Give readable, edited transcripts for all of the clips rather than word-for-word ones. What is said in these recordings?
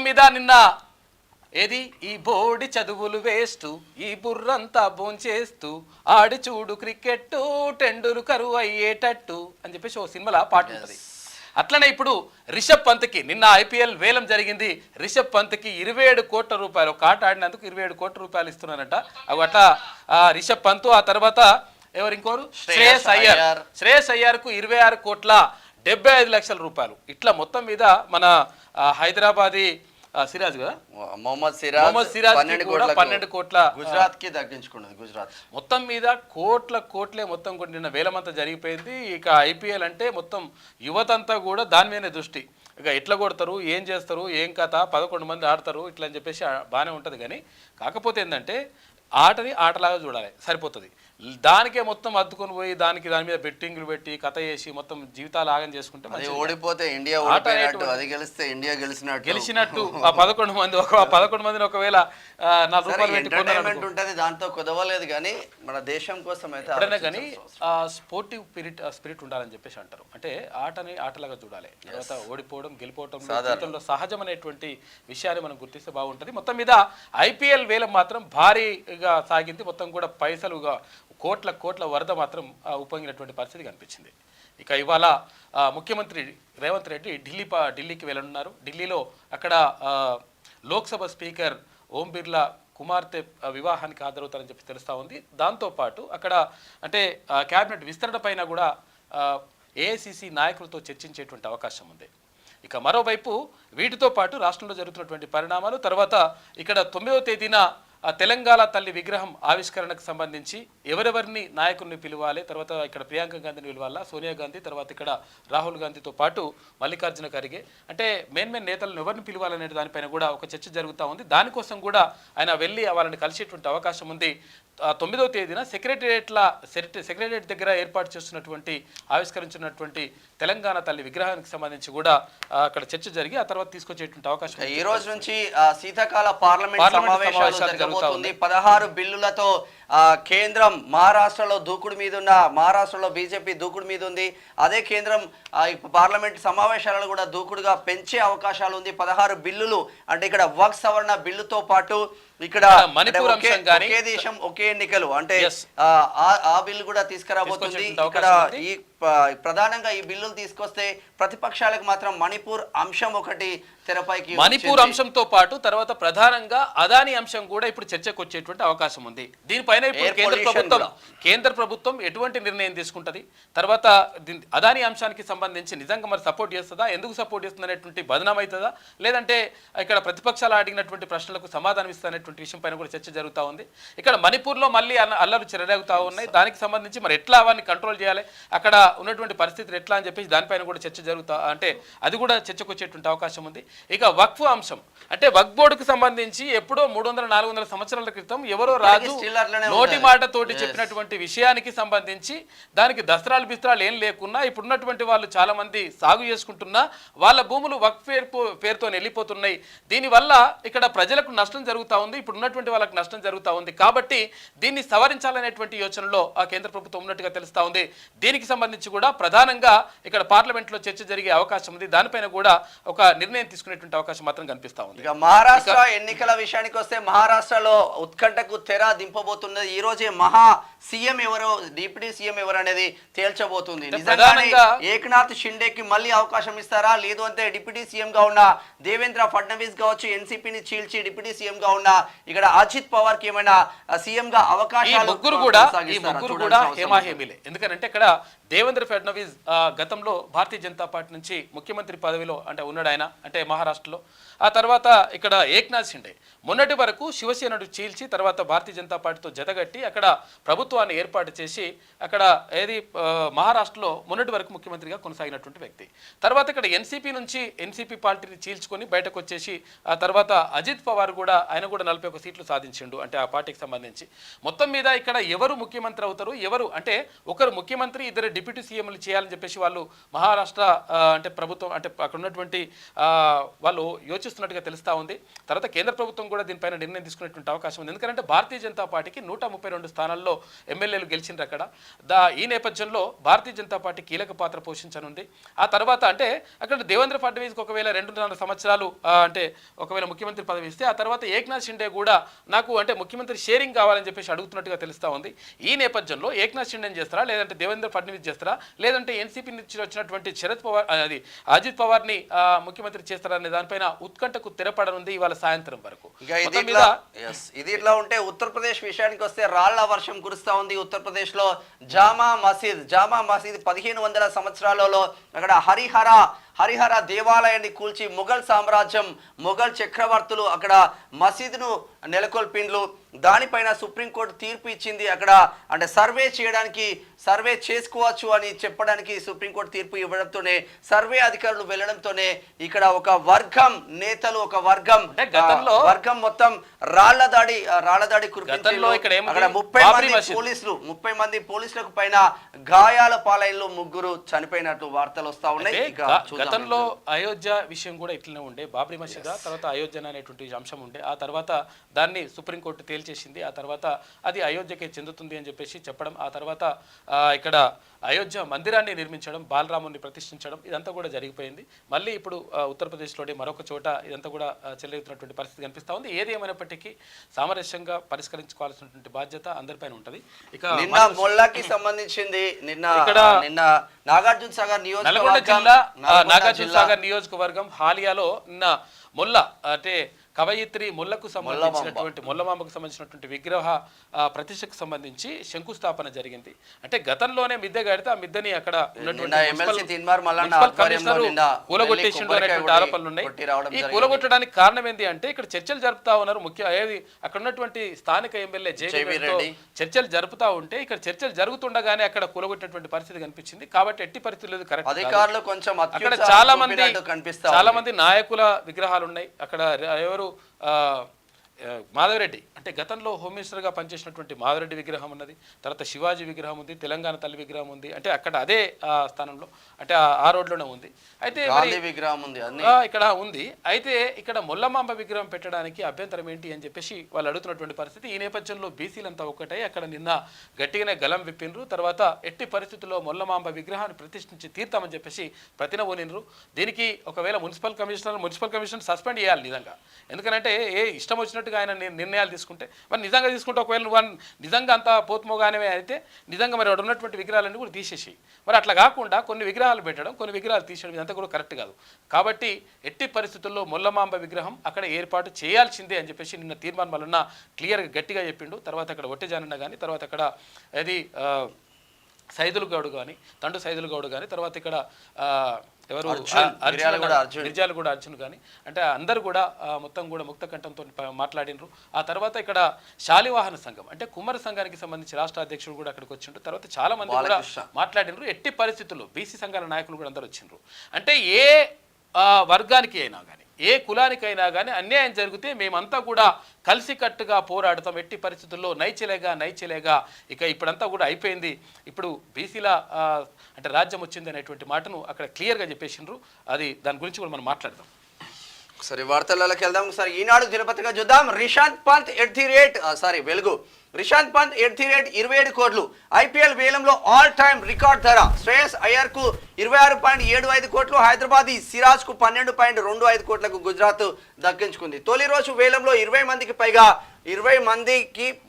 మీద నిన్న ఏది ఈ బోడి చదువులు వేస్తూ ఈ బుర్రంతా భోంచేస్తూ ఆడి చూడు క్రికెట్ టెండూల్కరు అయ్యేటట్టు అని చెప్పేసి ఓ సినిమాలో పాట ఉంటుంది. అట్లనే ఇప్పుడు రిషబ్ పంత్కి నిన్న ఐపీఎల్ వేలం జరిగింది. రిషబ్ పంత్కి 27 కోట్ల రూపాయలు, ఒక ఆట ఆడినందుకు 27 కోట్ల రూపాయలు ఇస్తున్నారంట. అవి అట్లా రిషబ్ పంత్, ఆ తర్వాత ఎవరు ఇంకోరు శ్రేయస్ అయ్యార్కు 26,75,00,000 రూపాయలు. ఇట్లా మొత్తం మీద మన హైదరాబాదీ సిరాజ్ కదా, మొహమ్మద్ సిరాజ్ 12 కోట్ల గుజరాత్ కి దక్కించుకున్నది. గుజరాత్ మొత్తం మీద కోట్లే మొత్తం నిన్న వేలమంతా జరిగిపోయింది. ఇక ఐపీఎల్ అంటే మొత్తం యువతంతా కూడా దాని మీదనే దృష్టి. ఇక ఎట్లా కొడతారు, ఏం చేస్తారు, ఏం కథ, 11 మంది ఆడతారు ఇట్లా అని చెప్పేసి బాగానే ఉంటుంది. కానీ కాకపోతే ఏంటంటే ఆటని ఆటలాగా చూడాలి, సరిపోతుంది. దానికే మొత్తం అద్దుకొని పోయి దాని మీద బెట్టింగ్లు పెట్టి కథ చేసి మొత్తం జీవితాలు ఆగం చేసుకుంటే ఓడిపోతే ఇండియా అది గెలిస్తే ఇండియా గెలిచినట్టు ఆ 11 మందిని ఒకవేళ 4 రూపాయలు పెట్టి ఉంటుంది. దాంతో కుదవలేదు. కానీ మన దేశం కోసం అయితే కానీ స్పోర్టివ్ స్పిరిట్ ఉండాలని చెప్పేసి అంటారు. అంటే ఆటని ఆటలాగా చూడాలి. తర్వాత ఓడిపోవడం గెలిపోవడం జీవితంలో సహజమైనటువంటి విషయాన్ని మనం గుర్తిస్తే బాగుంటుంది. మొత్తం మీద ఐపీఎల్ వేలం మాత్రం భారీగా సాగింది. మొత్తం కూడా పైసలుగా కోట్ల వరద మాత్రం ఉప్పొంగినటువంటి పరిస్థితి కనిపించింది. ఇక ఇవాళ ముఖ్యమంత్రి రేవంత్ రెడ్డి ఢిల్లీకి వెళ్ళనున్నారు. ఢిల్లీలో అక్కడ లోక్సభ స్పీకర్ ఓం బిర్లా కుమార్తె వివాహానికి హాజరవుతారని చెప్పి తెలుస్తూ ఉంది. దాంతోపాటు అక్కడ అంటే క్యాబినెట్ విస్తరణ పైన కూడా ఏఐసిసి నాయకులతో చర్చించేటువంటి అవకాశం ఉంది. ఇక మరోవైపు వీటితో పాటు రాష్ట్రంలో జరుగుతున్నటువంటి పరిణామాలు, తర్వాత ఇక్కడ 9వ తేదీన తెలంగాణ తల్లి విగ్రహం ఆవిష్కరణకు సంబంధించి ఎవరెవరిని నాయకుల్ని పిలవాలి, తర్వాత ఇక్కడ ప్రియాంక గాంధీని పిలవాలా, సోనియా గాంధీ, తర్వాత ఇక్కడ రాహుల్ గాంధీతో పాటు మల్లికార్జున ఖర్గే, అంటే మెయిన్ నేతలను ఎవరిని పిలవాలనే దానిపైన కూడా ఒక చర్చ జరుగుతూ ఉంది. దానికోసం కూడా ఆయన వెళ్ళి వాళ్ళని కలిసేటువంటి అవకాశం ఉంది. 9వ తేదీన సెక్రటరియట్ దగ్గర ఏర్పాటు చేస్తున్నటువంటి ఆవిష్కరించినటువంటి తెలంగాణ తల్లి విగ్రహానికి సంబంధించి కూడా అక్కడ చర్చ జరిగి ఆ తర్వాత తీసుకొచ్చేటువంటి అవకాశం. ఈ రోజు నుంచి శీతాకాల పార్లమెంట్ సమావేశాలు జరగబోతుంది. 16 బిల్లులతో కేంద్రం మహారాష్ట్రలో దూకుడు మీద ఉన్న, మహారాష్ట్రలో బీజేపీ దూకుడు మీద ఉంది. అదే కేంద్రం పార్లమెంట్ సమావేశాలను కూడా దూకుడుగా పెంచే అవకాశాలు ఉంది. 16 బిల్లులు అంటే ఇక్కడ వక్ఫ్ సవరణ బిల్లుతో పాటు ఇక్కడ ఒకే దేశం ఒకే ఎన్నికలు అంటే ఆ బిల్లు కూడా తీసుకురాబోతుంది. ఇక్కడ ఈ ప్రధానంగా ఈ బిల్లులు తీసుకొస్తే ప్రతిపక్షాలకు మాత్రం మణిపూర్ అంశం ఒకటి తెరపైకి, మణిపూర్ అంశంతో పాటు తర్వాత ప్రధానంగా అదాని అంశం కూడా ఇప్పుడు చర్చకు వచ్చేటువంటి అవకాశం ఉంది. దీనిపైన కేంద్ర ప్రభుత్వం ఎటువంటి నిర్ణయం తీసుకుంటది, తర్వాత అదాని అంశానికి సంబంధించి నిజంగా మరి సపోర్ట్ చేస్తుందా, ఎందుకు సపోర్ట్ చేస్తుంది అనేటువంటి బదనాం అవుతుందా, లేదంటే ఇక్కడ ప్రతిపక్షాలు అడిగినటువంటి ప్రశ్నలకు సమాధానం ఇస్తున్నటువంటి విషయం పైన కూడా చర్చ జరుగుతూ ఉంది. ఇక్కడ మణిపూర్లో మళ్ళీ అల్లర్లు చెలరేగుతూ ఉన్నాయి. దానికి సంబంధించి మరి ఎట్లా అవన్నీ కంట్రోల్ చేయాలి, అక్కడ ఉన్నటువంటి పరిస్థితులు ఎట్లా అని చెప్పేసి దానిపైన కూడా చర్చ జరుగుతా, అంటే అది కూడా చర్చకు వచ్చేటువంటి అవకాశం ఉంది. ఇక వక్ఫ్ అంశం అంటే వక్ఫ్ బోర్డుకు సంబంధించి ఎప్పుడో 300-400 సంవత్సరాల క్రితం ఎవరో రాజు నోటి మాట తోటి చెప్పినటువంటి విషయానికి సంబంధించి దానికి దసరాలు బిస్త్రాలు ఏం లేకున్నా ఇప్పుడున్నటువంటి వాళ్ళు చాలా మంది సాగు చేసుకుంటున్నా వాళ్ళ భూములు వక్ఫ్ పేరుతో వెళ్ళిపోతున్నాయి. దీనివల్ల ఇక్కడ ప్రజలకు నష్టం జరుగుతూ ఉంది, ఇప్పుడు ఉన్నటువంటి వాళ్ళకి నష్టం జరుగుతూ ఉంది. కాబట్టి దీన్ని సవరించాలనేటువంటి యోచనలో ఆ కేంద్ర ప్రభుత్వం ఉన్నట్టుగా తెలుస్తూ ఉంది. దీనికి సంబంధించి కూడా ప్రధానంగా ఇక్కడ పార్లమెంట్లో చర్చ జరిగే అవకాశం ఉంది. దానిపైన కూడా ఒక నిర్ణయం తీసుకునేటువంటి అవకాశం మాత్రం కనిపిస్తా ఉంది. ఇక మహారాష్ట్ర ఎన్నికల విషయానికి వస్తే మహారాష్ట్రలో ఉత్కంఠకు తెర దింపబోతున్నది. ఈ రోజే సీఎం ఎవరో, డిప్యూటీ సీఎం ఎవరు అనేది తేల్చబోతుంది. నిజంగా ఏక్నాథ్ షిండేకి మళ్ళీ అవకాశం ఇస్తారా, లేదు అంటే డిప్యూటీ సీఎం గా ఉన్న దేవేంద్ర ఫడ్నవీస్ కావచ్చు, ఎన్సీపీని చీల్చి డిప్యూటీ సీఎం గా ఉన్న ఇక్కడ అజిత్ పవార్ కి ఏమైనా సీఎం గా అవకాశాలు? ముగ్గురు కూడా హేమాహేమిలే. ఎందుకంటే ఇక్కడ దేవేంద్ర ఫడ్నవీస్ గతంలో భారతీయ జనతా పార్టీ నుంచి ముఖ్యమంత్రి పదవిలో అంటే ఉన్నాడు ఆయన, అంటే మహారాష్ట్రలో. ఆ తర్వాత ఇక్కడ ఏక్నాథ్ షిండే మొన్నటి వరకు శివసేనను చీల్చి తర్వాత భారతీయ జనతా పార్టీతో జతగట్టి అక్కడ ప్రభుత్వాన్ని ఏర్పాటు చేసి అక్కడ మహారాష్ట్రలో మొన్నటి వరకు ముఖ్యమంత్రిగా కొనసాగినటువంటి వ్యక్తి. తర్వాత ఇక్కడ ఎన్సీపీ పార్టీని చీల్చుకొని బయటకు వచ్చేసి ఆ తర్వాత అజిత్ పవార్ కూడా ఆయన కూడా 41 సీట్లు సాధించిండు అంటే ఆ పార్టీకి సంబంధించి. మొత్తం మీద ఇక్కడ ఎవరు ముఖ్యమంత్రి అవుతారు, ఎవరు అంటే ఒకరు ముఖ్యమంత్రి, ఇద్దరు డిప్యూటీ సీఎంలు చేయాలని చెప్పేసి వాళ్ళు మహారాష్ట్ర అంటే ప్రభుత్వం అంటే అక్కడ ఉన్నటువంటి వాళ్ళు యోచిస్తున్నట్టుగా తెలుస్తూ ఉంది. తర్వాత కేంద్ర ప్రభుత్వం కూడా దీనిపైన నిర్ణయం తీసుకునేటువంటి అవకాశం ఉంది. ఎందుకంటే భారతీయ జనతా పార్టీకి 132 స్థానాల్లో ఎమ్మెల్యేలు గెలిచిండ్రు అక్కడ. ఈ నేపథ్యంలో భారతీయ జనతా పార్టీ కీలక పాత్ర పోషించనుంది. ఆ తర్వాత అంటే అక్కడ దేవేంద్ర ఫడ్నవీస్కి ఒకవేళ 2.5 సంవత్సరాలు అంటే ఒకవేళ ముఖ్యమంత్రి పదవి ఇస్తే ఆ తర్వాత ఏక్నాథ్ షిండే కూడా నాకు అంటే ముఖ్యమంత్రి షేరింగ్ కావాలని చెప్పేసి అడుగుతున్నట్టుగా తెలుస్తూ ఉంది. ఈ నేపథ్యంలో ఏక్నాథ్ షిండేని చేస్తారా, లేదంటే దేవేంద్ర ఫడ్నవీస్ చేస్తారా, లేదంటే ఎన్సీపీ నుంచి వచ్చినటువంటి శరద్ పవార్ అది అజిత్ పవార్ని ముఖ్యమంత్రి చేస్తారనే దానిపైన ఉత్కంఠకు తెరపడనుంది ఇవాళ సాయంత్రం వరకు. ఇది ఇట్లా ఉంటే ఉత్తరప్రదేశ్ విషయానికి వస్తే రాళ్ల వర్షం కురుస్తా ఉంది. ఉత్తరప్రదేశ్ లో జామా మసీద్ 1500 సంవత్సరాలలో అక్కడ హరిహర దేవాలయాన్ని కూల్చి మొఘల్ సామ్రాజ్యం మొఘల్ చక్రవర్తులు అక్కడ మసీదును నెలకొల్పిండ్లు. దానిపైన సుప్రీంకోర్టు తీర్పు ఇచ్చింది. అక్కడ అంటే సర్వే చేసుకోవచ్చు అని చెప్పడానికి సుప్రీంకోర్టు తీర్పు ఇవ్వడంతోనే అధికారులు వెళ్ళడంతోనే ఇక్కడ ఒక వర్గం నేతలు వర్గం మొత్తం రాళ్ల దాడి కురిపించారు. అక్కడ 30 మంది పోలీసులకు పైన గాయాల పాలైనలో 3 చనిపోయినట్లు వార్తలు వస్తా ఉన్నాయి. గతంలో అయోధ్య విషయం కూడా ఇట్లనే ఉండే, బాబ్రీ మసీద్ తర్వాత అయోధ్య అనేటువంటి అంశం ఉండే. ఆ తర్వాత దాన్ని సుప్రీంకోర్టు తేల్చేసింది. ఆ తర్వాత అది అయోధ్యకే చెందుతుంది అని చెప్పేసి చెప్పడం, ఆ తర్వాత ఇక్కడ అయోధ్య మందిరాన్ని నిర్మించడం, బాలరాముని ప్రతిష్ఠించడం ఇదంతా కూడా జరిగిపోయింది. మళ్ళీ ఇప్పుడు ఉత్తరప్రదేశ్లోని మరొక చోట ఇదంతా కూడా చెలవుతున్నటువంటి పరిస్థితి కనిపిస్తూ ఉంది. ఏది ఏమైనప్పటికీ సామరస్యంగా పరిష్కరించుకోవాల్సినటువంటి బాధ్యత అందరిపైన ఉంటుంది. ఇక మొల్లాకి సంబంధించింది నిన్న నాగార్జున సాగర్ నియోజకవర్గం హాలియాలో నిన్న మొల్ల అంటే కవయిత్రి మొల్లకు సంబంధించినటువంటి మొల్లమాంబకు సంబంధించినటువంటి విగ్రహ ప్రతిష్టకు సంబంధించి శంకుస్థాపన జరిగింది. అంటే గతంలోనే మిద్దె కడితే ఆ మిద్దెని అక్కడ కూలగొట్టేసిండు అనేటువంటి ఆరోపణలు ఉన్నాయి. ఈ కూలగొట్టడానికి కారణం ఏంటి అంటే ఇక్కడ చర్చలు జరుపుతా ఉన్నారు. అక్కడ ఉన్నటువంటి స్థానిక ఎమ్మెల్యే జేవీతో చర్చలు జరుపుతా ఉంటే ఇక్కడ చర్చలు జరుగుతుండగానే అక్కడ కూలగొట్టేటువంటి పరిస్థితి కనిపించింది. కాబట్టి ఎట్టి పరిస్థితులు కరెక్ట్. అక్కడ చాలా మంది నాయకుల విగ్రహాలు ఉన్నాయి. అక్కడ ఎవరు మాధవరెడ్డి అంటే గతంలో హోమ్ మినిస్టర్గా పనిచేసినటువంటి మాధవరెడ్డి విగ్రహం ఉన్నది. తర్వాత శివాజీ విగ్రహం ఉంది, తెలంగాణ తల్లి విగ్రహం ఉంది. అంటే అక్కడ అదే స్థానంలో అంటే ఆ రోడ్లోనే ఉంది. అయితే విగ్రహం ఉంది ఇక్కడ ఉంది. అయితే ఇక్కడ మొల్లమాంబ విగ్రహం పెట్టడానికి అభ్యంతరం ఏంటి అని చెప్పేసి వాళ్ళు అడుగుతున్నటువంటి పరిస్థితి. ఈ నేపథ్యంలో బీసీలంతా ఒక్కటై అక్కడ నిన్న గట్టిగానే గలం విప్పినరు. తర్వాత ఎట్టి పరిస్థితుల్లో మొల్లమాంబ విగ్రహాన్ని ప్రతిష్ఠించి తీర్తామని చెప్పేసి ప్రతినబోనినరు. దీనికి ఒకవేళ మున్సిపల్ కమిషనర్ సస్పెండ్ చేయాలి నిజంగా. ఎందుకంటే ఇష్టం వచ్చినట్టుగా ఆయన నిర్ణయాలు తీసుకుంటే మరి నిజంగా తీసుకుంటే ఒకవేళ నువ్వు నిజంగా అంతా పోతుమోగానే అయితే నిజంగా మరి అక్కడ ఉన్నటువంటి విగ్రహాలన్నీ కూడా తీసేసి మరి అట్లా కాకుండా కొన్ని విగ్రహాలు పెట్టడం, కొన్ని విగ్రహాలు తీసేయడం ఇదంతా కూడా కరెక్ట్ కాదు. కాబట్టి ఎట్టి పరిస్థితుల్లో మొల్లమాంబ విగ్రహం అక్కడ ఏర్పాటు చేయాల్సిందే అని చెప్పేసి నిన్న తీర్మానం వలన క్లియర్గా గట్టిగా చెప్పిండు. తర్వాత అక్కడ ఒట్టెజానన్న కానీ, తర్వాత అక్కడ అది సైదులు గౌడ్ కానీ, తండు సైదులు గౌడ్ కానీ, తర్వాత ఇక్కడ ఎవరు మిర్యాలగూడ అర్జున్ కానీ అంటే అందరూ కూడా మొత్తం కూడా ముక్త కంఠంతో మాట్లాడినరు. ఆ తర్వాత ఇక్కడ శాలివాహన సంఘం అంటే కుమ్మర సంఘానికి సంబంధించి రాష్ట్ర అధ్యక్షుడు కూడా అక్కడికి వచ్చిండ్రు. తర్వాత చాలా మంది కూడా మాట్లాడినరు. ఎట్టి పరిస్థితుల్లో బీసీ సంఘాల నాయకులు కూడా అందరూ వచ్చిండ్రు. అంటే ఏ వర్గానికి అయినా కానీ, ఏ కులానికైనా కానీ అన్యాయం జరిగితే మేమంతా కూడా కలిసికట్టుగా పోరాడతాం. ఎట్టి పరిస్థితుల్లో నైచలేగా ఇక ఇప్పుడంతా కూడా అయిపోయింది, ఇప్పుడు బీసీల అంటే రాజ్యం వచ్చింది అనేటువంటి మాటను అక్కడ క్లియర్గా చెప్పేసిండ్రు. అది దాని గురించి కూడా మనం మాట్లాడదాం. సరే వార్తల్లోకి వెళ్దాం. సరే ఈనాడు దినపత్రిక చూద్దాం. రిషాంత్ పంత్ వెలుగు రిషాంత్ పంత్ 27 కోట్లు. ఐపీఎల్ వేలంలో ఆల్ టైమ్ రికార్డ్ ధర. శ్రేయస్ అయ్యర్ కు 26.75 కోట్లు. హైదరాబాదీ సిరాజ్ కు 12.25 కోట్లకు గుజరాత్ దక్కించుకుంది. తొలి రోజు వేలంలో 20 మందికి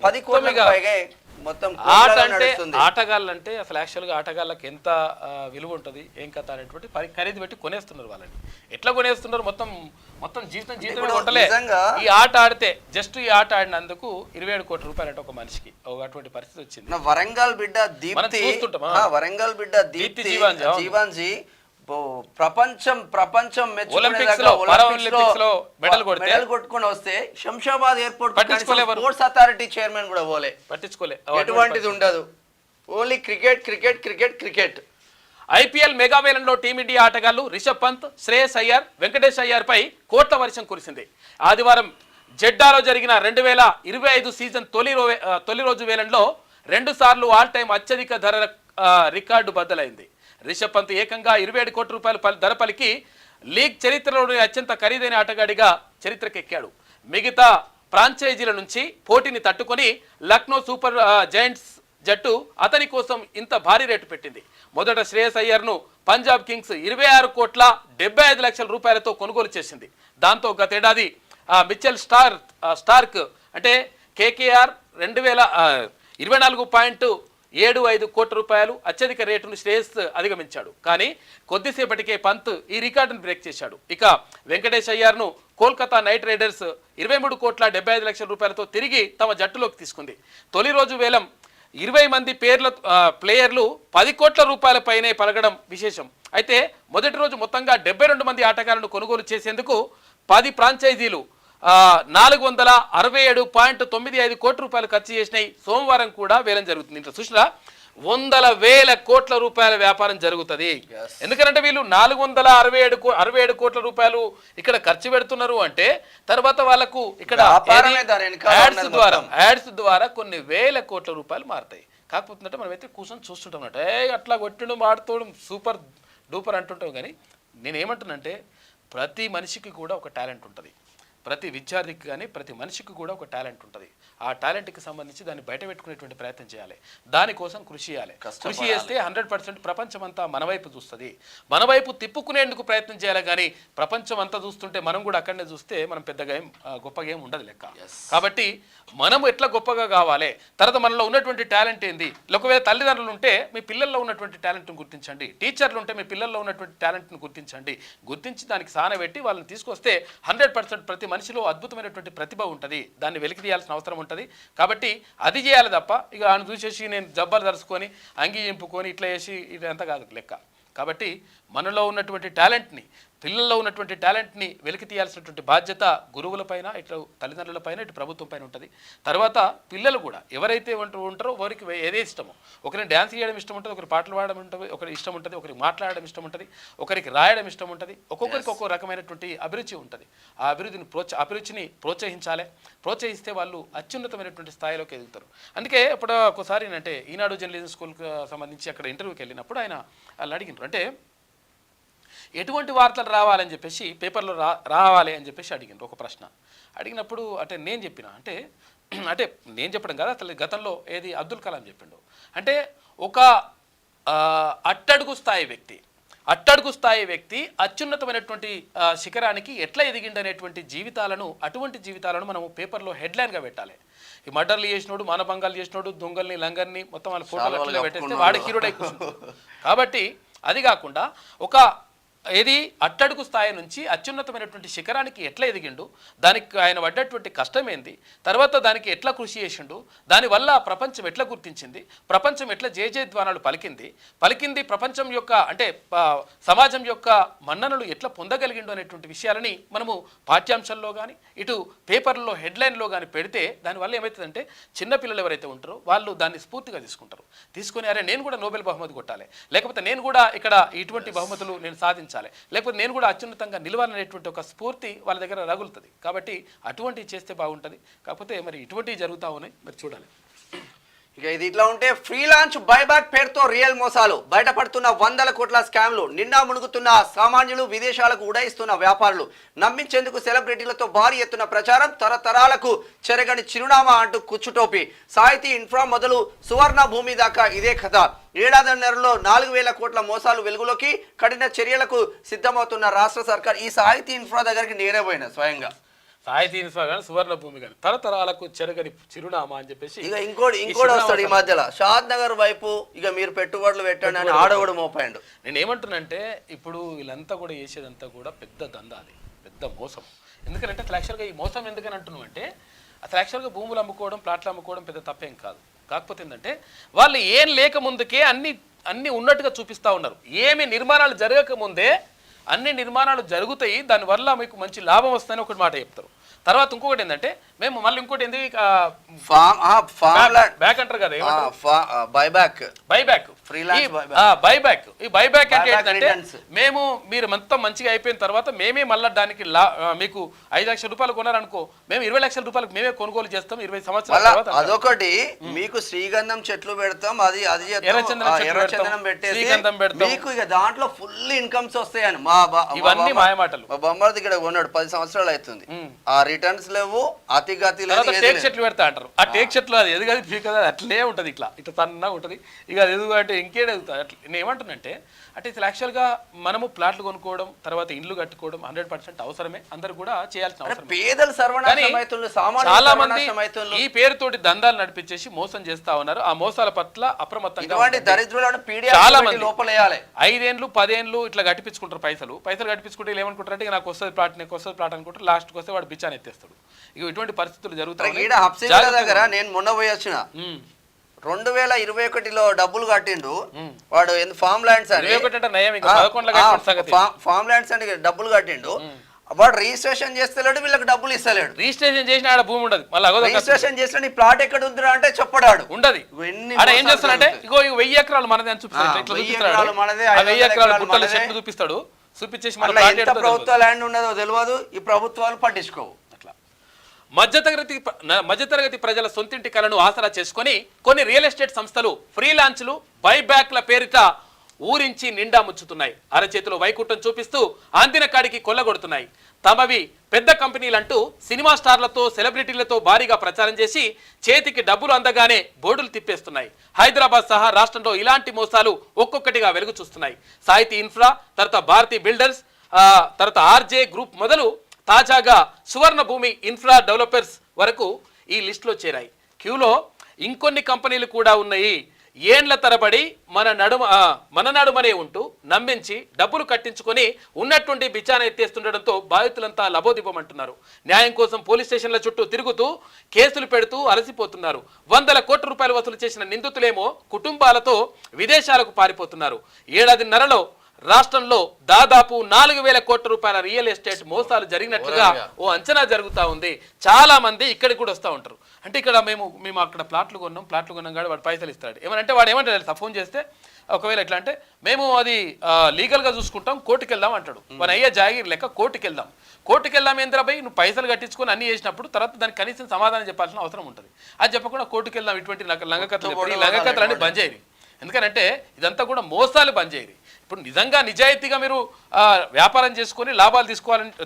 10 కోట్లకు పైగా మొత్తం ఆట అంటే ఆటగాళ్ళంటే అసలు యాక్చువల్గా ఆటగాళ్ళకి ఎంత విలువ ఉంటుంది ఏం కథ అనేటువంటి ఖరీదు పెట్టి కొనేస్తున్నారు. వాళ్ళని ఎట్లా కొనేస్తున్నారు, మొత్తం జీవితం ఉండలే. ఈ ఆట ఆడితే జస్ట్ ఈ ఆట ఆడినందుకు 27 కోట్ల రూపాయలు అంటే ఒక మనిషికి అటువంటి పరిస్థితి వచ్చింది. వరంగల్ బిడ్డ దీప్తి జీవాన్జీ ప్రపంచం మెడల్ కొట్టుకొని వస్తే Shamshabad airport sports authority chairman కూడా పట్టించుకోలే. ఎటువంటిది ఉండదు, ఓన్లీ క్రికెట్. ఐపీఎల్ మెగా వేలంలో టీమిండియా ఆటగాళ్లు రిషబ్ పంత్, శ్రేయస్ అయ్యర్, వెంకటేష్ అయ్యర్ పై కోట్ల వర్షం కురిసింది. ఆదివారం జెడ్డాలో జరిగిన 2025 సీజన్ తొలి రోజు వేలంలో 2 సార్లు ఆల్ టైమ్ అత్యధిక ధర రికార్డు బద్దలైంది. రిషబ్ పంత్ ఏకంగా 27 కోట్ల రూపాయలు ధర పలికి లీగ్ చరిత్రలోని అత్యంత ఖరీదైన ఆటగాడిగా చరిత్రకెక్కాడు. మిగతా ఫ్రాంచైజీల నుంచి పోటీని తట్టుకొని లక్నో సూపర్ జైంట్స్ జట్టు అతని కోసం ఇంత భారీ రేటు పెట్టింది. మొదట శ్రేయస్ అయ్యర్ను పంజాబ్ కింగ్స్ 26,75 లక్షల రూపాయలతో కొనుగోలు చేసింది. దాంతో గతేడాది మిచెల్ స్టార్క్ అంటే కేకేఆర్ 24.75 కోట్ల రూపాయలు అత్యధిక రేటును శ్రేయస్ అధిగమించాడు. కానీ కొద్దిసేపటికే పంత్ ఈ రికార్డును బ్రేక్ చేశాడు. ఇక వెంకటేష్ అయ్యార్ను కోల్కతా నైట్ రైడర్స్ 23,75 లక్షల రూపాయలతో తిరిగి తమ జట్టులోకి తీసుకుంది. తొలి రోజు వేలం 20 మంది ప్లేయర్లు 10 కోట్ల రూపాయల పైనే పలకడం విశేషం. అయితే మొదటి రోజు మొత్తంగా 72 మంది ఆటగాళ్లను కొనుగోలు చేసేందుకు 10 ఫ్రాంచైజీలు 467.95 కోట్ల రూపాయలు ఖర్చు చేసినాయి. సోమవారం కూడా వేలం జరుగుతుంది. ఇంట్లో చూసినా 100,000 కోట్ల రూపాయల వ్యాపారం జరుగుతుంది. ఎందుకంటే వీళ్ళు 467 కోట్ల రూపాయలు ఇక్కడ ఖర్చు పెడుతున్నారు అంటే తర్వాత వాళ్ళకు ఇక్కడ యాడ్స్ ద్వారా కొన్ని వేల కోట్ల రూపాయలు మారుతాయి. కాకపోతే మనమైతే కూర్చొని చూస్తుంటాం అంటే అట్లా కొట్టడం ఆడుతోవడం సూపర్ డూపర్ అంటుంటాం. కానీ నేనేమంటున్నానంటే ప్రతి మనిషికి కూడా ఒక టాలెంట్ ఉంటుంది. ప్రతి విద్యార్థికి కానీ ప్రతి మనిషికి కూడా ఒక టాలెంట్ ఉంటుంది. ఆ టాలెంట్కి సంబంధించి దాన్ని బయట పెట్టుకునేటువంటి ప్రయత్నం చేయాలి. దానికోసం కృషి చేయాలి. కృషి చేస్తే 100% ప్రపంచం అంతా మన వైపు చూస్తుంది. మన వైపు తిప్పుకునేందుకు ప్రయత్నం చేయాలి. కానీ ప్రపంచం అంతా చూస్తుంటే మనం కూడా అక్కడనే చూస్తే మనం పెద్దగా గొప్పగా ఏం ఉండదు లెక్క. కాబట్టి మనం ఎట్లా గొప్పగా కావాలి, తర్వాత మనలో ఉన్నటువంటి టాలెంట్ ఏంది. ఒకవేళ తల్లిదండ్రులు ఉంటే మీ పిల్లల్లో ఉన్నటువంటి టాలెంట్ను గుర్తించండి. టీచర్లు ఉంటే మీ పిల్లల్లో ఉన్నటువంటి టాలెంట్ను గుర్తించండి. గుర్తించి దానికి సానబెట్టి వాళ్ళని తీసుకొస్తే 100% ప్రతి మనిషిలో అద్భుతమైనటువంటి ప్రతిభ ఉంటుంది. దాన్ని వెలికి తీయాల్సిన అవసరం ఉంటుంది. కాబట్టి అది చేయాలి తప్ప ఇక ఆయన చూసేసి నేను జబ్బలు దరుచుకొని అంగి ఇంపుకొని ఇట్లా చేసి ఇదంతా కాదు లెక్క. కాబట్టి మనలో ఉన్నటువంటి టాలెంట్ని పిల్లల్లో ఉన్నటువంటి టాలెంట్ని వెలికి తీయాల్సినటువంటి బాధ్యత గురువులపైన, ఇటు తల్లిదండ్రులపైన, ఇటు ప్రభుత్వం పైన ఉంటుంది. తర్వాత పిల్లలు కూడా ఎవరైతే ఉంటారో వారికి ఏదే ఇష్టమో, ఒకరిని డ్యాన్స్ చేయడం ఇష్టం ఉంటుంది, ఒకరి పాటలు పాడడం ఉంటుంది, ఒకరికి ఇష్టం ఉంటుంది, ఒకరికి మాట్లాడడం ఇష్టం ఉంటుంది, ఒకరికి రాయడం ఇష్టం ఉంటుంది. ఒక్కొక్కరికి ఒక్కో రకమైనటువంటి అభిరుచి ఉంటుంది. ఆ అభిరుచిని ప్రోత్సహించాలి. ప్రోత్సహిస్తే వాళ్ళు అత్యున్నతమైనటువంటి స్థాయిలోకి ఎదుగుతారు. అందుకే ఇప్పుడు ఒకసారి అంటే ఈనాడు జర్నలిజం స్కూల్కి సంబంధించి అక్కడ ఇంటర్వ్యూకి వెళ్ళినప్పుడు ఆయన వాళ్ళు అడిగినారు అంటే ఎటువంటి వార్తలు రావాలని చెప్పేసి పేపర్లో రావాలి అని చెప్పేసి అడిగినారు. ఒక ప్రశ్న అడిగినప్పుడు అంటే నేను చెప్పిన అంటే నేను చెప్పడం కదా అసలు గతంలో ఏది అబ్దుల్ కలాం చెప్పిండు అంటే ఒక అట్టడుగు స్థాయి వ్యక్తి అత్యున్నతమైనటువంటి శిఖరానికి ఎట్లా ఎదిగిండనేటువంటి అటువంటి జీవితాలను మనం పేపర్లో హెడ్లైన్గా పెట్టాలి. ఈ మర్డర్లు చేసినోడు, మానభంగాలు చేసినోడు, దొంగల్ని లంగర్ని మొత్తం వాళ్ళ ఫోటోలు పెట్టేస్తే వాడి హీరోడై కూర్చుంటాడు. కాబట్టి అది కాకుండా ఒక ఏది అట్టడుగు స్థాయి నుంచి అత్యున్నతమైనటువంటి శిఖరానికి ఎట్లా ఎదిగిండు, దానికి ఆయన పడ్డటువంటి కష్టం ఏంది, తర్వాత దానికి ఎట్లా కృషి చేసిండు, దానివల్ల ప్రపంచం ఎట్లా గుర్తించింది, ప్రపంచం ఎట్లా జయజయధ్వానాలు పలికింది, ప్రపంచం యొక్క అంటే సమాజం యొక్క మన్ననలు ఎట్లా పొందగలిగిండు అనేటువంటి విషయాలని మనము పాఠ్యాంశాల్లో కానీ ఇటు పేపర్లో హెడ్లైన్లో కానీ పెడితే దానివల్ల ఏమవుతుందంటే చిన్నపిల్లలు ఎవరైతే ఉంటారో వాళ్ళు దాన్ని స్ఫూర్తిగా తీసుకొని అరే నేను కూడా నోబెల్ బహుమతి కొట్టాలి, లేకపోతే నేను కూడా ఇక్కడ ఇటువంటి బహుమతులు నేను సాధించాలి, లేకపోతే నేను కూడా అత్యున్నతంగా నిలవాలనేటువంటి ఒక స్ఫూర్తి వాళ్ళ దగ్గర రగులుతుంది. కాబట్టి అటువంటివి చేస్తే బాగుంటుంది. కాకపోతే మరి ఇటువంటివి జరుగుతూ ఉన్నాయి, మరి చూడాలి. ఇక ఇది ఇట్లా ఉంటే ఫ్రీ లాంచ్ బైబ్యాక్ పేరుతో రియల్ మోసాలు, బయటపడుతున్న 100 కోట్ల స్కామ్లు, నిండా మునుగుతున్న సామాన్యులు, విదేశాలకు ఉడయిస్తున్న వ్యాపారులు, నమ్మించేందుకు సెలబ్రిటీలతో భారీ ఎత్తున ప్రచారం, తరతరాలకు చెరగని చిరునామా అంటూ కుచ్చుటోపి, సాహితీ ఇన్ఫ్రా మొదలు సువర్ణ భూమి దాకా ఇదే కథ. ఏడాదిన్నరలో 4,000 కోట్ల మోసాలు వెలుగులోకి, కఠిన చర్యలకు సిద్ధమవుతున్న రాష్ట్ర సర్కార్. ఈ సాహితీ ఇన్ఫ్రా దగ్గరికి నేనే పోయినా స్వయంగా. సాహితీ ఇన్ఫ్రా కానీ సువర్ణ భూమి కానీ తరతరాలకు చెరగని చిరునామా అని చెప్పేసి ఇక ఇంకోటి వస్తాడు ఈ మధ్యలో షాద్ నగర్ వైపు ఇక మీరు పెట్టుబడులు పెట్టండి అని ఆడవాడు మోపాయండు. నేను ఏమంటున్నానంటే ఇప్పుడు వీళ్ళంతా కూడా చేసేదంతా కూడా పెద్ద దందాది, పెద్ద మోసం. ఎందుకంటే అసలు యాక్చువల్గా ఈ మోసం ఎందుకని అంటున్నాం అంటే అసలు యాక్చువల్గా భూములు అమ్ముకోవడం, ప్లాట్లు అమ్ముకోవడం పెద్ద తప్పేం కాదు. కాకపోతే ఏంటంటే వాళ్ళు ఏం లేక ముందుకే అన్ని ఉన్నట్టుగా చూపిస్తూ ఉన్నారు. ఏమి నిర్మాణాలు జరగక ముందే అన్ని నిర్మాణాలు జరుగుతాయి, దానివల్ల మీకు మంచి లాభం వస్తుందని ఒకటి మాట చెప్తారు. తర్వాత ఇంకొకటి ఏంటంటే మేము మళ్ళీ ఇంకోటి ఏంది బ్యాక్ అంటారు కదా, బైబ్యాక్. ఈ బైబ్యాక్ అంటే ఏంటంటే మేము మీరు మొత్తం మంచిగా అయిపోయిన తర్వాత మేమే మళ్ళీ దానికి మీకు 5 లక్షల రూపాయలు కొన్నారనుకో, మేము 20 లక్షల రూపాయలకు మేమే కొనుగోలు చేస్తాం 20 సంవత్సరాల తర్వాత. అదొకటి మీకు శ్రీగంధం చెట్లు పెడతాం, అది ఎర్రచందనం పెట్టేసి మీకు ఇక దాంట్లో ఫుల్ ఇన్కమ్స్ వస్తాయని ఇవన్నీ మాయమాటలు. మా బొమ్మది ఇక్కడ కొన్నాడు 10 సంవత్సరాలు అవుతుంది, ఆ రిటర్న్స్ లేవు, అతిగతి లేదు. టేక్ చెట్లు పెడతా అంటారు, ఆ టేక్ చెట్లు అది ఎదుగది పీకదా అట్లే ఉంటది, ఇట్లా సన్నగా ఉంటది. ఇక అది ఎదుగు అంటే ఇంకేడు ఎదుగుతుంది. అట్లా నేను ఏమంటున్నంటే అంటే ఇది యాక్చువల్గా మనము ప్లాట్లు కొనుక్కోవడం తర్వాత ఇండ్లు కట్టుకోవడం 100% అవసరమే, అందరు కూడా చేయాల్సిన అవసరం. పేదలు చాలా మంది ఈ పేరుతోటి దందాలు నడిపించేసి మోసం చేస్తా ఉన్నారు. ఆ మోసాల పట్ల అప్రమత్తంగా చాలా మంది 5 ఏళ్ళు 10 ఏళ్ళు ఇట్లా కట్టిపించుకుంటారు, పైసలు కట్టించుకుంటే ఏమనుకుంటారు అంటే నాకు వస్తుంది ప్లాట్ అనుకుంటారు, లాస్ట్కి వస్తే వాడు బిచ్చాన్ని ఎత్తేస్తాడు. ఇక ఇటువంటి పరిస్థితులు జరుగుతాయి. నేను మొన్న పోయి వచ్చిన 2021లో డబ్బులు కట్టిండు వాడు, ఫామ్ ల్యాండ్స్ ఫామ్ ల్యాండ్స్ అని డబ్బులు కట్టిండు, వాడు రిజిస్ట్రేషన్ చేస్తలేడు, వీళ్ళకి డబ్బులు ఇస్తలేడు. రిజిస్ట్రేషన్ చేసిన ఆడ భూమి ఉండదు, రిజిస్ట్రేషన్ చేసిన నీ ప్లాట్ ఎక్కడ ఉందిరా అంటే చెప్పడాడు ఉండదు. ఏం చేస్తాడంటే ఇగో 1000 ఎకరాలు మనదే అని చూపిస్తాడు, 1000 ఎకరాలు గుట్టలు చెట్లు చూపిస్తాడు, చూపించేసి ఎంత ప్రభుత్వ ల్యాండ్ ఉన్నదో తెలియదు, ఈ ప్రభుత్వాలు పట్టించుకోవు. మధ్యతరగతి ప్రజల సొంతింటి కలను ఆసరా చేసుకుని కొన్ని రియల్ ఎస్టేట్ సంస్థలు ఫ్రీలాన్స్లు బైబ్యాక్ల పేరిట ఊరించి నిండా ముచ్చుతున్నాయి. అరచేతిలో వైకుంఠం చూపిస్తూ అందిన కాడికి కొల్లగొడుతున్నాయి. తమవి పెద్ద కంపెనీలంటూ సినిమా స్టార్లతో సెలబ్రిటీలతో భారీగా ప్రచారం చేసి చేతికి డబ్బులు అందగానే బోర్డులు తిప్పేస్తున్నాయి. హైదరాబాద్ సహా రాష్ట్రంలో ఇలాంటి మోసాలు ఒక్కొక్కటిగా వెలుగు చూస్తున్నాయి. సాహితీ ఇన్ఫ్రా, తర్వాత భారతీ బిల్డర్స్, తర్వాత ఆర్జే గ్రూప్ మొదలు తాజాగా సువర్ణ భూమి ఇన్ఫ్రా డెవలపర్స్ వరకు ఈ లిస్టులో చేరాయి. క్యూలో ఇంకొన్ని కంపెనీలు కూడా ఉన్నాయి. ఏండ్ల తరబడి మన నడుమనే ఉంటూ నమ్మించి డబ్బులు కట్టించుకొని ఉన్నటువంటి బిచాన ఎత్తేస్తుండడంతో బాధితులంతా లబోదిబమంటున్నారు. న్యాయం కోసం పోలీస్ స్టేషన్ల చుట్టూ తిరుగుతూ కేసులు పెడుతూ అలసిపోతున్నారు. 100 కోట్ల రూపాయలు వసూలు చేసిన నిందితులేమో కుటుంబాలతో విదేశాలకు పారిపోతున్నారు. ఏడాదిన్నరలో రాష్ట్రంలో దాదాపు 4000 కోట్ల రూపాయల రియల్ ఎస్టేట్ మోసాలు జరిగినట్లుగా ఓ అంచనా జరుగుతూ ఉంది. చాలా మంది ఇక్కడికి కూడా వస్తూ ఉంటారు. అంటే ఇక్కడ మేము అక్కడ ప్లాట్లు కొన్నాం కానీ వాడు పైసలు ఇస్తాడు. ఏమంటే వాడు ఏమంటాడు ఫోన్ చేస్తే, ఒకవేళ ఎట్లా అంటే మేము అది లీగల్గా చూసుకుంటాం, కోర్టుకు వెళ్దాం అంటాడు. మన అయ్యే జాగిర్ లెక్క కోర్టుకు వెళ్దాం ఏంద్రా భయ్, నువ్వు పైసలు కట్టించుకొని అన్ని చేసినప్పుడు తర్వాత దానికి కనీసం సమాధానం చెప్పాల్సిన అవసరం ఉంటుంది. అది చెప్పకుండా కోర్టుకు వెళ్దాం, ఇటువంటి లంగకథలు అన్ని బంద్ చేయరు. ఎందుకంటే ఇదంతా కూడా మోసాలు బంద్ చేయరు. ఇప్పుడు నిజంగా నిజాయితీగా మీరు వ్యాపారం చేసుకొని లాభాలు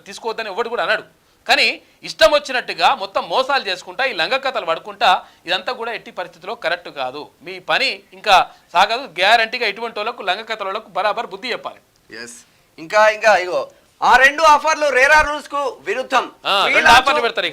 తీసుకోవద్దని ఎవడు కూడా అన్నాడు. కానీ ఇష్టం వచ్చినట్టుగా మొత్తం మోసాలు చేసుకుంటా ఈ లంగకథలు పడుకుంటా ఇదంతా కూడా ఎట్టి పరిస్థితిలో కరెక్ట్ కాదు. మీ పని ఇంకా సాగదు. గ్యారంటీగా ఇటువంటి వాళ్ళకు లంగకథలకు బరాబర్ బుద్ధి చెప్పాలి. ఇంకా ఇగో ఆ 2 ఆఫర్లు రేరా రూల్స్ కు విరుద్ధం.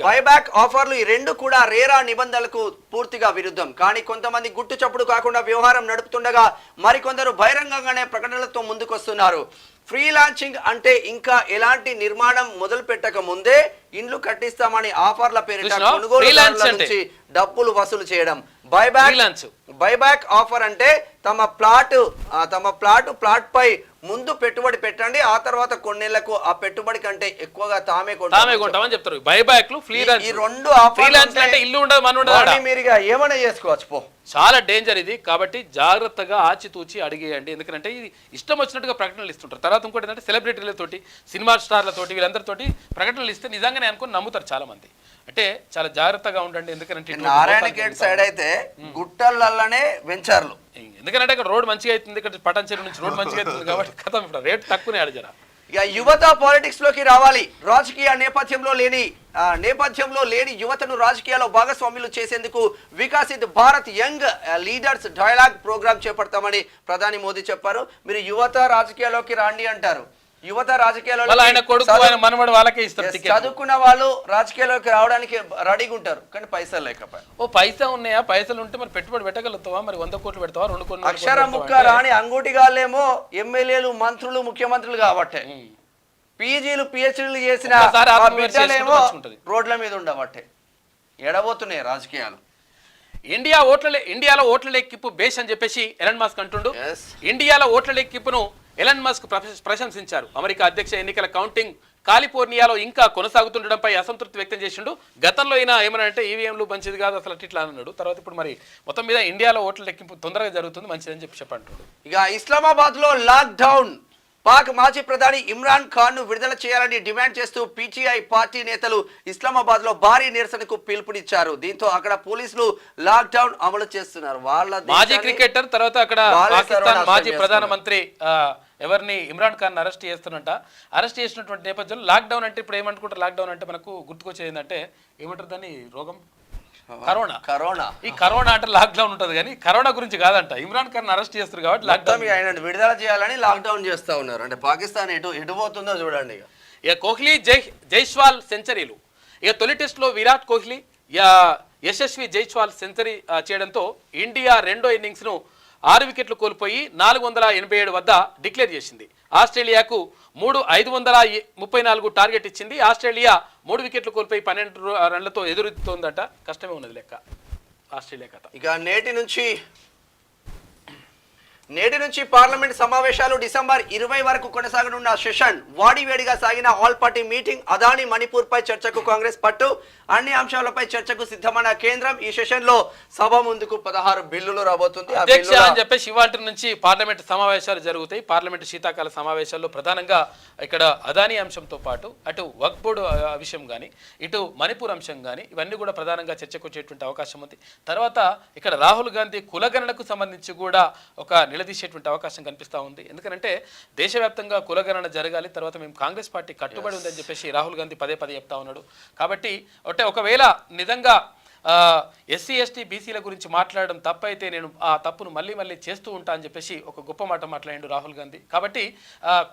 బైబ్యాక్ ఆఫర్లు ఈ 2 కూడా రేరా నిబంధనలకు పూర్తిగా విరుద్ధం. కానీ కొంతమంది గుట్టు చప్పుడు కాకుండా వ్యవహారం నడుపుతుండగా మరికొందరు బహిరంగంగానే ప్రకటనలతో ముందుకొస్తున్నారు. ఫ్రీ లాంచింగ్ అంటే ఇంకా ఎలాంటి నిర్మాణం మొదలు పెట్టక ముందే ఇండ్లు కట్టిస్తామని ఆఫర్ల పేరిట కొనుగోలుదారుల నుంచి డబ్బులు వసూలు చేయడం. బైబ్యాక్ ఆఫర్ అంటే తమ ప్లాట్ పై ముందు పెట్టుబడి పెట్టండి, ఆ తర్వాత కొన్నేళ్లకు ఆ పెట్టుబడి కంటే ఎక్కువగా తామే కొంటామని చెప్తారు. బైబ్యాక్ ఈ 2 ఆఫర్లు అంటే ఇల్లు ఉండదు, మన ఉండదు, మీరుగా ఏమైనా చేసుకోవచ్చు పో. చాలా డేంజర్ ఇది. కాబట్టి జాగ్రత్తగా ఆచితూచి అడిగేయండి. ఎందుకంటే ఇది ఇష్టం వచ్చినట్టుగా ప్రకటనలు ఇస్తుంటారు. తర్వాత ఇంకోటి ఏంటంటే సెలబ్రిటీలతోటి సినిమా స్టార్లతోటి వీళ్ళందరితోటి ప్రకటనలు ఇస్తే నిజంగానే అనుకుని నమ్ముతారు చాలా మంది. అంటే చాలా జాగ్రత్తగా ఉండండి. ఎందుకంటే నారాయణ గేట్ సైడ్ అయితే గుట్టలల్లనే వెంచర్లు, ఎందుకంటే ఇక్కడ రోడ్ మంచిగా అవుతుంది, ఇక్కడ పటాన్ చెరువు నుంచి రోడ్ మంచిగా అవుతుంది కాబట్టి కథం ఇప్పుడు రేట్ తక్కువనే అడిగారా. ఇక యువత పాలిటిక్స్ లోకి రావాలి. రాజకీయ నేపథ్యంలో లేని యువతను రాజకీయాల్లో భాగస్వాములు చేసేందుకు Viksit Bharat young leaders dialogue programme చేపడతామని ప్రధాని మోదీ చెప్పారు. మీరు యువత రాజకీయాల్లోకి రాండి అంటారు. యువత రాజకీయాల్లో చదువుకున్న వాళ్ళు రాజకీయాల్లోకి రావడానికి రెడీగా ఉంటారు, కానీ పైసలు లేకపోయా. పైసా ఉన్నాయా? పైసలు ఉంటే మరి పెట్టుబడి పెట్టగలుగుతావా? మరి 100 కోట్లు పెడతావా? 2 కోట్లు అక్షర ముక్క రాని అంగూటిగాళ్ళేమో ఎమ్మెల్యేలు, మంత్రులు, ముఖ్యమంత్రులు కాబట్టే, పీజీలు పిహెచ్డీలు చేసిన బిడ్డలేమో రోడ్ల మీద ఉండబట్టే ఎడబోతున్నాయి రాజకీయాలు. ఇండియాలో ఓట్ల లెక్కింపు బేస్ అని చెప్పేసి ఎలన్ మస్క్ అంటుండు. ఇండియాలో ఓట్ల లెక్కింపును ఎలన్ మస్క్ ప్రశంసించారు. అమెరికా అధ్యక్ష ఎన్నికల కౌంటింగ్ కాలిఫోర్నియాలో ఇంకా కొనసాగుతుండడంపై అసంతృప్తి వ్యక్తం చేసిండు. గతంలో అయినా ఏమనంటే ఈవీఎంలు మంచిది కాదు అసలు ఇట్లా అన్నాడు. తర్వాత ఇప్పుడు మరి మొత్తం మీద ఇండియాలో ఓట్ల లెక్కింపు తొందరగా జరుగుతుంది, మంచిదని చెప్పంటున్నాడు. ఇక ఇస్లామాబాద్ లో లాక్ డౌన్, పాక్ మాజీ ప్రధాని ఇమ్రాన్ ఖాన్ ను విడుదల చేయాలని డిమాండ్ చేస్తూ పీటీఐ పార్టీ నేతలు ఇస్లామాబాద్ లో భారీ నిరసనకు పిలుపునిచ్చారు. దీంతో అక్కడ పోలీసులు లాక్ డౌన్ అమలు చేస్తున్నారు. వాళ్ళ మాజీ క్రికెటర్ తర్వాత అక్కడ పాకిస్తాన్ మాజీ ప్రధానమంత్రి ఎవరిని ఇమ్రాన్ ఖాన్ అరెస్ట్ చేస్తున్నట్ట. అరెస్ట్ చేసినటువంటి నేపథ్యంలో లాక్డౌన్ అంటే ఇప్పుడు ఏమనుకుంటారు, లాక్డౌన్ అంటే మనకు గుర్తుకొచ్చేది ఏంటంటే ఏమంటారు దాన్ని, రోగం కరోనా. ఈ కరోనా అంటే లాక్డౌన్ ఉంటుంది కానీ కరోనా గురించి కాదంట. ఇమ్రాన్ ఖాన్ అరెస్ట్ చేస్తారు కాబట్టి లాక్డౌన్ విడుదల చేయాలని లాక్డౌన్ చేస్తా ఉన్నారు. అంటే పాకిస్తాన్ ఎటు పోతుందో చూడండి. ఇక కోహ్లీ జైస్వాల్ సెంచరీలు. ఇక తొలి టెస్టులో విరాట్ కోహ్లీ యశస్వి జైస్వాల్ సెంచరీ చేయడంతో ఇండియా రెండో ఇన్నింగ్స్ ను 6 వికెట్లు కోల్పోయి 487 వద్ద డిక్లేర్ చేసింది. ఆస్ట్రేలియాకు 534 టార్గెట్ ఇచ్చింది. ఆస్ట్రేలియా 3 వికెట్లు కోల్పోయి 12 రన్లతో ఎదురెత్తుతోందట. కష్టమే ఉన్నది లెక్క ఆస్ట్రేలియా కథ. ఇక నేటి నుంచి పార్లమెంట్ సమావేశాలు డిసెంబర్ 20 వరకు కొనసాగనున్న సెషన్. వాడివేడిగా సాగిన all party meeting. Adani Manipur పై చర్చకు కాంగ్రెస్ పట్టు. అన్ని అంశాలపై చర్చకు సిద్ధమైన కేంద్రం. ఈ సెషన్ లో సభ ముందుకు 16 బిల్లులు రాబోతుంది అని చెప్పేసి ఇవాటి నుంచి పార్లమెంట్ సమావేశాలు జరుగుతాయి. పార్లమెంట్ శీతాకాల సమావేశాల్లో ప్రధానంగా ఇక్కడ అదాని అంశంతో పాటు అటు వక్ఫ్ బోర్డు విషయం కానీ ఇటు మణిపూర్ అంశం కానీ ఇవన్నీ కూడా ప్రధానంగా చర్చకు వచ్చేటువంటి అవకాశం ఉంది. తర్వాత ఇక్కడ రాహుల్ గాంధీ కులగణనకు సంబంధించి కూడా ఒక నిలదీసేటువంటి అవకాశం కనిపిస్తూ ఉంది. ఎందుకంటే దేశవ్యాప్తంగా కులగణన జరగాలి, తర్వాత మేము కాంగ్రెస్ పార్టీ కట్టుబడి ఉందని చెప్పేసి రాహుల్ గాంధీ పదే చెప్తా ఉన్నాడు. కాబట్టి ఒకవేళ నిజంగా ఎస్సీ ఎస్టీ బీసీల గురించి మాట్లాడడం తప్పైతే నేను ఆ తప్పును మళ్ళీ చేస్తూ ఉంటా అని చెప్పేసి ఒక గొప్ప మాట మాట్లాడాడు రాహుల్ గాంధీ. కాబట్టి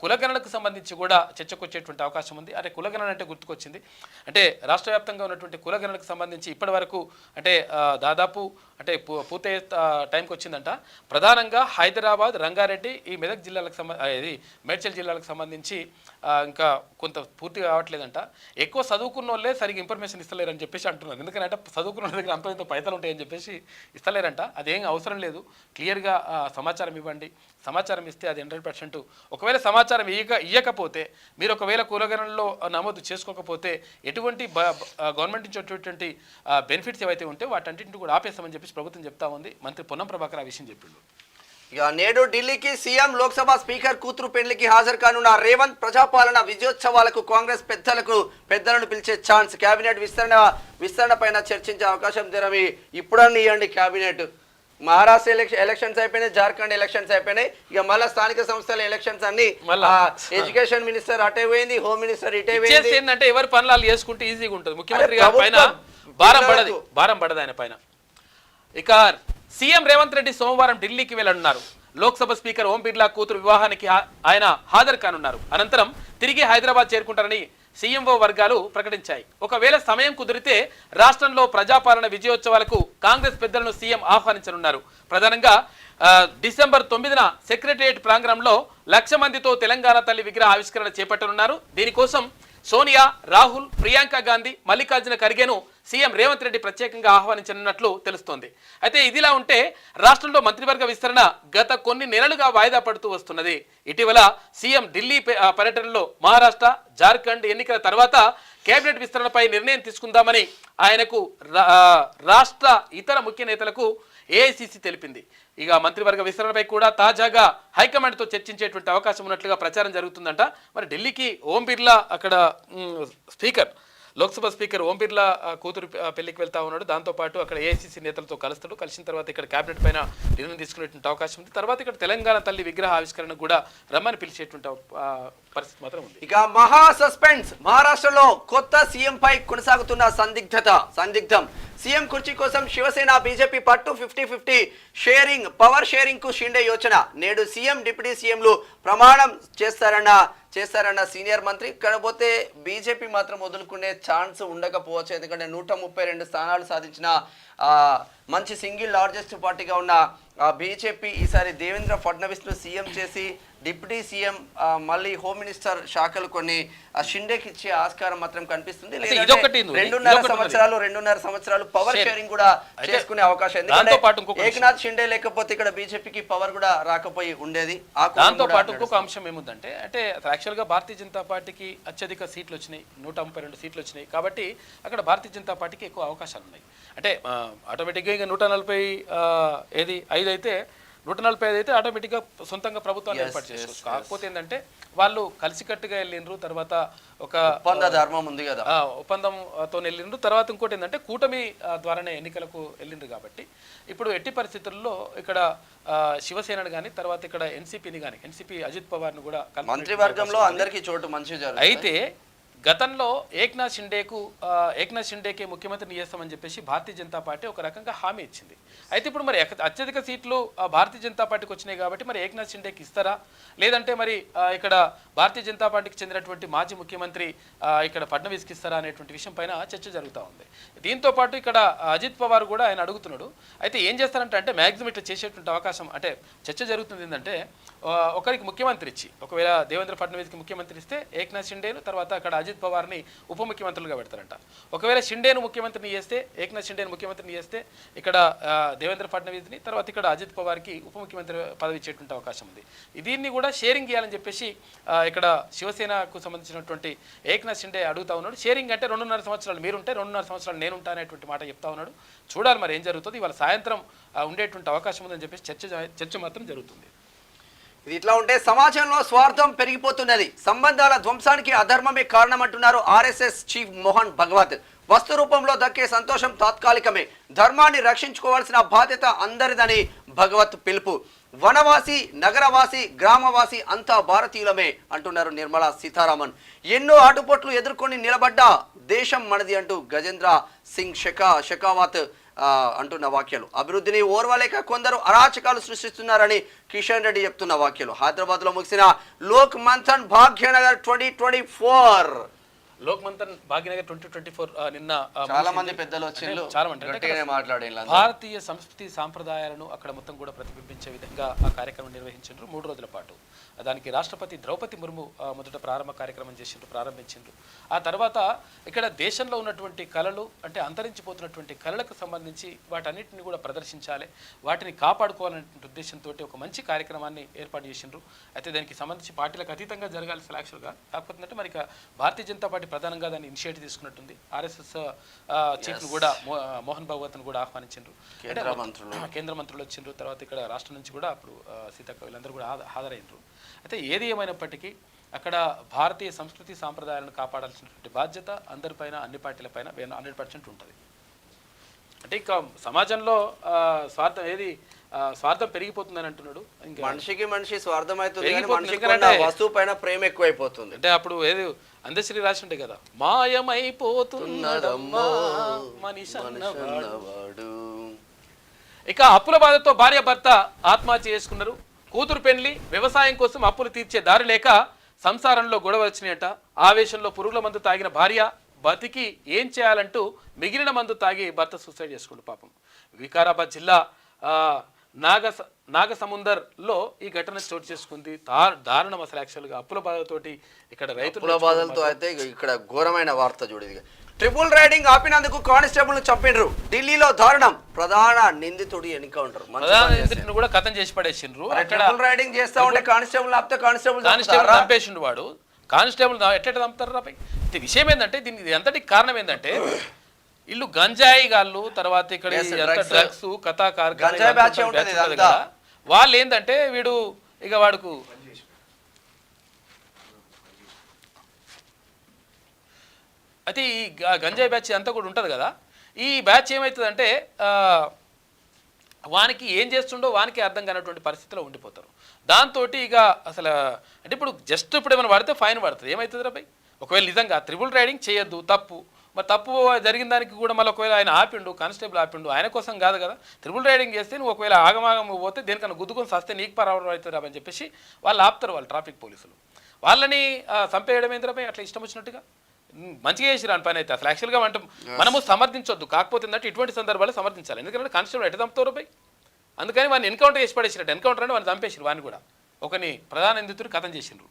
కులగణనకు సంబంధించి కూడా చర్చకు వచ్చేటువంటి అవకాశం ఉంది. అంటే కులగణన అంటే గుర్తుకొచ్చింది, అంటే రాష్ట్ర వ్యాప్తంగా ఉన్నటువంటి కులగణనకు సంబంధించి ఇప్పటి వరకు అంటే దాదాపు అంటే పూర్తయ్యే టైంకి వచ్చిందంట. ప్రధానంగా హైదరాబాద్, రంగారెడ్డి, ఈ మెదక్ జిల్లాలకు ఇది మేడ్చల్ జిల్లాలకు సంబంధించి ఇంకా కొంత పూర్తి కావట్లేదంట. ఎక్కువ చదువుకున్న వాళ్ళే సరిగ్గా ఇన్ఫర్మేషన్ ఇస్తలేరని చెప్పేసి అంటున్నారు. ఎందుకంటే చదువుకున్న దగ్గర అంత ఇంత పైసలు ఉంటాయని చెప్పేసి ఇస్తలేరంట. అదేం అవసరం లేదు, క్లియర్గా సమాచారం ఇవ్వండి. సమాచారం ఇస్తే అది 100%. ఒకవేళ సమాచారం ఇవ్వకపోతే మీరు ఒకవేళ కులగణనలో నమోదు చేసుకోకపోతే ఎటువంటి గవర్నమెంట్ నుంచి వచ్చేటువంటి బెనిఫిట్స్ ఏవైతే ఉంటే వాటన్నింటిని కూడా ఆపేస్తామని చెప్పేసి ప్రభుత్వం చెప్తా ఉంది. మంత్రి పొన్నం ప్రభాకర్ ఆ విషయం చెప్పిండు. ఇక నేడు ఢిల్లీకి సీఎం, లోక్సభ స్పీకర్ కూతురు పెళ్లికి హాజరు కానున్న రేవంత్. ప్రజాపాలన విజయోత్సవాలకు కాంగ్రెస్ పెద్దలను పిలిచే ఛాన్స్. కేబినెట్ విస్తరణ పైన చర్చించే అవకాశం తెరవి. ఇప్పుడన్నీ ఇవ్వండి కేబినెట్. మహారాష్ట్ర ఎలక్షన్స్ అయిపోయినాయి, జార్ఖండ్ ఎలక్షన్స్ అయిపోయినాయి. ఇక మళ్ళీ స్థానిక సంస్థల ఎలక్షన్స్ అన్ని ఎడ్యుకేషన్ మినిస్టర్ అటే పోయింది, హోమ్ మినిస్టర్ ఇటే పోయింది. ఏంటంటే ఎవరు పనులు చేసుకుంటే ఈజీగా ఉంటుంది. ముఖ్యమంత్రి గారి పైన భారం పడదు ఆయన పైన. ఇక సీఎం రేవంత్ రెడ్డి సోమవారం ఢిల్లీకి వెళ్లనున్నారు. లోక్సభ స్పీకర్ ఓం బిర్లా కూతురు వివాహానికి ఆయన హాజరు కానున్నారు. అనంతరం తిరిగి హైదరాబాద్ చేరుకుంటారని సీఎంఓ వర్గాలు ప్రకటించాయి. ఒకవేళ సమయం కుదిరితే రాష్ట్రంలో ప్రజాపాలన విజయోత్సవాలకు కాంగ్రెస్ పెద్దలను సీఎం ఆహ్వానించనున్నారు. ప్రధానంగా డిసెంబర్ 9న సెక్రటరియట్ ప్రాంగణంలో 1,00,000 మందితో తెలంగాణ తల్లి విగ్రహ ఆవిష్కరణ చేపట్టనున్నారు. దీనికోసం సోనియా, రాహుల్, ప్రియాంక గాంధీ, మల్లికార్జున ఖర్గేను సీఎం రేవంత్ రెడ్డి ప్రత్యేకంగా ఆహ్వానించనున్నట్లు తెలుస్తోంది. అయితే ఇదిలా ఉంటే రాష్ట్రంలో మంత్రివర్గ విస్తరణ గత కొన్ని నెలలుగా వాయిదా పడుతూ వస్తున్నది. ఇటీవల సీఎం ఢిల్లీ పర్యటనలో మహారాష్ట్ర, జార్ఖండ్ ఎన్నికల తర్వాత కేబినెట్ విస్తరణపై నిర్ణయం తీసుకుందామని ఆయనకు రాష్ట్ర ఇతర ముఖ్య నేతలకు ఏఐసీసీ తెలిపింది. ఇక మంత్రివర్గ విస్తరణపై కూడా తాజాగా హైకమాండ్తో చర్చించేటువంటి అవకాశం ఉన్నట్లుగా ప్రచారం జరుగుతుందంట. మరి ఢిల్లీకి ఓం బిర్లా అక్కడ స్పీకర్, లోక్సభ స్పీకర్ ఓం బిర్లా కూతురు పెళ్లికి వెళ్తా ఉన్నాడు. దాంతోపాటు అక్కడ ఏఐసీసీ నేతలతో కలుస్తాడు. కలిసిన తర్వాత ఇక్కడ కేబినెట్ పైన నిర్ణయం తీసుకునేటువంటి అవకాశం ఉంది. తర్వాత ఇక్కడ తెలంగాణ తల్లి విగ్రహ ఆవిష్కరణ కూడా రమ్మని పిలిచేటువంటి పరిస్థితి మాత్రం ఉంది. ఇక మహా సస్పెన్స్. మహారాష్ట్రలో కొత్త సీఎం పై కొనసాగుతున్న సందిగ్ధం. సీఎం కుర్చీ కోసం శివసేన, బీజేపీ పట్టు. 50-50 షేరింగ్, పవర్ షేరింగ్ కు షిండే యోచన. నేడు సీఎం, డిప్యూటీ సీఎంలు ప్రమాణం చేస్తారన్న సీనియర్ మంత్రి. కాకపోతే బీజేపీ మాత్రం వదులుకునే ఛాన్స్ ఉండకపోవచ్చు. ఎందుకంటే 132 స్థానాలు సాధించిన మంచి సింగిల్ లార్జెస్ట్ పార్టీగా ఉన్న బీజేపీ ఈసారి దేవేంద్ర ఫడ్నవీస్ ను సీఎం చేసి డిప్యూటీ సీఎం మళ్ళీ హోమ్ మినిస్టర్ శాఖలు కొన్ని షిండేకి ఇచ్చే ఆస్కారం మాత్రం కనిపిస్తుంది. రెండున్నర సంవత్సరాలు పవర్ షేరింగ్ కూడా చేసుకునే అవకాశం, ఎందుకంటే ఏకనాథ్ షిండే లేకపోతే ఇక్కడ బీజేపీకి పవర్ కూడా రాకపోయి ఉండేది. దాంతో పాటు ఇంకొక అంశం ఏముందంటే అంటే యాక్చువల్ గా భారతీయ జనతా పార్టీకి అత్యధిక సీట్లు వచ్చినాయి, 132 సీట్లు వచ్చినాయి. కాబట్టి అక్కడ భారతీయ జనతా పార్టీకి ఎక్కువ అవకాశాలు ఉన్నాయి. అంటే ఆటోమేటిక్గా ఇంకా 145 అయితే 145 అయితే ఆటోమేటిక్గా సొంతంగా ప్రభుత్వాన్ని ఏర్పాటు చేశారు. కాకపోతే ఏంటంటే వాళ్ళు కలిసికట్టుగా వెళ్ళిండ్రు, తర్వాత ఒక ఒప్పంద ధర్మం ఉంది కదా, ఒప్పందంతో వెళ్ళిండ్రు. తర్వాత ఇంకోటి ఏంటంటే కూటమి ద్వారానే ఎన్నికలకు వెళ్ళిండ్రు. కాబట్టి ఇప్పుడు ఎట్టి పరిస్థితుల్లో ఇక్కడ శివసేనను కానీ తర్వాత ఇక్కడ ఎన్సీపీని కానీ ఎన్సీపీ అజిత్ పవార్ను కూడా మంత్రివర్గంలో అందరికీ చోటు మంచిగా అయితే గతంలో ఏక్నాథ్ షిండేకే ముఖ్యమంత్రిని చేస్తామని చెప్పేసి భారతీయ జనతా పార్టీ ఒక రకంగా హామీ ఇచ్చింది. అయితే ఇప్పుడు మరి అత్యధిక సీట్లు భారతీయ జనతా పార్టీకి వచ్చినాయి కాబట్టి మరి ఏక్నాథ్ షిండేకి ఇస్తారా, లేదంటే మరి ఇక్కడ భారతీయ జనతా పార్టీకి చెందినటువంటి మాజీ ముఖ్యమంత్రి ఇక్కడ ఫడ్నవీస్కి ఇస్తారా అనేటువంటి విషయం పైన చర్చ జరుగుతూ ఉంది. దీంతో పాటు ఇక్కడ అజిత్ పవార్ కూడా ఆయన అడుగుతున్నాడు. అయితే ఏం చేస్తారంటే మ్యాక్సిమం ఇట్లా చేసేటువంటి అవకాశం అంటే చర్చ జరుగుతుంది ఏంటంటే ఒకరికి ముఖ్యమంత్రి ఇచ్చి ఒకవేళ దేవేంద్ర ఫడ్నవీస్కి ముఖ్యమంత్రి ఇస్తే ఏక్నాథ్ షిండేను తర్వాత అక్కడ అజిత్ పవార్ని ఉప ముఖ్యమంత్రులుగా పెడతారంట. ఒకవేళ షిండేను ముఖ్యమంత్రిని చేస్తే ఏక్నాథ్ షిండేను ముఖ్యమంత్రిని చేస్తే ఇక్కడ దేవేంద్ర ఫడ్నవీస్ని తర్వాత ఇక్కడ అజిత్ పవార్కి ఉప ముఖ్యమంత్రి పదవి ఇచ్చేటువంటి అవకాశం ఉంది. దీన్ని కూడా షేరింగ్ చేయాలని చెప్పేసి ఇక్కడ శివసేనకు సంబంధించినటువంటి ఏక్నాథ్ షిండే అడుగుతా ఉన్నాడు. షేరింగ్ అంటే 2.5 సంవత్సరాలు మీరుంటే 2.5 సంవత్సరాలు నేనుంటా అనేటువంటి మాట చెప్తా ఉన్నాడు. చూడాలి మరి ఏం జరుగుతుంది. ఇవాళ సాయంత్రం ఉండేటువంటి అవకాశం ఉందని చెప్పేసి చర్చ మాత్రం జరుగుతుంది. ఇది ఇట్లా ఉంటే సమాజంలో స్వార్థం పెరిగిపోతున్నది, సంబంధాల ధ్వంసానికి అధర్మమే కారణమంటున్నారు ఆర్ఎస్ఎస్ చీఫ్ మోహన్ భగవత్. వస్తు రూపంలో దక్కే సంతోషం తాత్కాలికమే, ధర్మాన్ని రక్షించుకోవాల్సిన బాధ్యత అందరిదని భగవత్ పిలుపు. వనవాసి, నగరవాసి, గ్రామవాసి అంతా భారతీయులమే అంటున్నారు నిర్మలా సీతారామన్. ఎన్నో ఆటుపోట్లు ఎదుర్కొని నిలబడ్డ దేశం మనది అంటూ గజేంద్ర సింగ్ షెకావత్ అంటున్న వాక్యాలు. అభివృద్ధిని ఓర్వలేక కొందరు అరాచకాలు సృష్టిస్తున్నారని కిషన్ రెడ్డి చెప్తున్న వాక్యాలు. హైదరాబాద్ లో ముగిసిన లోక్ మంథన్ భాగ్యనగర్ 2024 లోక్ మంథన్ భాగ్యనగర్ 2024 నిన్న చాలా మంది పెద్దలు వచ్చారు, చాలా మంది మాట్లాడారు. భారతీయ సంస్కృతి సాంప్రదాయాలను అక్కడ మొత్తం కూడా ప్రతిబింబించే విధంగా ఆ కార్యక్రమం నిర్వహించారు 3 రోజుల పాటు. దానికి రాష్ట్రపతి ద్రౌపది ముర్ము మొదట ప్రారంభ కార్యక్రమం ప్రారంభించారు. ఆ తర్వాత ఇక్కడ దేశంలో ఉన్నటువంటి కళలు అంటే అంతరించిపోతున్నటువంటి కళలకు సంబంధించి వాటన్నిటిని కూడా ప్రదర్శించాలి, వాటిని కాపాడుకోవాలనే ఉద్దేశంతో ఒక మంచి కార్యక్రమాన్ని ఏర్పాటు చేసిండ్రు. అయితే దానికి సంబంధించి పార్టీలకు అతీతంగా జరగాల్సిన యాక్చువల్గా కాకపోతే అంటే మరి భారతీయ జనతా పార్టీ ప్రధానంగా దాన్ని ఇనిషియేటివ్ తీసుకున్నట్టుంది. ఆర్ఎస్ఎస్ చీఫ్ను కూడా మోహన్ భగవత్ను కూడా ఆహ్వానించారు. కేంద్ర మంత్రులు వచ్చిండ్రు. తర్వాత ఇక్కడ రాష్ట్రం నుంచి కూడా అప్పుడు సీతక్క వీళ్ళందరూ కూడా హాజరైనరు. అయితే ఏది ఏమైనప్పటికీ అక్కడ భారతీయ సంస్కృతి సాంప్రదాయాలను కాపాడాల్సినటువంటి బాధ్యత అందరిపైన అన్ని పార్టీలపైన 100% ఉంటుంది. అంటే ఇంకా సమాజంలో స్వార్థం పెరిగిపోతుందని అంటున్నాడు. ఇంకా మనిషి స్వార్థం అవుతుంది, వస్తువు పైన ప్రేమ ఎక్కువైపోతుంది. అంటే అప్పుడు ఏది అందశ్రీ రాసి ఉంటే కదా, మాయమైపోతున్నదమ్మా మనిషి అన్నవాడు. ఇక అప్పుల బాధతో భార్య భర్త ఆత్మహత్య చేసుకున్నారు. కూతురు పెళ్లి, వ్యవసాయం కోసం అప్పులు తీర్చే దారి లేక సంసారంలో గొడవ వచ్చినాయట. ఆవేశంలో పురుగుల మందు తాగిన భార్య బతికి ఏం చేయాలంటూ మిగిలిన మందు తాగి భర్త సూసైడ్ చేసుకుంటు. పాపం వికారాబాద్ జిల్లా నాగసముందర్లో ఈ ఘటన చోటు చేసుకుంది. దారుణం అసలు యాక్చువల్గా అప్పుల బాధతోటి ఇక్కడ రైతుల బాధలతో అయితే ఇక్కడ ఘోరమైన వార్త చూడేది. ట్రిపుల్ రైడింగ్ ఆపినందుకు కానిస్టేబుల్ చంపిండ్రు. ఢిల్లీలో దారుణం, ప్రధాన నిందితుడి ఎన్కౌంటర్. కూడా కథం చేసి పడేసిండ్రు. ట్రిపుల్ రైడింగ్ చేస్తా ఉంటే కానిస్టేబుల్ ఆపితే కానిస్టేబుల్ చంపేసిండు. వాడు కానిస్టేబుల్ ఎట్లా చంపుతారు రాపై. విషయం ఏంటంటే దీనికి ఎంతటి కారణం ఏంటంటే ఇల్లు గంజాయి గాళ్ళు, తర్వాత ఇక్కడ డ్రగ్స్ కథాకారు వాళ్ళు ఏంటంటే వీడు ఇక వాడుకు అయితే ఈ గంజాయి బ్యాచ్ అంతా కూడా ఉంటుంది కదా. ఈ బ్యాచ్ ఏమవుతుందంటే వానికి ఏం చేస్తుండో వానికి అర్థం కానటువంటి పరిస్థితిలో ఉండిపోతారు. దాంతో ఇక అసలు అంటే ఇప్పుడు ఏమైనా పడితే ఫైన్ పడుతుంది. ఏమవుతుంది రాబాయ్, ఒకవేళ నిజంగా ట్రిపుల్ రైడింగ్ చేయొద్దు, తప్పు. మరి తప్పు జరిగిన దానికి కూడా మళ్ళీ ఒకవేళ ఆయన ఆపిండు, కానిస్టేబుల్ ఆపిండు, ఆయన కోసం కాదు కదా. ట్రిపుల్ రైడింగ్ చేస్తే నువ్వు ఒకవేళ ఆగమాగం పోతే దేనికన్నా గుద్దుకొని సస్తే నీకు పరావడం అవుతుంది రాబని చెప్పేసి వాళ్ళు ఆపుతారు. వాళ్ళు ట్రాఫిక్ పోలీసులు వాళ్ళని చంపేయడం ఏంటి రాబాయ్ అట్లా ఇష్టం వచ్చినట్టుగా. మంచిగా చేసి రాని పని అయితే అసలు యాక్చువల్గా అంటే మనము సమర్థించొద్దు, కాకపోతే ఏంటంటే ఇటువంటి సందర్భాలు సమర్థించాలి. ఎందుకంటే కానిస్టేబుల్ ఎట్లా చంపుతారు రూపాయి, అందుకని వాడిని ఎన్కౌంటర్ చేసి పడేసినట్టు, ఎన్కౌంటర్ అంటే వాడిని చంపేసారు, వాడిని కూడా ఒకని ప్రధాన నిందితుడు కథం చేసిండ్రు.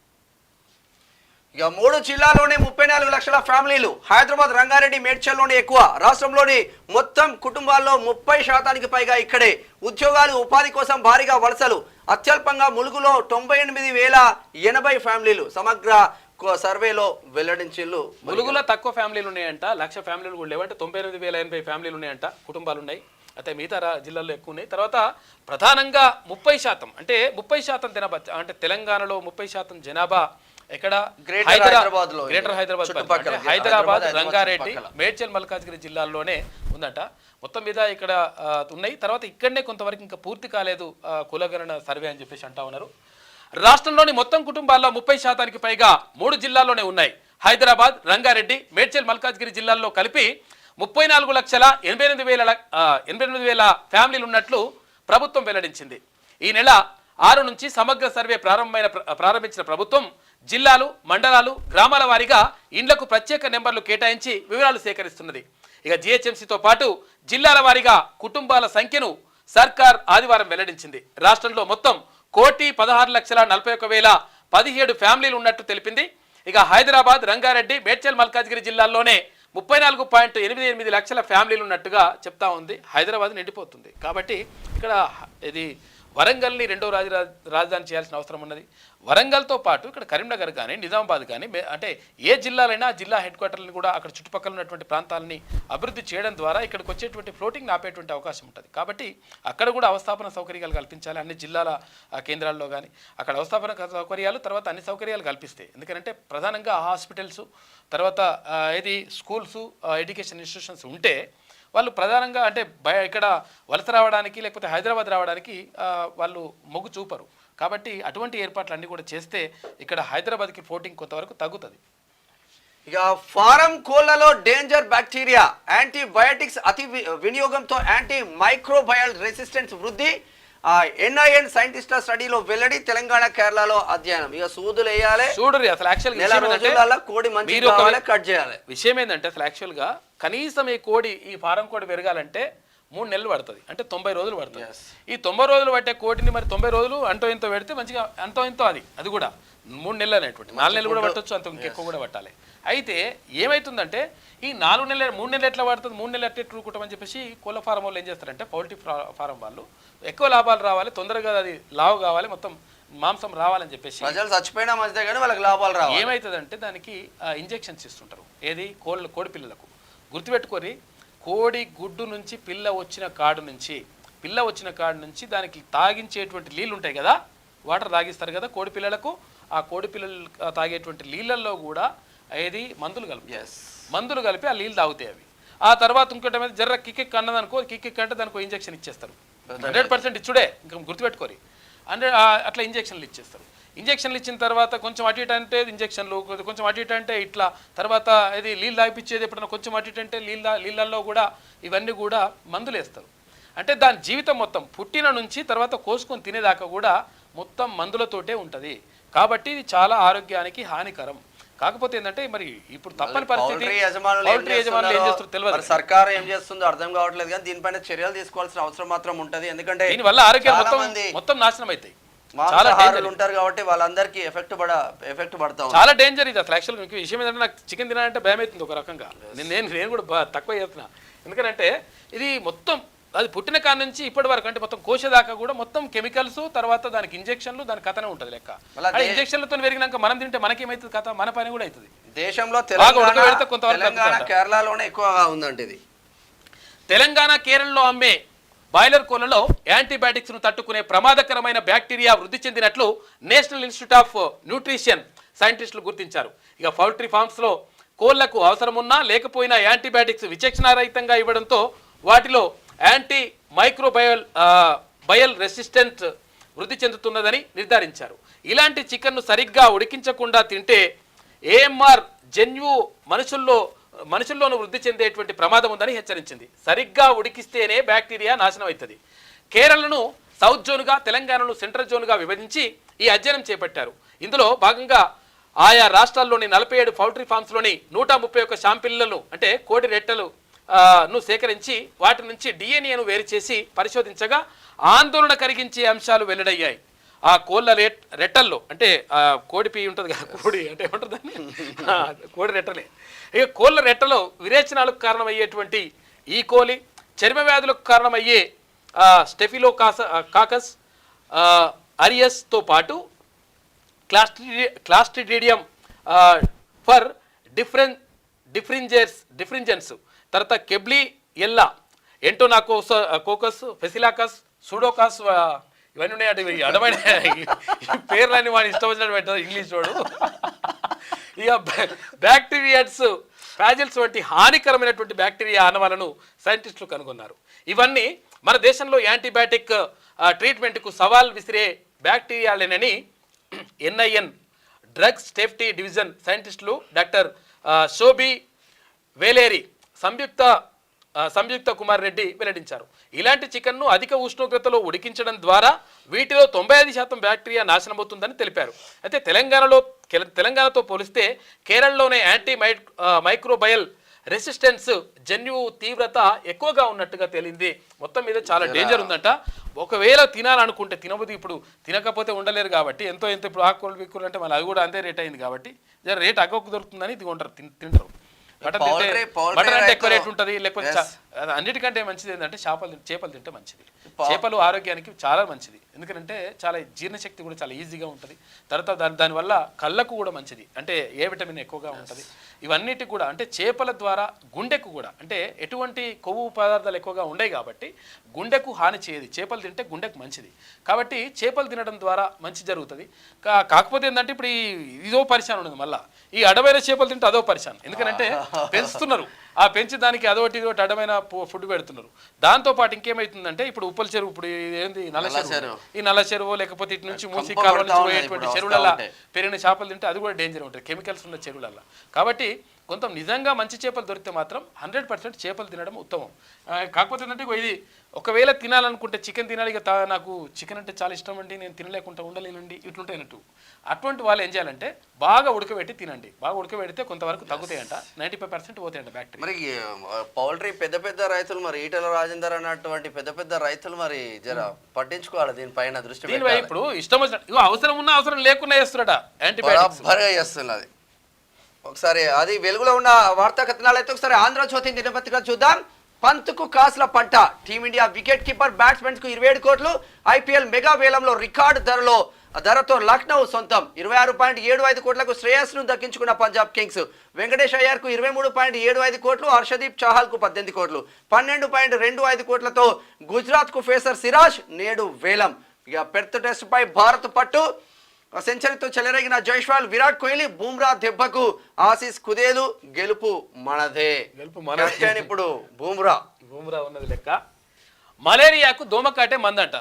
ఇక 3 జిల్లాల్లోనే 34 లక్షల ఫ్యామిలీలు, హైదరాబాద్, రంగారెడ్డి, మేడ్చల్లోనే ఎక్కువ. రాష్ట్రంలోని మొత్తం కుటుంబాల్లో 30% పైగా ఇక్కడే. ఉద్యోగాలు, ఉపాధి కోసం భారీగా వలసలు. అత్యల్పంగా ములుగులో 98,080 ఫ్యామిలీలు సమగ్ర సర్వేలో వెల్లడించిల్లు. ములుగులో తక్కువ ఫ్యామిలీలు ఉన్నాయంట, 1,00,000 ఫ్యామిలీలు కూడా లేవంటే 98,080 ఫ్యామిలీలు ఉన్నాయంట, కుటుంబాలు ఉన్నాయి. అయితే మిగతా జిల్లాల్లో ఎక్కువ ఉన్నాయి. తర్వాత ప్రధానంగా 30% అంటే 30% జనాభా, అంటే తెలంగాణలో 30% జనాభా ఎక్కడ గ్రేటర్ హైదరాబాద్, హైదరాబాద్, రంగారెడ్డి, మేడ్చల్, మల్కాజ్గిరి జిల్లాల్లోనే ఉందంట. మొత్తం మీద ఇక్కడ ఉన్నాయి. తర్వాత ఇక్కడనే కొంతవరకు ఇంకా పూర్తి కాలేదు కులగణన సర్వే అని చెప్పేసి అంటా ఉన్నారు. రాష్ట్రంలోని మొత్తం కుటుంబాల్లో 30% పైగా 3 జిల్లాల్లోనే ఉన్నాయి. హైదరాబాద్, రంగారెడ్డి, మేడ్చల్, మల్కాజ్గిరి జిల్లాల్లో కలిపి 34,88,000 ఫ్యామిలీలు ఉన్నట్లు ప్రభుత్వం వెల్లడించింది. ఈ నెల 6 నుంచి సమగ్ర సర్వే ప్రారంభించిన ప్రభుత్వం జిల్లాలు, మండలాలు, గ్రామాల వారీగా ఇండ్లకు ప్రత్యేక నెంబర్లు కేటాయించి వివరాలు సేకరిస్తున్నది. ఇక జిహెచ్ఎంసీతో పాటు జిల్లాల వారీగా కుటుంబాల సంఖ్యను సర్కార్ ఆదివారం వెల్లడించింది. రాష్ట్రంలో మొత్తం 1,16,41,017 ఫ్యామిలీలు ఉన్నట్టు తెలిపింది. ఇక హైదరాబాద్, రంగారెడ్డి, మేడ్చల్, మల్కాజ్గిరి జిల్లాల్లోనే 34.88 లక్షల ఫ్యామిలీలు ఉన్నట్టుగా చెప్తా ఉంది. హైదరాబాద్ నిండిపోతుంది. కాబట్టి ఇక్కడ ఇది వరంగల్ని రెండో రాజధాని చేయాల్సిన అవసరం ఉన్నది. వరంగల్తో పాటు ఇక్కడ కరీంనగర్ కానీ, నిజామాబాద్ కానీ, అంటే ఏ జిల్లాలైనా జిల్లా హెడ్ క్వార్టర్లను కూడా అక్కడ చుట్టుపక్కల ఉన్నటువంటి ప్రాంతాలని అభివృద్ధి చేయడం ద్వారా ఇక్కడికి వచ్చేటువంటి ఫ్లోటింగ్ ఆపేటువంటి అవకాశం ఉంటుంది. కాబట్టి అక్కడ కూడా అవస్థాపన సౌకర్యాలు కల్పించాలి. అన్ని జిల్లాల కేంద్రాల్లో కానీ అక్కడ అవస్థాపన సౌకర్యాలు, తర్వాత అన్ని సౌకర్యాలు కల్పిస్తాయి. ఎందుకంటే ప్రధానంగా హాస్పిటల్స్, తర్వాత ఏది స్కూల్స్, ఎడ్యుకేషన్ ఇన్స్టిట్యూషన్స్ ఉంటే వాళ్ళు ప్రధానంగా అంటే ఇక్కడ వలస రావడానికి లేకపోతే హైదరాబాద్ రావడానికి వాళ్ళు మొగ్గు చూపరు. కాబట్టి అటువంటి ఏర్పాట్లు అన్నీ కూడా చేస్తే ఇక్కడ హైదరాబాద్కి ఫ్లోటింగ్ కొంతవరకు తగ్గుతుంది. ఇక ఫారం కోళ్లలో డేంజర్ బ్యాక్టీరియా, యాంటీబయాటిక్స్ అతి వినియోగంతో యాంటీ మైక్రోబయల్ రెసిస్టెన్స్ వృద్ధి. ఎన్ఐఎన్ సైంటిస్టుల స్టడీలో వెల్లడి. తెలంగాణ, కేరళలో అధ్యయనం. ఇక సూదులు వేయాలి. చూడరు అసలు యాక్చువల్గా కోడి మంచి కట్ చేయాలి. విషయం ఏంటంటే అసలు యాక్చువల్గా కనీసం ఈ ఫారం కోడి పెరగాలంటే 3 నెలలు పడుతుంది, అంటే 90 రోజులు పడుతుంది. ఈ 90 రోజులు పట్టే కోడిని మరి 90 రోజులు అంతో ఇంతో పెడితే మంచిగా అంతో ఇంతో అది కూడా 3 నెలలు అనేటువంటి 4 నెలలు కూడా పట్టొచ్చు, అంత ఇంకెక్కువ కూడా పట్టాలి. అయితే ఏమవుతుందంటే ఈ 4 నెలలు 3 నెలలు ఎట్లా పడుతుంది, 3 నెలలు ఎట్లా ఎట్టుకుంటామని చెప్పేసి కోళ్ళ ఫారం వాళ్ళు ఏం చేస్తారంటే పౌల్ట్రీ ఫారం వాళ్ళు ఎక్కువ లాభాలు రావాలి, తొందరగా అది లావు కావాలి, మొత్తం మాంసం రావాలని చెప్పేసి ప్రజలు చచ్చిపోయినా మంచిదే కానీ వాళ్ళకి లాభాలు రావాలి. ఏమవుతుందంటే దానికి ఇంజెక్షన్స్ ఇస్తుంటారు. ఏది కోడి పిల్లలకు. గుర్తుపెట్టుకొని కోడి గుడ్డు నుంచి పిల్ల వచ్చిన కాడు నుంచి దానికి తాగించేటువంటి నీళ్ళు ఉంటాయి కదా, వాటర్ తాగిస్తారు కదా కోడి పిల్లలకు. ఆ కోడి పిల్లలు తాగేటువంటి నీళ్ళల్లో కూడా ఏది మందులు కలిపి ఆ నీళ్ళు తాగుతాయి అవి. ఆ తర్వాత ఇంకోటి మీద జర్ర కిక్కెక్ అన్నదనుకో, కిక్కెక్ అంటే దానికి ఇంజెక్షన్ ఇచ్చేస్తారు. 100% ఇచ్చుడే, ఇంకా గుర్తుపెట్టుకోరి. అట్లా ఇంజెక్షన్లు ఇచ్చేస్తారు. ఇంజెక్షన్లు ఇచ్చిన తర్వాత కొంచెం అటు ఇటు అంటే ఇంజెక్షన్లు, కొంచెం అటు ఇటు అంటే ఇట్లా, తర్వాత ఇది నీళ్ళు తాగిపించేది ఎప్పుడన్నా కొంచెం అటు ఇటు అంటే నీళ్ళల్లో కూడా ఇవన్నీ కూడా మందులు వేస్తారు. అంటే దాని జీవితం మొత్తం పుట్టిన నుంచి తర్వాత కోసుకొని తినేదాకా కూడా మొత్తం మందులతోటే ఉంటుంది. కాబట్టి ఇది చాలా ఆరోగ్యానికి హానికరం. కాకపోతే ఏంటంటే మరి ఇప్పుడు తప్పని పరిస్థితి, పౌల్ట్రీ యజమానులు ఏం చేస్తారో తెలియదు, సర్కారు ఏం చేస్తుందో అర్థం కావట్లేదు. కానీ దీనిపైన చర్యలు తీసుకోవాల్సిన అవసరం మాత్రం ఉంటుంది. ఎందుకంటే దీనివల్ల ఆరోగ్యం మొత్తం నాశనం అవుతాయి. చాలా ఉంటారు కాబట్టి వాళ్ళందరికీ ఎఫెక్ట్ పడతాం. చాలా డేంజర్ ఇది అసలు. యాక్చువల్గా మీకు విషయం ఏంటంటే నాకు చికెన్ తినాలంటే భయం అవుతుంది ఒక రకంగా. నేను కూడా తక్కువ చేస్తున్నా. ఎందుకంటే ఇది మొత్తం అది పుట్టిన కాడ నుంచి ఇప్పటి వరకు అంటే మొత్తం కోసేదాకా కూడా మొత్తం కెమికల్స్, తర్వాత దానికి ఇంజెక్షన్లు, దాని కథనే ఉంటుంది లెక్క. ఇంజెక్షన్లతో పెరిగినాక మనం తింటే మనకేమవుతుంది కథ, మన పని కూడా అవుతుంది. దేశంలో తెలంగాణ, కేరళలోనే ఎక్కువగా ఉందంటే ఇది. తెలంగాణ, కేరళలో అమ్మే బాయిలర్ కోళ్లలో యాంటీబయాటిక్స్ ను తట్టుకునే ప్రమాదకరమైన బ్యాక్టీరియా వృద్ధి చెందినట్లు నేషనల్ ఇన్స్టిట్యూట్ ఆఫ్ న్యూట్రిషన్ సైంటిస్టులు గుర్తించారు. ఇక పౌల్ట్రీ ఫార్మ్స్ లో కోళ్లకు అవసరమున్నా లేకపోయినా యాంటీబయాటిక్స్ విచక్షణారహితంగా ఇవ్వడంతో వాటిలో యాంటీ మైక్రోబయల్ రెసిస్టెంట్ వృద్ధి చెందుతున్నదని నిర్ధారించారు. ఇలాంటి చికెన్ను సరిగ్గా ఉడికించకుండా తింటే ఏఎంఆర్ జన్యు మనుషుల్లోనూ వృద్ధి చెందేటువంటి ప్రమాదం ఉందని హెచ్చరించింది. సరిగ్గా ఉడికిస్తేనే బ్యాక్టీరియా నాశనం అవుతుంది. కేరళను సౌత్ జోన్గా, తెలంగాణను సెంట్రల్ జోన్గా విభజించి ఈ అధ్యయనం చేపట్టారు. ఇందులో భాగంగా ఆయా రాష్ట్రాల్లోని 47 పౌల్ట్రీ ఫార్మ్స్లోని 131 శాంపిళ్లను అంటే కోడి రెట్టలు ను సేకరించి వాటి నుంచి డిఎన్ఏను వేరు చేసి పరిశోధించగా ఆందోళన కలిగించే అంశాలు వెల్లడయ్యాయి. ఆ కోళ్ళ రెట్టల్లో అంటే కోడి పీ ఉంటుంది కదా, కోడి అంటే ఏమంటుంది, కోడి రెట్టలే. ఇక కోళ్ళ రెట్టలో విరేచనాలకు కారణమయ్యేటువంటి ఈ కోలి, చర్మ వ్యాధులకు కారణమయ్యే స్టెఫిలోకాకస్ అరియస్తో పాటు క్లాస్ట్రిడియం ఫర్ డిఫ్రింజెన్స్, తర్వాత కెబ్లీ ఎల్లా, ఎంటోనాకోకస్, ఫెసిలాకస్, సూడోకాస్, ఇవన్నీ ఉన్నాయంటే అడమైన పేర్లన్నీ వాడు ఇష్టం వచ్చినట్టు పెట్టారు ఇంగ్లీష్ వాడు. ఇక బ్యాక్టీరియాస్, ఫ్యాజిల్స్ వంటి హానికరమైనటువంటి బ్యాక్టీరియా ఆనవాలను సైంటిస్టులు కనుగొన్నారు. ఇవన్నీ మన దేశంలో యాంటీబయాటిక్ ట్రీట్మెంట్కు సవాల్ విసిరే బ్యాక్టీరియాలేనని ఎన్ఐఎన్ డ్రగ్స్ సేఫ్టీ డివిజన్ సైంటిస్టులు డాక్టర్ శోభి వేలేరి, సంయుక్త కుమార్ రెడ్డి వెల్లడించారు. ఇలాంటి చికెన్ను అధిక ఉష్ణోగ్రతలో ఉడికించడం ద్వారా వీటిలో 95% బ్యాక్టీరియా నాశనమవుతుందని తెలిపారు. అయితే తెలంగాణతో పోలిస్తే కేరళలోనే మైక్రోబయల్ రెసిస్టెన్స్ జన్యు తీవ్రత ఎక్కువగా ఉన్నట్టుగా తేలింది. మొత్తం మీద చాలా డేంజర్ ఉందంట. ఒకవేళ తినాలనుకుంటే తినబుద్ది, ఇప్పుడు తినకపోతే ఉండలేరు కాబట్టి ఎంతో ఇప్పుడు ఆకుకూరలు బిక్కులు అంటే మళ్ళీ అది కూడా అంతే రేట్ అయింది కాబట్టి జర రేట్ అగ్గకు దొరుకుతుందని ఇది కొంటారు, తింటారు. మటన్ అంటే ఎక్కువ రేట్ ఉంటుంది, లేకపోతే అన్నిటికంటే మంచిది ఏంటంటే చేపలు తింటే మంచిది. చేపలు ఆరోగ్యానికి చాలా మంచిది, ఎందుకంటే చాలా జీర్ణశక్తి కూడా చాలా ఈజీగా ఉంటుంది. తర్వాత దానివల్ల కళ్ళకు కూడా మంచిది, అంటే ఏ విటమిన్ ఎక్కువగా ఉంటుంది. ఇవన్నిటికి కూడా అంటే చేపల ద్వారా గుండెకు కూడా అంటే ఎటువంటి కొవ్వు పదార్థాలు ఎక్కువగా ఉండవు కాబట్టి గుండెకు హాని చేయదు. చేపలు తింటే గుండెకు మంచిది కాబట్టి చేపలు తినడం ద్వారా మంచి జరుగుతుంది. కాకపోతే ఏంటంటే ఇప్పుడు ఇదో పరిశాన్ ఉన్నది, మళ్ళీ ఈ అడవైన చేపలు తింటే అదో పరిశాన్, ఎందుకంటే పెంచుతున్నారు. ఆ పెంచి దానికి అదొకటి ఇదొకటి అడమైన ఫుడ్ పెడుతున్నారు. దాంతోపాటు ఇంకేమవుతుందంటే ఇప్పుడు ఉప్పల చెరువు, ఇప్పుడు ఏంది నల్ల చెరువు, ఈ నల్ల చెరువు లేకపోతే ఇటు నుంచి మూసి కాలువ నుంచి పోయేటువంటి చెరువులలో పెరిగిన చేపలు తింటే అది కూడా డేంజర్ ఉంటుంది, కెమికల్స్ ఉన్న చెరువులలో. కాబట్టి కొంత నిజంగా మంచి చేపలు దొరికితే మాత్రం 100% చేపలు తినడం ఉత్తమం. కాకపోతే ఏంటంటే ఇది ఒకవేళ తినాలనుకుంటే చికెన్ తినాలి, ఇక నాకు చికెన్ అంటే చాలా ఇష్టం అండి, నేను తినలేకుండా ఉండలేనండి, ఇట్లుంటాయినట్టు. అటువంటి వాళ్ళు ఏం చేయాలంటే బాగా ఉడకబెట్టి తినండి. బాగా ఉడకబెడితే కొంతవరకు తగ్గుతాయంట, 95% పోతాయంట బ్యాక్టీరియా. మరి పౌల్ట్రీ పెద్ద రైతులు, మరి ఈటల రాజేందర్ అన్నటువంటి పెద్ద రైతులు మరి జర పట్టించుకోవాలి, దీనిపైన దృష్టి. దీనిపై ఇప్పుడు ఇష్టం వచ్చినట్టు అవసరం ఉన్నా అవసరం లేకుండా చేస్తున్నాడ, యాంటీబయాటిక్స్ చేస్తున్నది. ఒకసారి అది వెలుగులో ఉన్న వార్తా కథనాలు అయితే ఒకసారి ఆంధ్రజ్యోతి దినపత్రిక చూద్దాం. పంత్కు కాసుల పంట, టీమిండియా వికెట్ కీపర్ బ్యాట్స్మెన్స్ కు 27 కోట్లు. ఐపీఎల్ మెగా వేలంలో రికార్డు ధరతో లక్నో సొంతం. 26.75 కోట్లకు శ్రేయస్ ను దక్కించుకున్న పంజాబ్ కింగ్స్. వెంకటేష్ అయ్యర్ కు 23.75 కోట్లు, హర్షదీప్ చాహల్ కు 18 కోట్లు. 12.25 కోట్లతో గుజరాత్ కు ఫేసర్ సిరాజ్ నేడు వేలం. ఇక పెర్త్ టెస్ట్ పై భారత్ పట్టు. సెంచరీతో చెలరేగిన జైస్వాల్, విరాట్ కోహ్లీ, బూమ్రా దెబ్బకు ఆసీస్ కుదేలు, గెలుపు మనదే. ఇప్పుడు బూమ్రా ఉన్నది లెక్క. మలేరియాకు దోమకాటే మందంట.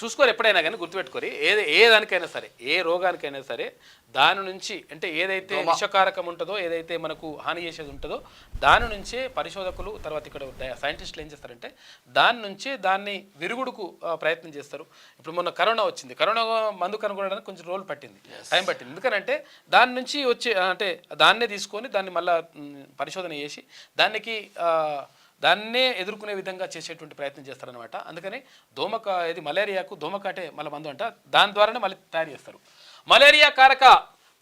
చూసుకోరు ఎప్పుడైనా కానీ గుర్తుపెట్టుకోరి, ఏ దానికైనా సరే, ఏ రోగానికైనా సరే దాని నుంచి అంటే ఏదైతే విషకారకం ఉంటుందో, ఏదైతే మనకు హాని చేసేది ఉంటుందో దాని నుంచే పరిశోధకులు తర్వాత ఇక్కడ సైంటిస్టులు ఏం చేస్తారంటే దాన్ని విరుగుడుకు ప్రయత్నం చేస్తారు. ఇప్పుడు మొన్న కరోనా వచ్చింది, కరోనా మందు కనుగొనడానికి కొంచెం రోజులు పట్టింది, టైం పట్టింది. ఎందుకనంటే దాని నుంచి వచ్చే అంటే దాన్నే తీసుకొని దాన్ని మళ్ళీ పరిశోధన చేసి దాన్నే ఎదుర్కొనే విధంగా చేసేటువంటి ప్రయత్నం చేస్తారనమాట. అందుకని మలేరియాకు దోమకాటే మళ్ళీ మందు అంట, దాని ద్వారానే మళ్ళీ తయారు చేస్తారు. మలేరియా కారక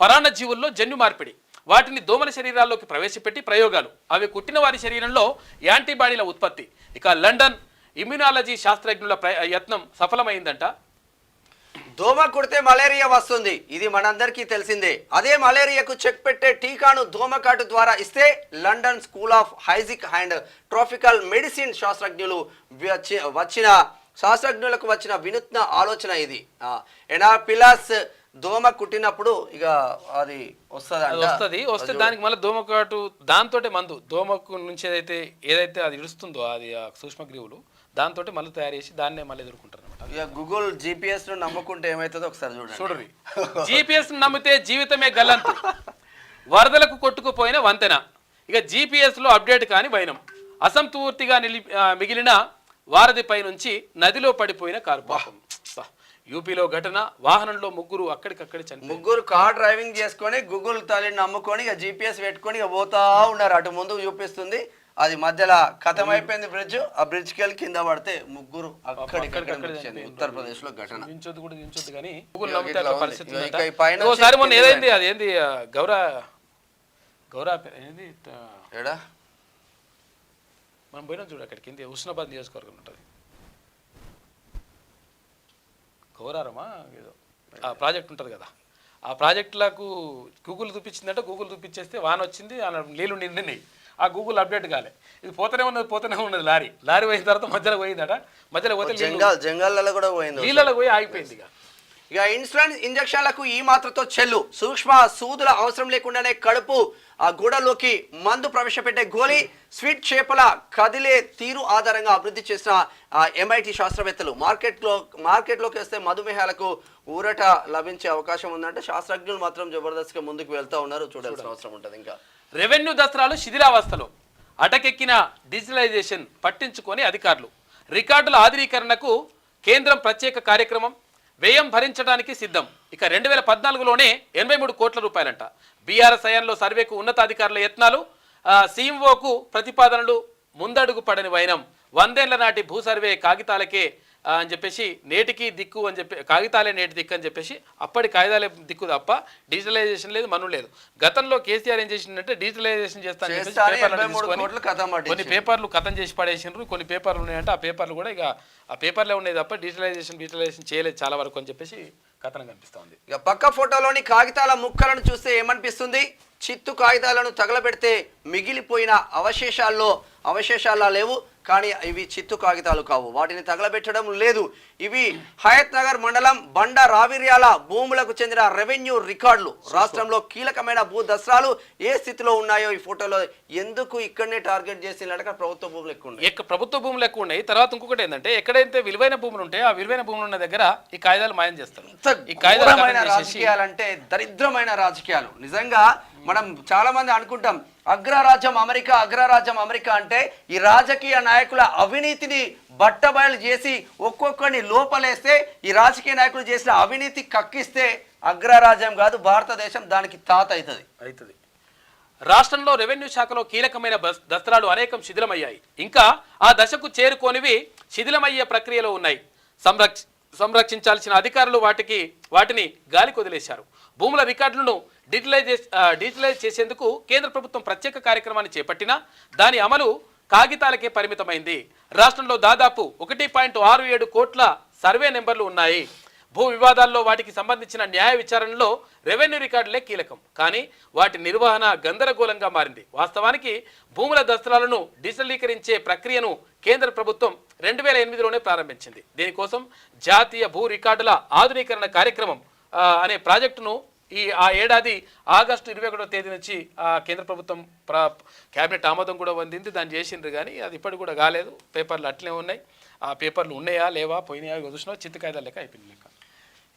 పరాన్నజీవుల్లో జన్యు మార్పిడి, వాటిని దోమల శరీరాల్లోకి ప్రవేశపెట్టి ప్రయోగాలు, అవి కుట్టిన వారి శరీరంలో యాంటీబాడీల ఉత్పత్తి. ఇక లండన్ ఇమ్యునాలజీ శాస్త్రజ్ఞుల యత్నం సఫలమైందంట. దోమ కుడితే మలేరియా వస్తుంది, ఇది మనందరికీ తెలిసిందే. అదే మలేరియాకు చెక్ పెట్టే టీకాను దోమకాటు ద్వారా ఇస్తే London school of hygiene and tropical medicine శాస్త్రజ్ఞులకు వచ్చిన వినూత్న ఆలోచన ఇది. ఎనాఫిలస్ దోమ కుట్టినప్పుడు ఇక అది వస్తే దానికి మళ్ళీ దోమకాటు దాంతో మందు దోమకు నుంచి ఏదైతే అది ఇడుస్తుందో అది సూక్ష్మగ్రీవులు దాంతో మళ్ళీ తయారు చేసి దాన్నే మళ్ళీ ఎదుర్కొంటారు అనమాట. ఇక గూగుల్ GPS ను నమ్ముకుంటే ఏమవుతుందో ఒకసారి చూడండి. GPS ను నమ్మితే జీవితమే గల్లంతు, వరదలకు కొట్టుకుపోయిన వంతెన. ఇక GPS లో అప్డేట్ కాని వైనం, అసంపూర్తిగా మిగిలిన వారధిపై నుంచి నదిలో పడిపోయిన కారు. పాపం యూపీలో ఘటన, వాహనంలో ముగ్గురు అక్కడికక్కడే చనిపోయారు. ముగ్గురు కార్ డ్రైవింగ్ చేసుకొని గూగుల్ తల్లిని నమ్ముకొని ఇక జీపీఎస్ పెట్టుకొని ఇక పోతా ఉన్నారు. అటు ముందు చూపిస్తుంది, అది మధ్యలో ఖతం అయిపోయింది బ్రిడ్జ్. ఆ బ్రిడ్జ్కి వెళ్ళి కింద పడితే ముగ్గురు అక్కడికక్కడ ఉత్తరప్రదేశ్ లో ఘటన. దించొద్దు కూడా దించొద్దు కానీ గూగుల్ నమ్మితే అట్లా పరిస్థితి ఉందంట. ఒకసారి మొన్న ఏదైంది, అది ఏంది గౌరా ఏంది ఏడా మనం పోయినా చూడు, అక్కడికి ఏంది హుస్నాబాద్ నియోజకవర్గం ఉంటుంది, గౌరారమా ఏదో ఆ ప్రాజెక్ట్ ఉంటుంది కదా, ఆ ప్రాజెక్టులకు గూగుల్ చూపించిందంటే గూగుల్ చూపించేస్తే వాన వచ్చింది, నీళ్ళు నిండినాయి. ఆ గూగుల్ అప్డేట్ కాలే, ఇది పోతూనే ఉన్నది లారీ పోయిన తర్వాత మధ్యలో పోయిందట, మధ్యలో పోతే జంగాలలో కూడా పోయింది, నీళ్ళలో పోయి ఆగిపోయింది. ఇక ఇన్సులిన్ ఇంజక్షన్లకు ఈ మాత్రతో చెల్లు, సూక్ష్మ సూదుల అవసరం లేకుండానే కడుపు ఆ గూడలోకి మందు ప్రవేశపెట్టే గోళీ, స్వీట్ చేపల కదిలే తీరు ఆధారంగా అభివృద్ధి చేసిన MIT శాస్త్రవేత్తలు. మార్కెట్లోకి వస్తే మధుమేహాలకు ఊరట లభించే అవకాశం ఉందంటే శాస్త్రజ్ఞులు మాత్రం జబర్దస్త్గా ముందుకు వెళ్తా ఉన్నారు. చూడాల్సిన అవసరం ఉంటుంది. ఇంకా రెవెన్యూ దస్త్రాలు శిథిలావస్థలో, అటకెక్కిన డిజిటలైజేషన్ పట్టించుకొని అధికారులు. రికార్డుల ఆధునీకరణకు కేంద్రం ప్రత్యేక కార్యక్రమం, వ్యయం భరించడానికి సిద్ధం. ఇక 2014లోనే 83 కోట్ల రూపాయలంట. బీఆర్ఎస్ హయాంలో సర్వేకు ఉన్నతాధికారుల యత్నాలు, సీఎంఓకు ప్రతిపాదనలు ముందడుగు పడని వైనం. 100 ఏళ్ల నాటి భూ సర్వే కాగితాలకే అని చెప్పేసి నేటికి దిక్కు అని చెప్పి, కాగితాలే నేటి దిక్కు అని చెప్పేసి, అప్పటి కాగితాలే దిక్కు తప్ప డిజిటలైజేషన్ లేదు, మను లేదు. గతంలో కేసీఆర్ ఏం చేసిందంటే డిజిటలైజేషన్ చేస్తాను కొన్ని పేపర్లు కథం చేసి పడేసిండ్రు, కొన్ని పేపర్లు ఉన్నాయంటే ఆ పేపర్లు కూడా ఇక ఆ పేపర్లే ఉన్నాయి తప్ప డిజిటలైజేషన్ చేయలేదు చాలా వరకు అని చెప్పేసి కథనం కనిపిస్తూ ఉంది. ఇక పక్క ఫోటోలోని కాగితాల ముక్కలను చూస్తే ఏమనిపిస్తుంది? చిత్తు కాగితాలను తగలబెడితే మిగిలిపోయిన అవశేషాల్లో లేవు, కానీ ఇవి చిత్తు కాగితాలు కావు, వాటిని తగలబెట్టడం లేదు. ఇవి హయత్ నగర్ మండలం బండ రావిర్యాల భూములకు చెందిన రెవెన్యూ రికార్డులు. రాష్ట్రంలో కీలకమైన భూ దస్త్రాలు ఏ స్థితిలో ఉన్నాయో ఈ ఫోటోలో ఎందుకు ఇక్కడనే టార్గెట్ చేసినట్టు ప్రభుత్వ భూములు ఎక్కువ ఉన్నాయి. ప్రభుత్వ భూములు ఎక్కువ ఉన్నాయి. తర్వాత ఇంకొకటి ఏంటంటే, ఎక్కడైతే విలువైన భూములు ఉంటాయో ఆ విలువైన భూములు ఉన్న దగ్గర ఈ కాగితాలు మాయం చేస్తారు. ఈ కాగితమైన రాజకీయాలు అంటే దరిద్రమైన రాజకీయాలు. నిజంగా మనం చాలా మంది అనుకుంటాం అగ్రరాజ్యం అమెరికా అంటే ఈ రాజకీయ నాయకుల అవినీతిని బట్టబయలు చేసి ఒక్కొక్కరిని లోపలేస్తే, ఈ రాజకీయ నాయకులు చేసిన అవినీతి కక్కిస్తే అగ్రరాజ్యం కాదు, భారతదేశం దానికి తాత అవుతుంది. రాష్ట్రంలో రెవెన్యూ శాఖలో కీలకమైన దస్త్రాలు అనేకం శిథిలమయ్యాయి. ఇంకా ఆ దశకు చేరుకోనివి శిథిలమయ్యే ప్రక్రియలో ఉన్నాయి. సంరక్షించాల్సిన అధికారులు వాటిని గాలికి వదిలేశారు. భూముల రికార్డులను డిజిటలైజ్ చేసేందుకు కేంద్ర ప్రభుత్వం ప్రత్యేక కార్యక్రమాన్ని చేపట్టినా దాని అమలు కాగితాలకే పరిమితమైంది. రాష్ట్రంలో దాదాపు 1.67 కోట్ల సర్వే నెంబర్లు ఉన్నాయి. భూ వివాదాల్లో వాటికి సంబంధించిన న్యాయ విచారణలో రెవెన్యూ రికార్డులే కీలకం, కానీ వాటి నిర్వహణ గందరగోళంగా మారింది. వాస్తవానికి భూముల దస్త్రాలను డిజిటలీకరించే ప్రక్రియను కేంద్ర ప్రభుత్వం 2008లోనే ప్రారంభించింది. దీనికోసం జాతీయ భూ రికార్డుల ఆధునీకరణ కార్యక్రమం అనే ప్రాజెక్టును ఆ ఏడాది ఆగస్టు 21వ తేదీ నుంచి కేంద్ర ప్రభుత్వం క్యాబినెట్ ఆమోదం కూడా పొందింది. దాన్ని చేసిండ్రు కానీ అది ఇప్పటికి కూడా కాలేదు. పేపర్లు అట్లే ఉన్నాయి. ఆ పేపర్లు ఉన్నాయా లేవా పోయినాయా చూసినా చిత్తు కాగితాలు లెక్క అయిపోయింది లెక్క.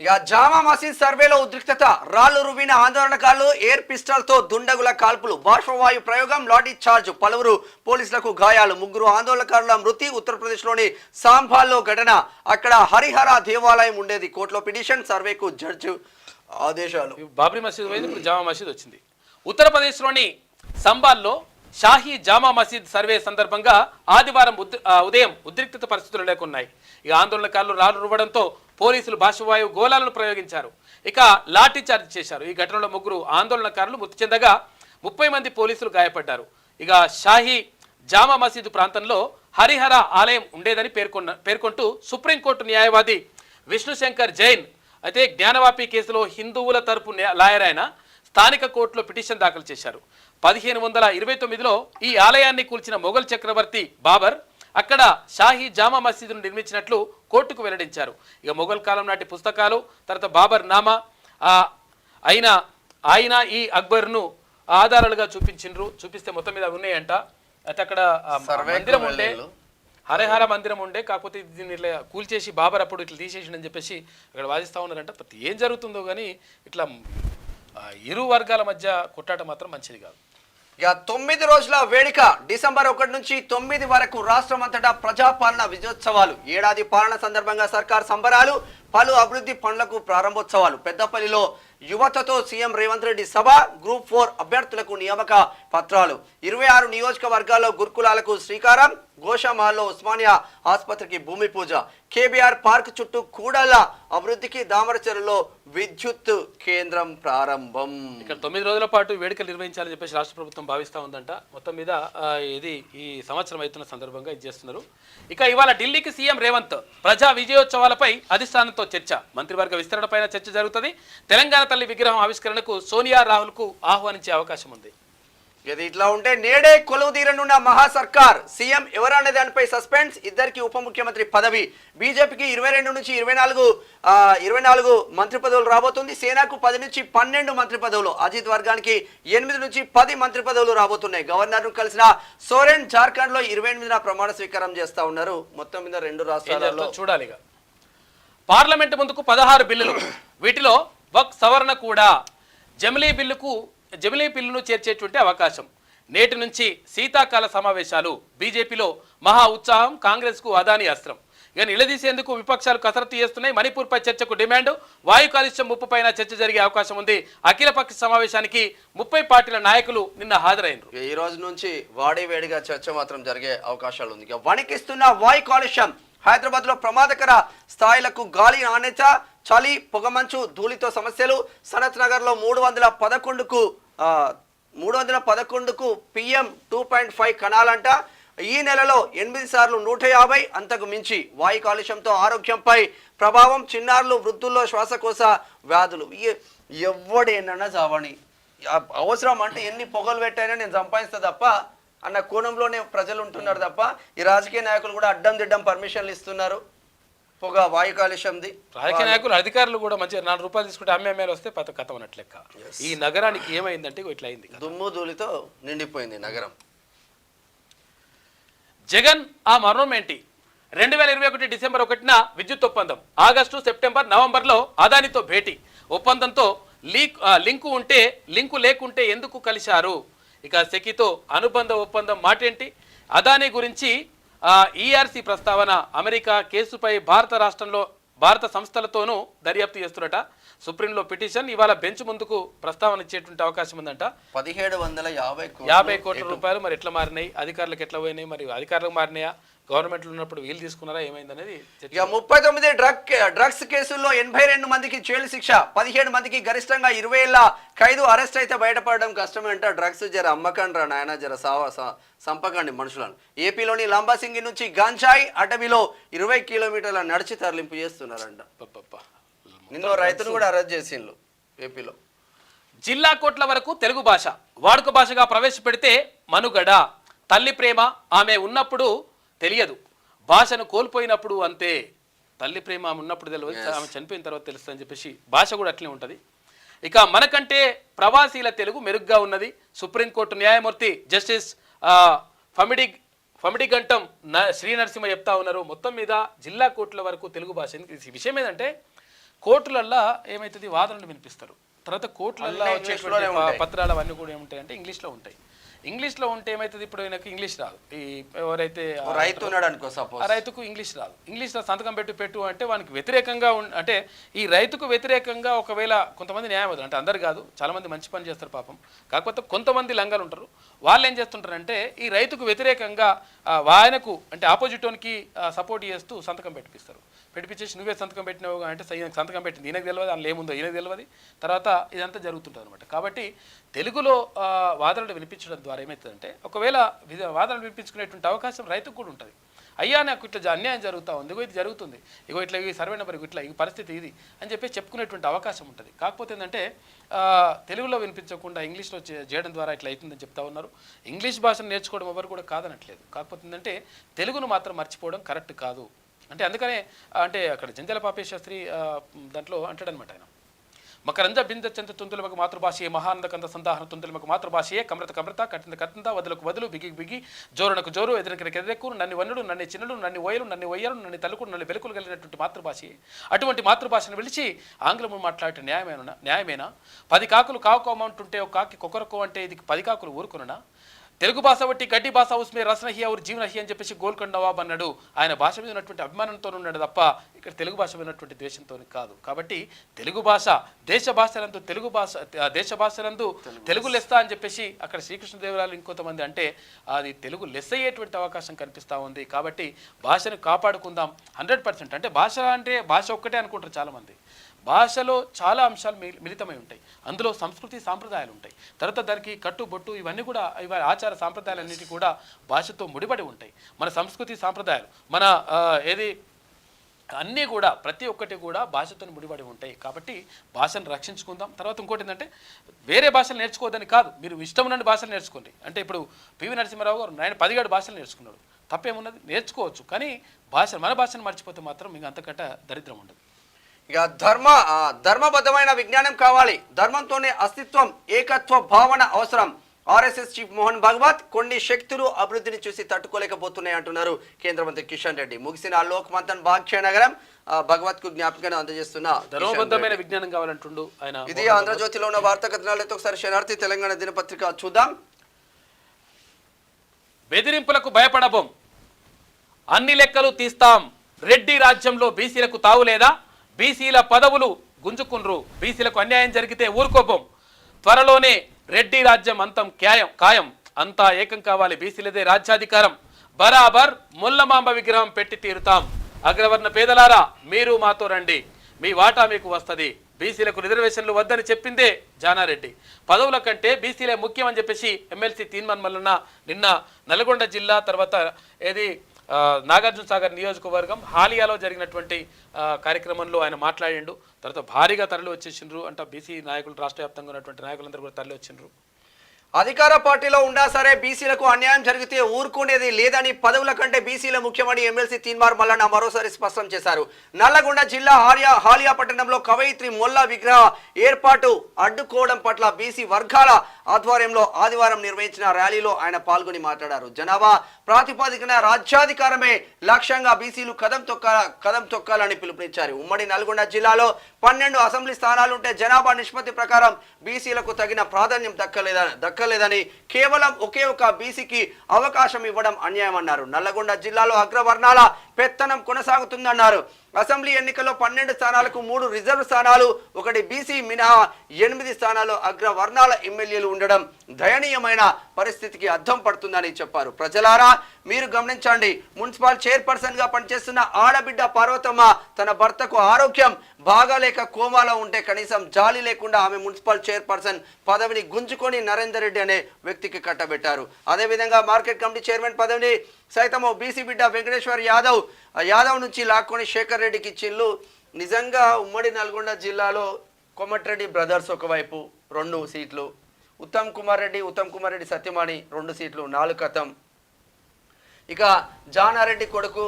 ఇక జామా మసీద్ సర్వేలో ఉద్రిక్తత, రాళ్లు రువ్విన ఆందోళనకారులు, ఎయిర్ పిస్టల్తో దుండగుల కాల్పులు, బాష్పవాయు ప్రయోగం, లాఠీ చార్జ్, పలువురు పోలీసులకు గాయాలు, 3 ఆందోళనకారుల మృతి. ఉత్తరప్రదేశ్లోని సాంబాల్లో ఘటన, అక్కడ హరిహర దేవాలయం ఉండేది, కోర్టులో పిటిషన్, సర్వేకు జడ్జి ఆదేశాలు. బాబ్రీ మసీద్ పోయింది, ఇప్పుడు జామా మసీద్ వచ్చింది. ఉత్తరప్రదేశ్లోని సంబాల్లో షాహీ జామా మసీద్ సర్వే సందర్భంగా ఆదివారం ఉదయం ఉద్రిక్తత పరిస్థితులు నెలకొన్నాయి. ఇక ఆందోళనకారులు రాళ్లు రువ్వడంతో పోలీసులు బాష్పవాయు గోళాలను ప్రయోగించారు. ఇక లాఠీ చార్జ్ చేశారు. ఈ ఘటనలో 3 ఆందోళనకారులు మృతి చెందగా 30 మంది పోలీసులు గాయపడ్డారు. ఇక షాహీ జామా మసీదు ప్రాంతంలో హరిహర ఆలయం ఉండేదని పేర్కొంటూ సుప్రీంకోర్టు న్యాయవాది విష్ణుశంకర్ జైన్ అయితే జ్ఞానవాపి కేసులో హిందువుల తరపు లాయర్ అయిన స్థానిక కోర్టులో పిటిషన్ దాఖలు చేశారు. 1529లో ఈ ఆలయాన్ని కూల్చిన మొఘల్ చక్రవర్తి బాబర్ అక్కడ షాహీ జామా మసీదును నిర్మించినట్లు కోర్టుకు వెల్లడించారు. ఇక మొఘల్ కాలం నాటి పుస్తకాలు, తర్వాత బాబర్ నామా ఆయన ఈ అక్బర్ను ఆధారాలుగా చూపిస్తే మొత్తం మీద ఉన్నాయంట. అయితే అక్కడ మందిరం ఉండే, హరిహర మందిరం ఉండే, కాకపోతే దీన్ని ఇట్లా కూల్చేసి బాబర్ అప్పుడు ఇట్లా తీసేసిండని చెప్పేసి అక్కడ వాదిస్తూ ఉన్నారంట. ఏం జరుగుతుందో కానీ ఇట్లా ఇరు వర్గాల మధ్య కొట్టాట మాత్రం మంచిది కాదు. ఇక 9 రోజుల వేడుక డిసెంబర్ 1 నుంచి 9 వరకు రాష్ట్రం అంతటా ప్రజాపాలన విజయోత్సవాలు. ఏడాది పాలన సందర్భంగా సర్కార్ సంబరాలు, పలు అభివృద్ధి పనులకు ప్రారంభోత్సవాలు. పెద్దపల్లిలో యువతతో సీఎం రేవంత్ రెడ్డి సభ. గ్రూప్ 4 అభ్యర్థులకు నియామక పత్రాలు. 26 నియోజకవర్గాల్లో గురుకులాలకు శ్రీకారం. గోషామాల్లో ఉస్మానియా ఆసుపత్రికి భూమి పూజ. కేబీఆర్ పార్క్ చుట్టూ కూడళ్ల అభివృద్ధికి దామరచెరులో విద్యుత్ కేంద్రం ప్రారంభం. ఇక్కడ 9 రోజుల పాటు వేడుకలు నిర్వహించాలని చెప్పేసి రాష్ట్ర ప్రభుత్వం భావిస్తూ ఉందంట. మొత్తం మీద ఇది ఈ సంవత్సరం అవుతున్న సందర్భంగా ఇది చేస్తున్నారు. ఇక ఇవాళ ఢిల్లీకి సీఎం రేవంత్ ప్రజా విజయోత్సవాలపై అధిష్టానంతో చర్చ. మంత్రివర్గ విస్తరణపైన చర్చ జరుగుతుంది. తెలంగాణ తల్లి విగ్రహం ఆవిష్కరణకు సోనియా రాహుల్కు ఆహ్వానించే అవకాశం ఉంది. ఇది ఇట్లా ఉంటే నేడే కొలువు తీరనున్న మహా సర్కార్. సీఎం ఎవరనే దానిపై సస్పెన్స్. ఇద్దరికి ఉప ముఖ్యమంత్రి పదవి. బీజేపీకి 22 నుంచి 24 మంత్రి పదవులు రాబోతుంది. సేనాకు 10 నుంచి 12 మంత్రి పదవులు. అజిత్ వర్గానికి 8 నుంచి 10 మంత్రి పదవులు రాబోతున్నాయి. గవర్నర్ను కలిసిన సోరెన్ జార్ఖండ్ లో 28న ప్రమాణ స్వీకారం చేస్తా ఉన్నారు. మొత్తం మీద 2 రాష్ట్రాలలో చూడాలి. పార్లమెంట్ ముందుకు 16 బిల్లులు. వీటిలో వక్ సవరణ కూడా. జమిలీ బిల్లును చేర్చేటువంటి అవకాశం. నేటి నుంచి శీతాకాల సమావేశాలు. బీజేపీలో మహా ఉత్సాహం. కాంగ్రెస్కు అదాని అస్త్రం. ఇక నిలదీసేందుకు విపక్షాలు కసరత్తు చేస్తున్నాయి. మణిపూర్పై చర్చకు డిమాండ్. వాయు కాలుష్యం ముప్పుపైన చర్చ జరిగే అవకాశం ఉంది. అఖిలపక్ష సమావేశానికి 30 పార్టీల నాయకులు నిన్న హాజరైనరు. ఈ రోజు నుంచి వేడిగా చర్చ మాత్రం జరిగే అవకాశాలు ఉంది. వణికిస్తున్న వాయు కాలుష్యం. హైదరాబాద్ లో ప్రమాదకర స్థాయిలకు గాలి నాణ్యత, చలి, పొగమంచు, ధూళితో సమస్యలు. సనత్ నగర్ లో 311కు PM 2.5 కణాలంట. ఈ నెలలో 8 సార్లు 150, అంతకు మించి. వాయు కాలుష్యంతో ఆరోగ్యంపై ప్రభావం. చిన్నారులు, వృద్ధుల్లో శ్వాసకోశ వ్యాధులు. ఎవడేనన్నా చావని అవసరం అంటే ఎన్ని పొగలు పెట్టైనా నేను సంపాదిస్తా తప్ప అన్న కోణంలోనే ప్రజలు ఉంటున్నారు తప్ప ఈ రాజకీయ నాయకులు కూడా అడ్డం దిడ్డం పర్మిషన్లు ఇస్తున్నారు. పొగ, వాయు కాలుష్యంది. రాజకీయ నాయకులు, అధికారులు కూడా మంచిగా 4 రూపాయలు తీసుకుంటే అమ్మాయిలు వస్తే కథం అన్నట్లు లెక్క. ఈ నగరానికి ఏమైందంటే ఇట్లా అయింది. దుమ్ము ధూళితో నిండిపోయింది నగరం. జగన్ ఆ మరణం ఏంటి? 2021 డిసెంబర్ 1న విద్యుత్ ఒప్పందం. ఆగస్టు, సెప్టెంబర్, నవంబర్లో అదానితో భేటీ. ఒప్పందంతో లింకు లేకుంటే ఎందుకు కలిశారు? ఇక సెకితో అనుబంధ ఒప్పందం మాటేంటి? అదాని గురించి ERC ప్రస్తావన. అమెరికా కేసుపై భారత సంస్థలతోనూ దర్యాప్తు చేస్తున్నట. సుప్రీంలో పిటిషన్. ఇవాళ బెంచ్ ముందుకు ప్రస్తావన ఇచ్చేటువంటి అవకాశం ఉందంట. 1750 కోట్ల రూపాయలు మరి ఎట్లా మారినాయి? అధికారులకు ఎట్లా పోయినాయి? మరి అధికారులకు మారినాయా? గవర్నమెంట్లో ఉన్నప్పుడు వీలు తీసుకున్నారా? ఏమైంది అనేది. 39 డ్రగ్స్ కేసుల్లో 82 మందికి జైలు శిక్ష. 17 మందికి గరిష్టంగా 20 ఏళ్ల ఖైదు. అరెస్ట్ అయితే బయటపడడం కష్టమే అంట. డ్రగ్స్ జర అమ్మకండి రా నాయన, జర సంపకండి మనుషులను. ఏపీలోని లంబాసింగి నుంచి గంజాయి అటవీలో 20 కిలోమీటర్ల నడిచి తరలింపు చేస్తున్నారంట. నిన్న రైతును కూడా అరెస్ట్ చేసిండ్రు ఏపీలో. జిల్లా కోట్ల వరకు తెలుగు భాష వాడుక భాషగా ప్రవేశపెడితే మనుగడ. తల్లి ప్రేమ ఆమె ఉన్నప్పుడు తెలియదు, భాషను కోల్పోయినప్పుడు అంతే. తల్లి ప్రేమ ఆమె ఉన్నప్పుడు తెలియదు, ఆమె చనిపోయిన తర్వాత తెలుస్తుంది అని చెప్పేసి భాష కూడా అట్లే ఉంటుంది. ఇక మనకంటే ప్రవాసీల తెలుగు మెరుగ్గా ఉన్నది. సుప్రీంకోర్టు న్యాయమూర్తి జస్టిస్ ఫమిడిగంటం శ్రీ నరసింహ చెప్తా ఉన్నారు. మొత్తం మీద జిల్లా కోర్టుల వరకు తెలుగు భాష. విషయం ఏంటంటే కోర్టులల్లో ఏమవుతుంది, వాదనలు వినిపిస్తారు. తర్వాత కోర్టులలో వచ్చేటువంటి పత్రాలు అవన్నీ కూడా ఏముంటాయి అంటే ఇంగ్లీష్లో ఉంటాయి. ఇంగ్లీష్లో ఉంటే ఏమవుతుంది, ఇప్పుడు ఆయనకు ఇంగ్లీష్ రాదు. ఈ ఎవరైతే రైతు ఉన్నాడు అనుకో, ఆ రైతుకు ఇంగ్లీష్ రాదు. ఇంగ్లీష్లో సంతకం పెట్టు అంటే వానికి వ్యతిరేకంగా అంటే ఈ రైతుకు వ్యతిరేకంగా ఒకవేళ కొంతమంది న్యాయవాదులు, అంటే అందరు కాదు, చాలామంది మంచి పని చేస్తారు పాపం, కాకపోతే కొంతమంది లంగాలు ఉంటారు. వాళ్ళు ఏం చేస్తుంటారంటే ఈ రైతుకు వ్యతిరేకంగా ఆయనకు అంటే ఆపోజిటోన్కి సపోర్ట్ చేస్తూ సంతకం పెట్టిపించేసి నువ్వే సంతకం పెట్టినావు అంటే సంతకం పెట్టింది ఈయనకు తెలియదు, అందులో ఏముందో ఈయనకు తెలియదు. తర్వాత ఇదంతా జరుగుతుంటుంది అనమాట. కాబట్టి తెలుగులో వాదనలు వినిపించడం ద్వారా ఏమవుతుందంటే ఒకవేళ వాదనలు వినిపించుకునేటువంటి అవకాశం రైతుకు కూడా ఉంటుంది. అయ్యా నాకు ఇట్లా అన్యాయం జరుగుతూ ఉంది, ఇగో ఇది జరుగుతుంది, ఇగో ఇట్లా ఈ సర్వే నెంబర్ ఇట్లా ఈ పరిస్థితి ఇది అని చెప్పి చెప్పుకునేటువంటి అవకాశం ఉంటుంది. కాకపోతే ఏంటంటే తెలుగులో వినిపించకుండా ఇంగ్లీష్లో చేయడం ద్వారా ఇట్లా అవుతుందని చెప్తా ఉన్నారు. ఇంగ్లీష్ భాషను నేర్చుకోవడం ఎవరు కూడా కాదనట్లేదు. కాకపోతే ఏంటంటే తెలుగును మాత్రం మర్చిపోవడం కరెక్ట్ కాదు. అంటే అందుకనే అంటే అక్కడ జంజాల పాపేశ్ శాస్త్రి దాంట్లో అంటాడనమాట ఆయన, మకరంజ బింద చంద తుంతులమకు మాతృభాషయే మహానంద కంద సందాహన తుంతులమకు మాతృభాషయే కమృత కమృత కట్టింద కట్టింద వదులకు వదులు బిగి బిగి జోరునకు జోరు ఎదురుకి ఎదురెక్కు నన్ను వన్నుడు నన్ను చిన్నుడు నన్ను ఓయలు నన్ను ఒయ్యలు నన్ను తలుకుడు నన్ను వెలుకులు కలిగినటువంటి మాతృభాషయే అటువంటి మాతృభాషను పిలిచి ఆంగ్లము మాట్లాడే న్యాయమేనా 10 కాకులు కావుకోమంటుంటే ఒక కాకి కొకరకో అంటే ఇది 10 కాకులు ఊరుకున్నా తెలుగు భాష బట్టి గడ్డి భాష ఉస్మే రసనహి ఔర్ జీవనహి అని చెప్పేసి గోల్కొండ నవాబ్ అన్నాడు. ఆయన భాష మీద ఉన్నటువంటి అభిమానంతో ఉన్నాడు తప్ప ఇక్కడ తెలుగు భాష మీద ఉన్నటువంటి ద్వేషంతో కాదు. కాబట్టి తెలుగు భాష దేశ భాషలందు దేశ భాషలందు తెలుగు లెస్స అని చెప్పేసి అక్కడ శ్రీకృష్ణదేవరాయలు ఇంకొంతమంది అంటే అది తెలుగు లెస్ అయ్యేటువంటి అవకాశం కనిపిస్తూ ఉంది. కాబట్టి భాషను కాపాడుకుందాం 100%. అంటే భాష ఒక్కటే అనుకుంటారు చాలామంది. భాషలో చాలా అంశాలు మిళితమై ఉంటాయి. అందులో సంస్కృతి సాంప్రదాయాలు ఉంటాయి. తర్వాత దానికి కట్టుబొట్టు ఇవన్నీ కూడా ఆచార సాంప్రదాయాలన్నిటి కూడా భాషతో ముడిపడి ఉంటాయి. మన సంస్కృతి సాంప్రదాయాలు మన అన్నీ కూడా ప్రతి ఒక్కటి కూడా భాషతో ముడిపడి ఉంటాయి. కాబట్టి భాషను రక్షించుకుందాం. తర్వాత ఇంకోటి ఏంటంటే వేరే భాషలు నేర్చుకోవద్దని కాదు, మీరు ఇష్టం ఉన్న భాషలు నేర్చుకోండి. అంటే ఇప్పుడు పివి నరసింహారావు గారు ఆయన 17 భాషలు నేర్చుకున్నాడు, తప్పేమున్నది, నేర్చుకోవచ్చు. కానీ మన భాషను మర్చిపోతే మాత్రం ఇంకా అంతకంటే దరిద్రం ఉండదు. ఇక ధర్మబద్ధమైన విజ్ఞానం కావాలి, ధర్మంతోనే అస్తిత్వం ఏకత్వ భావన అవసరం. ఆర్ఎస్ఎస్ చీఫ్ మోహన్ భాగవత్ కొన్ని శక్తులు అభివృద్ధిని చూసి తట్టుకోలేకపోతున్నాయి అంటున్నారు కేంద్ర మంత్రి కిషన్ రెడ్డి. ముగిసిన లోక్ మంథన్ భాగ్యనగరం భగవత్ కు జ్ఞాపకాన్ని అందజేస్తున్న ధర్మబద్ధమైన విజ్ఞానం కావాలంటుండు ఆయన. ఇది ఆంధ్రజ్యోతిలో ఉన్న వార్తా కథనాలతో ఒకసారి శనార్థి తెలంగాణ దినపత్రిక చూద్దాం. బెదిరింపులకు భయపడబోం, అన్ని లెక్కలు తీస్తాం, రెడ్డి రాజ్యంలో బీసీలకు తావు లేదా, బీసీల పదవులు గుంజుకుండ్రు, బీసీలకు అన్యాయం జరిగితే ఊరుకోబోం, త్వరలోనే రెడ్డి రాజ్యం అంతం ఖాయం, అంతా ఏకం కావాలి, బీసీలదే రాజ్యాధికారం, బరాబర్ ముల్లమాంబ విగ్రహం పెట్టి తీరుతాం, అగ్రవర్ణ పేదలారా మీరు మాతో రండి, మీ వాటా మీకు వస్తుంది, బీసీలకు రిజర్వేషన్లు వద్దని చెప్పిందే జానారెడ్డి, పదవుల కంటే బీసీలే ముఖ్యం అని చెప్పేసి ఎమ్మెల్సీ తీన్మాన్ మల్లన్న నిన్న నల్గొండ జిల్లా తర్వాత నాగార్జున సాగర్ నియోజకవర్గం హాలియాలో జరిగినటువంటి కార్యక్రమంలో ఆయన మాట్లాడిండు. తర్వాత భారీగా తరలి వచ్చేసిండ్రు అంటే బీసీ నాయకులు, రాష్ట్ర వ్యాప్తంగా ఉన్నటువంటి నాయకులందరూ కూడా తరలి వచ్చిండ్రు. అధికార పార్టీలో ఉన్నా సరే బీసీలకు అన్యాయం జరిగితే ఊరుకునేది లేదని, పదవుల కంటే బీసీల ముఖ్యమని ఎమ్మెల్సీ తీన్మార్ మల్లన్న మరోసారి స్పష్టం చేశారు. నల్లగొండ జిల్లా హాలియా పట్టణంలో కవయిత్రి మొల్లా విగ్రహ ఏర్పాటు అడ్డుకోవడం పట్ల బీసీ వర్గాల ఆధ్వర్యంలో ఆదివారం నిర్వహించిన ర్యాలీలో ఆయన పాల్గొని మాట్లాడారు. జనాభా ప్రాతిపదికన రాజ్యాధికారమే లక్ష్యంగా బీసీలు కదం తొక్కాలని పిలుపునిచ్చారు. ఉమ్మడి నల్గొండ జిల్లాలో 12 అసెంబ్లీ స్థానాలుంటే జనాభా నిష్పత్తి ప్రకారం బీసీలకు తగిన ప్రాధాన్యం దక్కలేదని, కేవలం ఒకే ఒక బీసీకి అవకాశం ఇవ్వడం అన్యాయం అన్నారు. నల్లగొండ జిల్లాలో అగ్రవర్ణాల పెత్తనం కొనసాగుతుందన్నారు. అసెంబ్లీ ఎన్నికల్లో 12 స్థానాలకు 3 రిజర్వ్ స్థానాలు, 1 బీసీ మినహా 8 స్థానాల్లో అగ్రవర్ణాల ఎమ్మెల్యేలు ఉండడం దయనీయమైన పరిస్థితికి అద్దం పడుతుందని చెప్పారు. ప్రజలారా మీరు గమనించండి, మున్సిపల్ చైర్పర్సన్ గా పనిచేస్తున్న ఆడబిడ్డ పార్వతమ్మ తన భర్తకు ఆరోగ్యం బాగాలేక కోమాలో ఉంటే కనీసం జాలి లేకుండా ఆమె మున్సిపల్ చైర్పర్సన్ పదవిని గుంజుకొని నరేందర్ రెడ్డి అనే వ్యక్తికి కట్టబెట్టారు. అదేవిధంగా మార్కెట్ కమిటీ చైర్మన్ పదవిని సైతం బీసీ బిడ్డ వెంకటేశ్వర్ యాదవ్ నుంచి లాక్కొని శేఖర్ రెడ్డికి ఇచ్చిళ్ళు. నిజంగా ఉమ్మడి నల్గొండ జిల్లాలో కోమటిరెడ్డి బ్రదర్స్ ఒకవైపు 2 సీట్లు, ఉత్తమ్ కుమార్ రెడ్డి సత్యమణి 2 సీట్లు, 4 కథం. ఇక జానారెడ్డి కొడుకు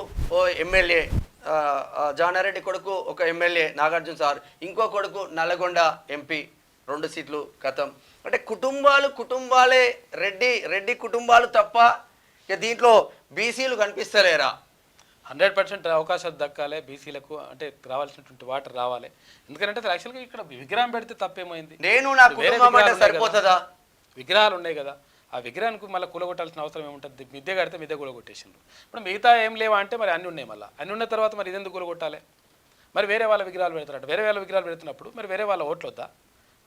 ఒక ఎమ్మెల్యే నాగార్జున సార్, ఇంకో కొడుకు నల్గొండ ఎంపీ 2 సీట్లు కథం. అంటే కుటుంబాలే రెడ్డి కుటుంబాలు తప్ప ఇక దీంట్లో బీసీలు కనిపిస్తలేరా? 100% అవకాశాలు దక్కాలి బీసీలకు, అంటే రావాల్సినటువంటి వాటర్ రావాలి. ఎందుకంటే యాక్చువల్గా ఇక్కడ విగ్రహం పెడితే తప్పేమైంది, సరిపోతుందా? విగ్రహాలు ఉన్నాయి కదా, ఆ విగ్రహానికి మళ్ళీ కూలగొట్టాల్సిన అవసరం ఏముంటుంది? మిద్దె కడితే మిద్దె కూలగొట్టేసిండ్రు. ఇప్పుడు మిగతా ఏం లేవా అంటే మరి అన్నీ ఉన్నాయి. మళ్ళీ అన్నీ ఉన్న తర్వాత మరి ఇదెందుకు కూలగొట్టాలి? మరి వేరే వాళ్ళ విగ్రహాలు పెడతారట. వేరే వాళ్ళ విగ్రహాలు పెడుతున్నప్పుడు మరి వేరే వాళ్ళ ఓట్లు వద్దా?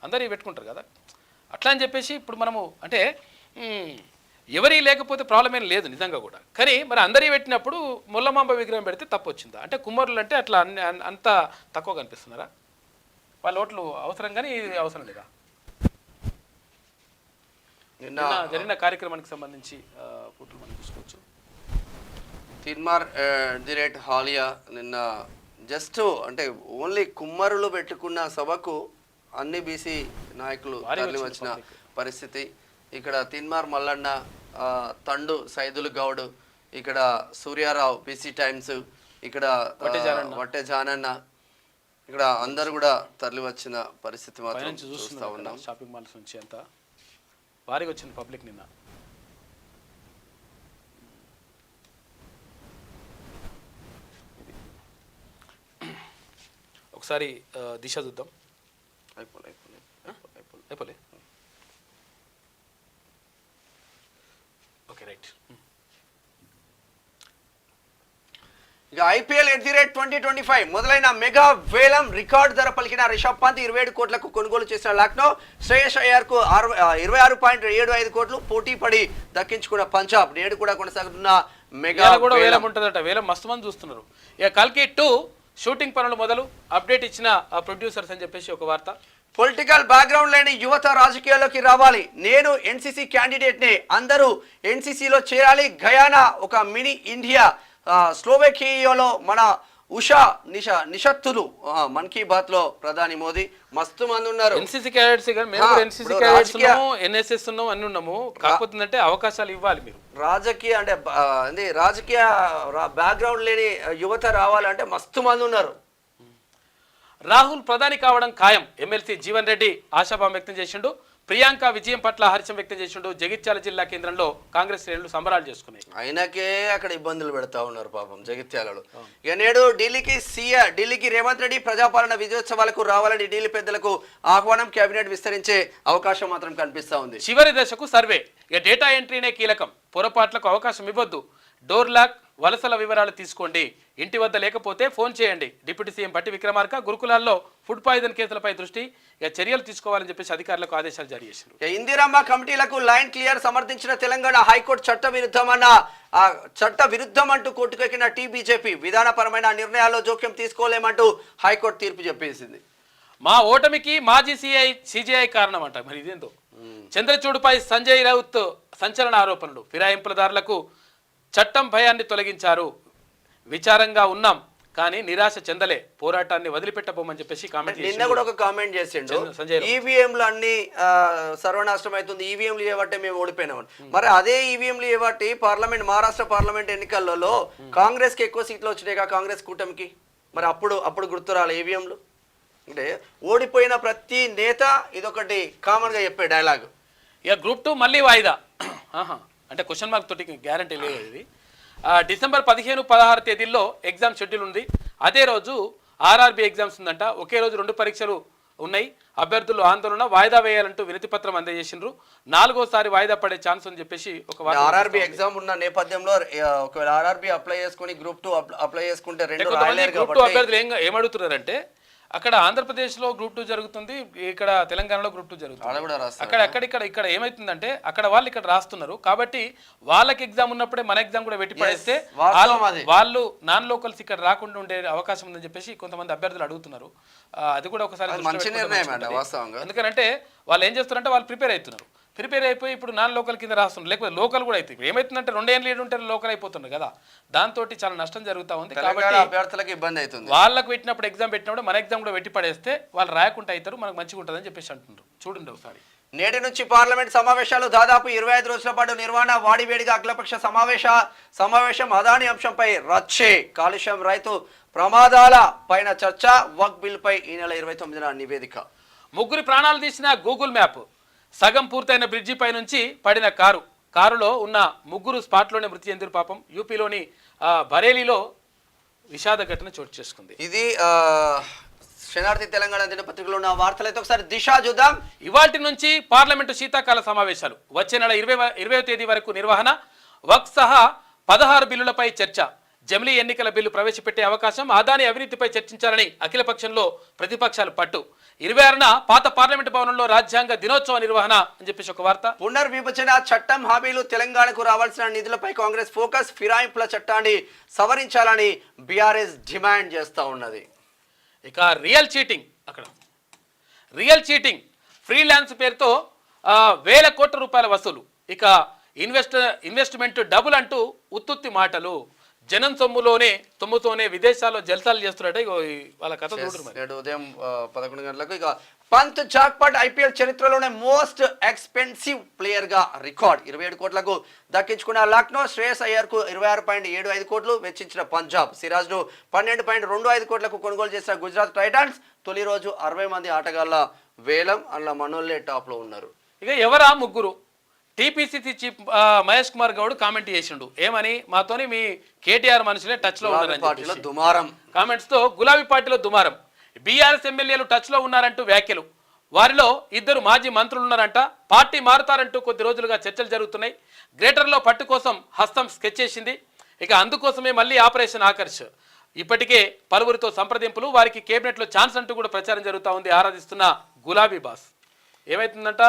అందరూ పెట్టుకుంటారు కదా. అట్లా అని చెప్పేసి ఇప్పుడు మనము అంటే ఎవరి లేకపోతే ప్రాబ్లం ఏం లేదు నిజంగా కూడా. కానీ మరి అందరి పెట్టినప్పుడు ముల్లమాంబ విగ్రహం పెడితే తప్పు వచ్చిందా? అంటే కుమ్మరులు అంటే అట్లా అంత తక్కువ కనిపిస్తున్నారా? వాళ్ళ ఓట్లు అవసరం కానీ ఇది అవసరం లేదా? నిన్న జరిగిన కార్యక్రమానికి సంబంధించి ఫోటోలు మనం చూసుకోవచ్చు. తీన్మార్ హాలియా నిన్న జస్ట్ అంటే ఓన్లీ కుమ్మరులు పెట్టుకున్న సభకు అన్ని బీసీ నాయకులు తరలి వచ్చిన పరిస్థితి. ఇక్కడ తీన్మార్ మల్లన్న, తండు సైదులు గౌడ్, ఇక్కడ సూర్యారావు బీసీ టైమ్స్, ఇక్కడ వట్టే జానన్న, ఇక్కడ అందరు కూడా తరలి వచ్చిన పరిస్థితి మాత్రం చూస్తూ చూస్తున్నాం ఉన్నాం. షాపింగ్ మాల్స్ నుంచి అంతా భారీగా వచ్చింది పబ్లిక్ నిన్న. ఒకసారి దిశ చూద్దాం. అయిపోలే ఓకే రైట్. ఇక ఐపీఎల్ @2025 మొదలైన మెగా వేలం రికార్డు ధర పలికిన రిషబ్ పంత్ 27 కోట్లకు కొనుగోలు చేసిన లక్నో, శ్రేయస్ అయ్యార్ కు 26.75 కోట్లు పోటీ పడి దక్కించుకున్న పంజాబ్. నేడు కూడా కొనసాగుతున్న మెగా కూడా వేలం ఉంటుందట. వేలం మస్తు మంది చూస్తున్నారు. ఇక కల్కి 2 షూటింగ్ పనులు మొదలు, అప్డేట్ ఇచ్చిన ప్రొడ్యూసర్స్ అని చెప్పేసి ఒక వార్త. పొలిటికల్ బ్యాక్గ్రౌండ్ లేని యువత రాజకీయాల్లోకి రావాలి, నేను ఎన్సీసీ క్యాండిడేట్ నే, అందరూ ఎన్సీసీలో చేరాలి. గయానా ఒక మినీ ఇండియా, స్లోవేకియాలో మన ఉషా నిషత్తులు. మన్ కీ బాత్ లో ప్రధాని మోదీ. మస్తు మంది ఉన్నారు ఎన్సీసీ క్యాడెట్స్. మేము ఎన్సీసీ క్యాడెట్స్ ఉన్నాము, ఎన్ఎస్ఎస్ ఉన్నాము, అన్ని ఉన్నాము. కాకపోతే అంటే అవకాశాలు ఇవ్వాలి. మీరు రాజకీయ అంటే రాజకీయ బ్యాక్గ్రౌండ్ లేని యువత రావాలంటే మస్తు మంది ఉన్నారు. రాహుల్ ప్రధాని కావడం ఖాయం, ఎమ్మెల్సీ జీవన్ రెడ్డి ఆశాభావం వ్యక్తం చేసిండు. ప్రియాంక విజయం పట్ల హర్షం వ్యక్తం చేసిండు. జగిత్యాల జిల్లా కేంద్రంలో కాంగ్రెస్ శ్రేణులు సంబరాలు చేసుకున్నాయి. ఆయనకే అక్కడ ఇబ్బందులు పెడతా ఉన్నారు పాపం జగిత్యాలలో. ఇక నేడు ఢిల్లీకి రేవంత్ రెడ్డి ప్రజాపాలన విజయోత్సవాలకు రావాలని ఢిల్లీ పెద్దలకు ఆహ్వానం, కేబినెట్ విస్తరించే అవకాశం మాత్రం కనిపిస్తా ఉంది. చివరి దశకు సర్వే, ఇక డేటా ఎంట్రీనే కీలకం, పొరపాట్లకు అవకాశం ఇవ్వద్దు. డోర్ లాక్, వలసల వివరాలు తీసుకోండి, ఇంటి వద్ద లేకపోతే ఫోన్ చేయండి. డిప్యూటీ సీఎం భట్టి విక్రమార్క గురుకులాల్లో ఫుడ్ పాయిజన్ కేసులపై దృష్టి, ఇక చర్యలు తీసుకోవాలని చెప్పేసి అధికారులకు ఆదేశాలు జారీ చేశారు. ఇందిరమ్మ కమిటీలకు లైన్ క్లియర్ సమర్థించిన తెలంగాణ హైకోర్టు చట్ట విరుద్ధం అంటూ కోర్టుకెక్కిన టీబీజేపీ. విధానపరమైన నిర్ణయాల్లో జోక్యం తీసుకోలేమంటూ హైకోర్టు తీర్పు చెప్పేసింది. మా ఓటమికి మాజీ సిజేఐ కారణం అంట. మరి ఇదేందో. చంద్రచూడుపై సంజయ్ రౌత్ సంచలన ఆరోపణలు. ఫిరాయింపులదారులకు చట్టం భయాన్ని తొలగించారు, విచారంగా ఉన్నాం కానీ నిరాశ చెందలే, పోరాటాన్ని వదిలిపెట్టబోమని చెప్పేసి కామెంట్. నిన్న కూడా ఒక కామెంట్ చేసిండు, ఈవీఎంలు అన్ని సర్వనాశనం అవుతుంది, ఈవీఎంలు చేయబట్టే మేము ఓడిపోయినాం. మరి అదే ఈవీఎంలు చేయబట్టి మహారాష్ట్ర పార్లమెంట్ ఎన్నికలలో కాంగ్రెస్ కి ఎక్కువ సీట్లు వచ్చినాయి, కాంగ్రెస్ కూటమికి. మరి అప్పుడు గుర్తురాలి ఈవీఎంలు అంటే. ఓడిపోయిన ప్రతి నేత ఇదొకటి కామన్ గా చెప్పే డైలాగ్. ఇక గ్రూప్ 2 మళ్ళీ వాయిదా అంటే క్వశ్చన్ మార్క్ తోటి గ్యారంటీ లేదు. ఇది డిసెంబర్ 15-16 తేదీల్లో ఎగ్జామ్ షెడ్యూల్ ఉంది. అదే రోజు ఆర్ఆర్బీ ఎగ్జామ్స్ ఉందంట. ఒకే రోజు 2 పరీక్షలు ఉన్నాయి. అభ్యర్థులు ఆందోళన, వాయిదా వేయాలంటూ వినతి పత్రం అందజేసిండ్రు. 4వసారి వాయిదా పడే ఛాన్స్ అని చెప్పేసి ఒక ఆర్ఆర్బీ ఎగ్జామ్ ఉన్న నేపథ్యంలో ఒకవేళ ఆర్ఆర్బీ అప్లై చేసుకుని గ్రూప్ 2 అప్లై చేసుకుంటే గ్రూప్ 2 అభ్యర్థులు ఏమడుగుతున్నారంటే, అక్కడ ఆంధ్రప్రదేశ్లో గ్రూప్ 2 జరుగుతుంది, ఇక్కడ తెలంగాణలో గ్రూప్ 2 జరుగుతుంది. ఇక్కడ ఏమైతుందంటే అక్కడ వాళ్ళు ఇక్కడ రాస్తున్నారు కాబట్టి వాళ్ళకి ఎగ్జామ్ ఉన్నప్పుడే మన ఎగ్జామ్ కూడా పెట్టి పడేస్తే వాళ్ళు నాన్ లోకల్స్ ఇక్కడ రాకుండా ఉండే అవకాశం ఉందని చెప్పేసి కొంతమంది అభ్యర్థులు అడుగుతున్నారు. అది కూడా ఒకసారి మంచి నిర్ణయం. ఎందుకంటే వాళ్ళు ఏం చేస్తారంటే వాళ్ళు ప్రిపేర్ అయిపోయి ఇప్పుడు నాన్ లోకల్ కింద రాస్తున్నారు, లేకపోతే లోకల్ కూడా అయితే ఏమైతుందంటే 2 ఏళ్ళు లీడ్ ఉంటే లోకల్ అయిపోతుంది కదా. దాంతో చాలా నష్టం జరుగుతూ ఉంది. కాబట్టి అభ్యర్థులకు ఇబ్బంది అవుతుంది. వాళ్ళకు పెట్టినప్పుడు ఎగ్జామ్ పెట్టినప్పుడు మన ఎగ్జామ్ కూడా పెట్టి పడేస్తే వాళ్ళు రాయకుండా అవుతారు, మనకు మంచిగా ఉంటుంది అని చెప్పేసి అంటున్నారు. చూడండి ఒకసారి. నేటి నుంచి పార్లమెంట్ సమావేశాలు దాదాపు 25 రోజుల పాటు నిర్వహణ. వాడివేడిగా అఖిలపక్ష సమావేశం. అదాని అంశంపై రచ్చే. కాలుష్యం, రైతు ప్రమాదాల పైన చర్చ. వక్ బిల్ పై ఈ నెల 29న నివేదిక. 3 ప్రాణాలు తీసిన గూగుల్ మ్యాప్. సగం పూర్తయిన బ్రిడ్జి పై నుంచి పడిన కారులో ఉన్న 3 స్పాట్లోనే మృతి చెందిన పాపం. యూపీలోని బరేలీలో విషాద ఘటన చోటు చేసుకుంది. ఇది శనార్థి తెలంగాణ దినపత్రికలో ఉన్న వార్తలైతే ఒకసారి దిశ చూద్దాం. ఇవాల్టి నుంచి పార్లమెంటు శీతాకాల సమావేశాలు. వచ్చే నెల 20వ తేదీ వరకు నిర్వహణ. వక్ సహా 16 బిల్లులపై చర్చ. జమిలీ ఎన్నికల బిల్లు ప్రవేశపెట్టే అవకాశం. అదాని అవినీతిపై చర్చించాలని అఖిల పక్షంలో ప్రతిపక్షాలు పట్టు. 26న పాత పార్లమెంటు భవనంలో రాజ్యాంగ దినోత్సవ నిర్వహణ అని చెప్పేసి ఒక వార్త. పునర్విభజన చట్టం హామీలు. తెలంగాణకు రావాల్సిన నిధులపై కాంగ్రెస్ ఫోకస్. ఫిరాయింపుల చట్టాన్ని సవరించాలని బీఆర్ఎస్ డిమాండ్ చేస్తూ ఉన్నది. ఇక రియల్ చీటింగ్ ఫ్రీలాన్స్ పేరుతో 1000 కోట్ల రూపాయల వసూలు. ఇక ఇన్వెస్ట్మెంట్ డబుల్ అంటూ ఉత్తుత్తి మాటలు. జనం సొమ్ముతోనే విదేశాల్లో జల్సాలు చేస్తున్నారంటే వాళ్ళ కథ చూడరు. నేడు ఉదయం 11 గంటలకు ఇక పంత్ జాక్పాట్ ఐపీఎల్ చరిత్రలోనే మోస్ట్ ఎక్స్పెన్సివ్ ప్లేయర్ గా రికార్డ్ 27 కోట్లకు దక్కించుకున్న లక్నో. శ్రేయస్ అయ్యర్ కు 26.75 కోట్లు వెచ్చించిన పంజాబ్. సిరాజ్ ను 12.25 కోట్లకు కొనుగోలు చేసిన గుజరాత్ టైటాన్స్. తొలి రోజు 60 మంది ఆటగాళ్ల వేలం, అందులో మనోళ్ళే టాప్ లో ఉన్నారు. ఇక ఎవరా ముగ్గురు? TPCC chief Mahesh Kumar Goud comment చేసిండు. ఏమని? మాతోని మీ కేటీఆర్ మనుషులే టచ్ లో ఉన్నారని దుమారం కామెంట్స్ తో గులాబీ పార్టీలో దుమారం. బీఆర్ఎస్ ఎమ్మెల్యేలు టచ్ లో ఉన్నారంటూ వ్యాఖ్యలు. వారిలో 2 మాజీ మంత్రులు ఉన్నారంట. పార్టీ మారుతారంటూ కొద్ది రోజులుగా చర్చలు జరుగుతున్నాయి. గ్రేటర్లో పట్టు కోసం హస్తం స్కెచ్ చేసింది. ఇక అందుకోసమే మళ్ళీ ఆపరేషన్ ఆకర్ష్. ఇప్పటికే పలువురితో సంప్రదింపులు, వారికి కేబినెట్లో ఛాన్స్ అంటూ కూడా ప్రచారం జరుగుతూ ఉంది. ఆరాధిస్తున్న గులాబీ బాస్ ఏమైతుందంట?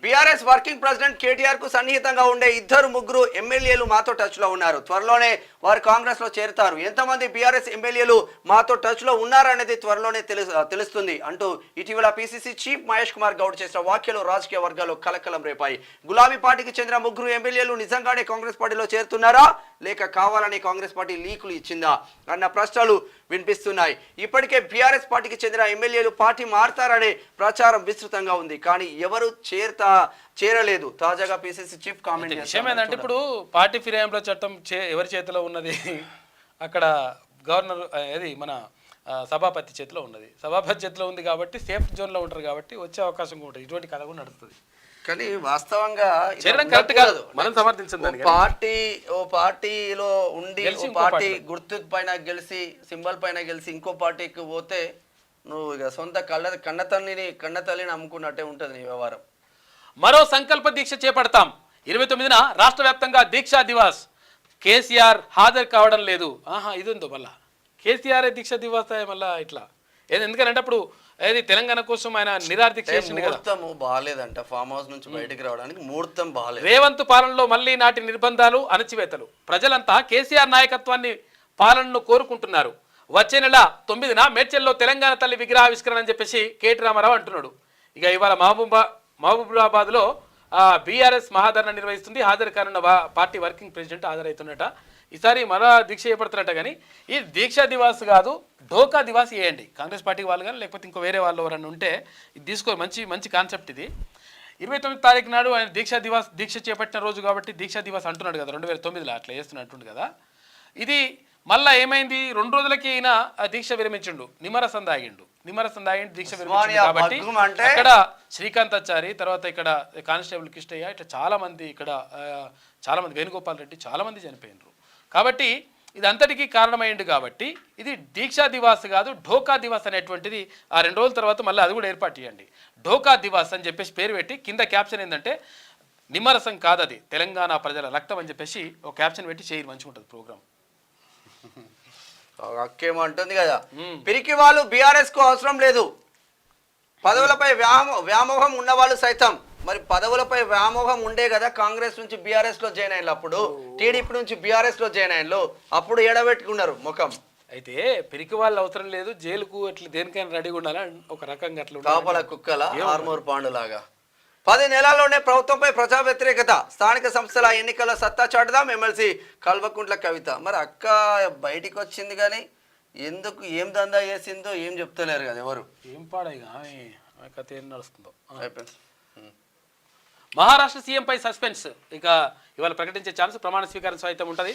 బీఆర్ఎస్ వర్కింగ్ ప్రెసిడెంట్ కేటీఆర్ కు సన్నిహితంగా ఉండే 2-3 ఎమ్మెల్యేలు మాతో టచ్ లో ఉన్నారు. త్వరలోనే వారు కాంగ్రెస్ లో చేరుతారు. ఎంతమంది బీఆర్ఎస్ ఎమ్మెల్యేలు మాతో టచ్ లో ఉన్నారనేది త్వరలోనే తెలుస్తుంది అంటూ ఇటీవల పీసీసీ చీఫ్ మహేష్ కుమార్ గౌడ్ చేసిన వ్యాఖ్యలు రాజకీయ వర్గాల్లో కలకలం రేపాయి. గులాబీ పార్టీకి చెందిన 3 ఎమ్మెల్యేలు నిజంగానే కాంగ్రెస్ పార్టీలో చేరుతున్నారా, లేక కావాలని కాంగ్రెస్ పార్టీ లీకులు ఇచ్చిందా అన్న ప్రశ్నలు వినిపిస్తున్నాయి. ఇప్పటికే బీఆర్ఎస్ పార్టీకి చెందిన ఎమ్మెల్యేలు పార్టీ మారతారనే ప్రచారం విస్తృతంగా ఉంది. కానీ ఎవరు చేరలేదు. తాజాగా పీసీసీ చీఫ్ కామెంట్ విషయం ఏంటంటే, ఇప్పుడు పార్టీ ఫిరాయింపుల చట్టం ఎవరి చేతిలో ఉన్నది? అక్కడ గవర్నర్ ఏది మన సభాపతి చేతిలో ఉన్నది. సభాపతి చేతిలో ఉంది కాబట్టి సేఫ్ జోన్లో ఉంటారు కాబట్టి వచ్చే అవకాశం కూడా ఉంటుంది. ఇటువంటి కథ కూడా నడుస్తుంది. కానీ వాస్తవంగా మనం సమర్థించండి. పార్టీలో ఉండి పార్టీ గుర్తు పైన గెలిచి, సింబల్ పైన గెలిచి ఇంకో పార్టీకి పోతే నువ్వు ఇక సొంత కన్నతల్లిని అమ్ముకున్నట్టే ఉంటుంది నీ వ్యవహారం. మరో సంకల్ప దీక్ష చేపడతాం. 29న రాష్ట్ర వ్యాప్తంగా దీక్షా దివాస్. కేసీఆర్ హాజరు కావడం లేదు. ఇది ఉందో మళ్ళా కేసీఆర్ దీక్షా దివాస్ మళ్ళా ఇట్లా ఎందుకంటే అప్పుడు ఏది తెలంగాణ కోసం ఆయన నిరాదీక్ష ముహూర్తము బాగాలేదంట. ఫామ్ హౌస్ నుంచి బయటకు రావడానికి ముహూర్తం బాగాలేదు. రేవంత్ పాలనలో మళ్ళీ నాటి నిర్బంధాలు, అణచివేతలు. ప్రజలంతా కేసీఆర్ నాయకత్వాన్ని, పాలనను కోరుకుంటున్నారు. వచ్చే నెల 9న మేడ్చల్లో తెలంగాణ తల్లి విగ్రహావిష్కరణ అని చెప్పేసి కేటీ రామారావు అంటున్నాడు. ఇక ఇవాళ మహబూబాబాద్లో బీఆర్ఎస్ మహాధరణ నిర్వహిస్తుంది. హాజరు కానున్న పార్టీ వర్కింగ్ ప్రెసిడెంట్ హాజరవుతున్నట. ఈసారి మరో దీక్ష చేపడుతున్నట్ట. కానీ ఈ దీక్షా దివాస్ కాదు, ఢోకా దివాస్ చేయండి. కాంగ్రెస్ పార్టీ వాళ్ళు కానీ లేకపోతే ఇంకో వేరే వాళ్ళు ఎవరన్నా ఉంటే ఇది తీసుకో. మంచి కాన్సెప్ట్ ఇది. 29వ తారీఖు నాడు ఆయన దీక్ష చేపట్టిన రోజు కాబట్టి దీక్షా దివాస్ అంటున్నాడు కదా. 2009లో అట్లా చేస్తున్నట్టుండు కదా. ఇది మళ్ళా ఏమైంది? 2 రోజులకి ఈయన దీక్ష విరమించిండు. నిమ్మరసం దాగిండు దీక్ష విరమించిండు కాబట్టి అక్కడ శ్రీకాంతాచారి, తర్వాత ఇక్కడ కానిస్టేబుల్ కిష్టయ్య, ఇట్లా చాలా మంది వేణుగోపాల్ రెడ్డి చాలా మంది చనిపోయినరు. కాబట్టి ఇది అంతటికీ కారణమైంది. కాబట్టి ఇది దీక్షా దివాస్ కాదు, ఢోకా దివాస్ అనేటువంటిది 2 రోజుల తర్వాత మళ్ళీ అది కూడా ఏర్పాటు చేయండి. ఢోకా దివాస్ అని చెప్పేసి పేరు పెట్టి కింద క్యాప్షన్ ఏంటంటే నిమ్మరసం కాదది తెలంగాణ ప్రజల రక్తం అని చెప్పేసి ఒక క్యాప్షన్ పెట్టి చేయి. మంచిగా ఉంటుంది ప్రోగ్రామ్. అక్కేమంటుంది కదా, పిరికి వాళ్ళు బీఆర్ఎస్ కు అవసరం లేదు. పదవులపై వ్యామోహం ఉన్నవాళ్ళు సైతం, మరి పదవులపై వ్యామోహం ఉండే కదా కాంగ్రెస్ నుంచి బీఆర్ఎస్ లో జాయిన్ అయిన, అప్పుడు టీడీపీ నుంచి బీఆర్ఎస్ లో జాయిన్ అయిన, అప్పుడు ఎడబెట్టుకున్నారు ముఖం. అయితే పిరికి వాళ్ళు అవసరం లేదు, జైలుకు అట్లా దేనికైనా రెడీగా ఉండాలని ఒక రకంగా అట్లా కాపల కుక్కల ఆర్మూర్ పాండులాగా. 10 నెలల్లోనే ప్రభుత్వంపై ప్రజా వ్యతిరేకత. స్థానిక సంస్థల ఎన్నికల్లో సత్తా చాటుదాం ఎమ్మెల్సీ కల్వకుంట్ల కవిత. మరి అక్క బయటికి వచ్చింది కానీ ఎందుకు ఏం దందా చేసిందో ఏం చెప్తలేరు కదా ఎవరు. ఏం పాడైగా కథ ఏం నడుస్తుందో. మహారాష్ట్ర సీఎంపై సస్పెన్స్. ఇక ఇవాళ ప్రకటించే ఛాన్స్. ప్రమాణ స్వీకారం సైతం ఉంటుంది.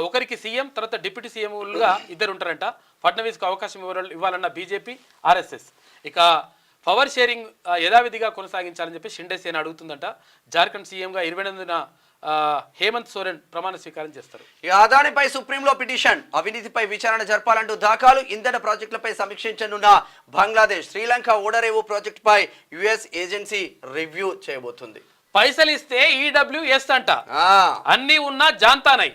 ఒకరికి సీఎం, తర్వాత డిప్యూటీ సీఎంలుగా 2 ఉంటారంట. ఫడ్నవీస్కు అవకాశం ఇవ్వాలన్న బీజేపీ, ఆర్ఎస్ఎస్. ఇక పవర్ షేరింగ్ యథావిధిగా కొనసాగించాలని చెప్పి షిండే సేన అడుగుతుందంట. జార్ఖండ్ సీఎంగా 28న హేమంత్ సోరెన్ ప్రమాణ స్వీకారం చేస్తారు. అదానిపై సుప్రీంలో పిటిషన్. అవినీతిపై విచారణ జరపాలంటూ దాఖలు. ఇంధన ప్రాజెక్టులపై సమీక్షించనున్న బంగ్లాదేశ్. శ్రీలంక ఓడరేవు ప్రాజెక్టుపై యుఎస్ ఏజెన్సీ రివ్యూ చేయబోతుంది. పైసలు ఇస్తే ఈడబ్ల్యూఎస్ అంట. అన్ని ఉన్నా జాంతానై.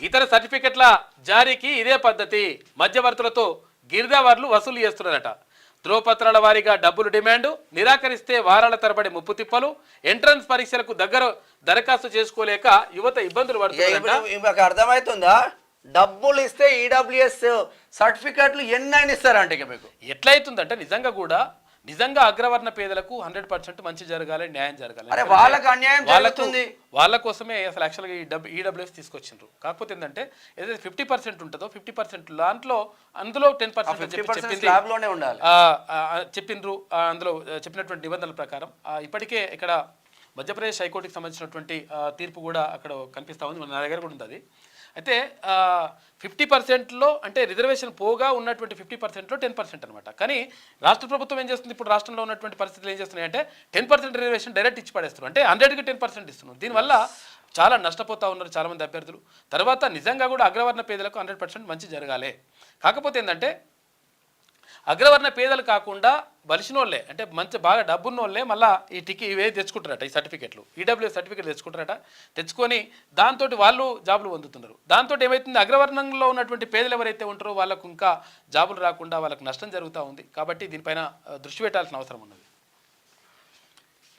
ఇతర సర్టిఫికెట్ల జారీకి ఇదే పద్ధతి. మధ్యవర్తులతో గిరిదావర్లు వసూలు చేస్తున్నారట. ధ్రువపత్రాల వారీగా డబ్బులు డిమాండ్. నిరాకరిస్తే వారాల తరబడి ముప్పు తిప్పలు. ఎంట్రన్స్ పరీక్షలకు దరఖాస్తు చేసుకోలేక యువత ఇబ్బందులు పడుతున్నారు. అర్థమవుతుందా? డబ్బులు ఇస్తే ఈడబ్ల్యూఎస్ సర్టిఫికెట్లు ఎన్నైనా ఇస్తారంటే మీకు ఎట్లయితుందంటే నిజంగా కూడా నిజంగా అగ్రవర్ణ పేదలకు 100% మంచి జరగాలి, న్యాయం జరగాలి. అరే వాళ్ళకి అన్యాయం జరుగుతుంది. వాళ్ళ కోసమే అసలు యాక్చువల్గా ఈడబ్ల్యూఎస్ తీసుకొచ్చిండ్రు. కాకపోతే ఏంటంటే ఏదైతే 50% ఉంటుందో 50% దాంట్లో అందులో 10% చెప్పిండ్రు. అందులో చెప్పినటువంటి నిబంధనల ప్రకారం ఇప్పటికే ఇక్కడ మధ్యప్రదేశ్ హైకోర్టుకి సంబంధించినటువంటి తీర్పు కూడా అక్కడ కనిపిస్తూ ఉంది, మన దగ్గర కూడా ఉంది అది. అయితే 50%లో అంటే రిజర్వేషన్ పోగా ఉన్నటువంటి 50%లో 10% అనమాట. కానీ రాష్ట్ర ప్రభుత్వం ఏం చేస్తుంది, ఇప్పుడు రాష్ట్రంలో ఉన్నటువంటి పరిస్థితులు ఏం చేస్తున్నాయి అంటే 10% రిజర్వేషన్ డైరెక్ట్ ఇచ్చి పడేస్తున్నారు. అంటే 100కి 10% ఇస్తున్నారు. దీనివల్ల చాలా నష్టపోతూ ఉన్నారు చాలామంది అభ్యర్థులు. తర్వాత నిజంగా కూడా అగ్రవర్ణ పేదలకు 100% మంచి జరగాలి. కాకపోతే ఏంటంటే అగ్రవర్ణ పేదలు కాకుండా బలిసినోళ్ళే అంటే మంచి బాగా డబ్బున్నోళ్ళే మళ్ళీ ఈ ఇవే తెచ్చుకుంటారట, ఈ సర్టిఫికెట్లు, ఈడబ్ల్యూఎస్ సర్టిఫికెట్లు తెచ్చుకుంటారట. తెచ్చుకొని దాంతో వాళ్ళు జాబులు పొందుతున్నారు. దాంతో ఏమవుతుంది, అగ్రవర్ణంలో ఉన్నటువంటి పేదలు ఎవరైతే ఉంటారో వాళ్ళకు ఇంకా జాబులు రాకుండా వాళ్ళకు నష్టం జరుగుతూ ఉంది. కాబట్టి దీనిపైన దృష్టి పెట్టాల్సిన అవసరం ఉన్నది.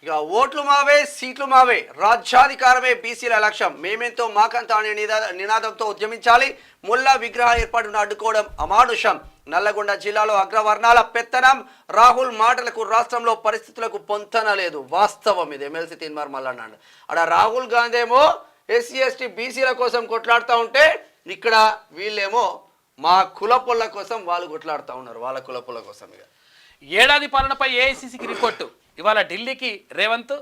ఇక ఓట్లు మావే సీట్లు మావే, రాజ్యాధికారమే బీసీల లక్ష్యం, మేమెంతో మాకంతా అనే నినాదంతో ఉద్యమించాలి. ముల్లా విగ్రహ ఏర్పాటును అడ్డుకోవడం అమానుషం. నల్లగొండ జిల్లాలో అగ్రవర్ణాల పెత్తనం, రాహుల్ మాటలకు రాష్ట్రంలో పరిస్థితులకు పొంతన లేదు. వాస్తవం ఇది. ఎమ్మెల్సీ తీన్మార్ మల్ల అన్నాడు. అక్కడ రాహుల్ గాంధీ ఏమో ఎస్సీ ఎస్టీ బీసీల కోసం కొట్లాడుతూ ఉంటే ఇక్కడ వీళ్ళేమో మా కులపొల్ల కోసం వాళ్ళు కొట్లాడుతూ ఉన్నారు, వాళ్ళ కులపొల్ల కోసం. ఇక ఏడాది పాలనపై ఏఐసీసీకి రిపోర్టు. ఇవాళ ఢిల్లీకి రేవంత్.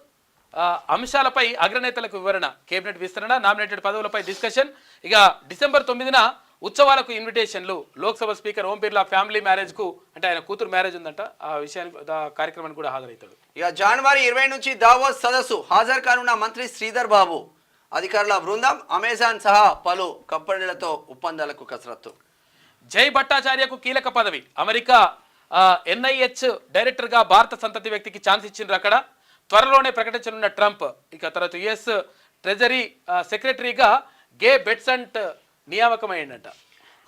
అంశాలపై అగ్రనేతలకు వివరణ, కేబినెట్ విస్తరణ, నామినేటెడ్ పదవులపై డిస్కషన్. ఇక డిసెంబర్ 9న ఉత్సవాలకు ఇన్విటేషన్లు. లోక్సభ స్పీకర్ ఓం బిర్లా ఫ్యామిలీ మ్యారేజ్కు అంటే ఆయన కూతురు మ్యారేజ్ ఉందంట, ఆ విషయానికి కార్యక్రమానికి కూడా హాజరవుతాడు. ఇక జనవరి 20 నుంచి దావోస్ సదస్సు హాజరు కానున్న మంత్రి శ్రీధర్ బాబు. అధికారుల బృందం, అమెజాన్ సహా పలు కంపెనీలతో ఒప్పందాలకు కసరత్తు. జై భట్టాచార్యకు కీలక పదవి. అమెరికా NIH డైరెక్టర్గా భారత సంతతి వ్యక్తికి ఛాన్స్ ఇచ్చిండ్రు అక్కడ. త్వరలోనే ప్రకటించనున్న ట్రంప్. ఇక తర్వాత US ట్రెజరీ సెక్రటరీగా గే బెట్సంట్ నియామకమైందంట.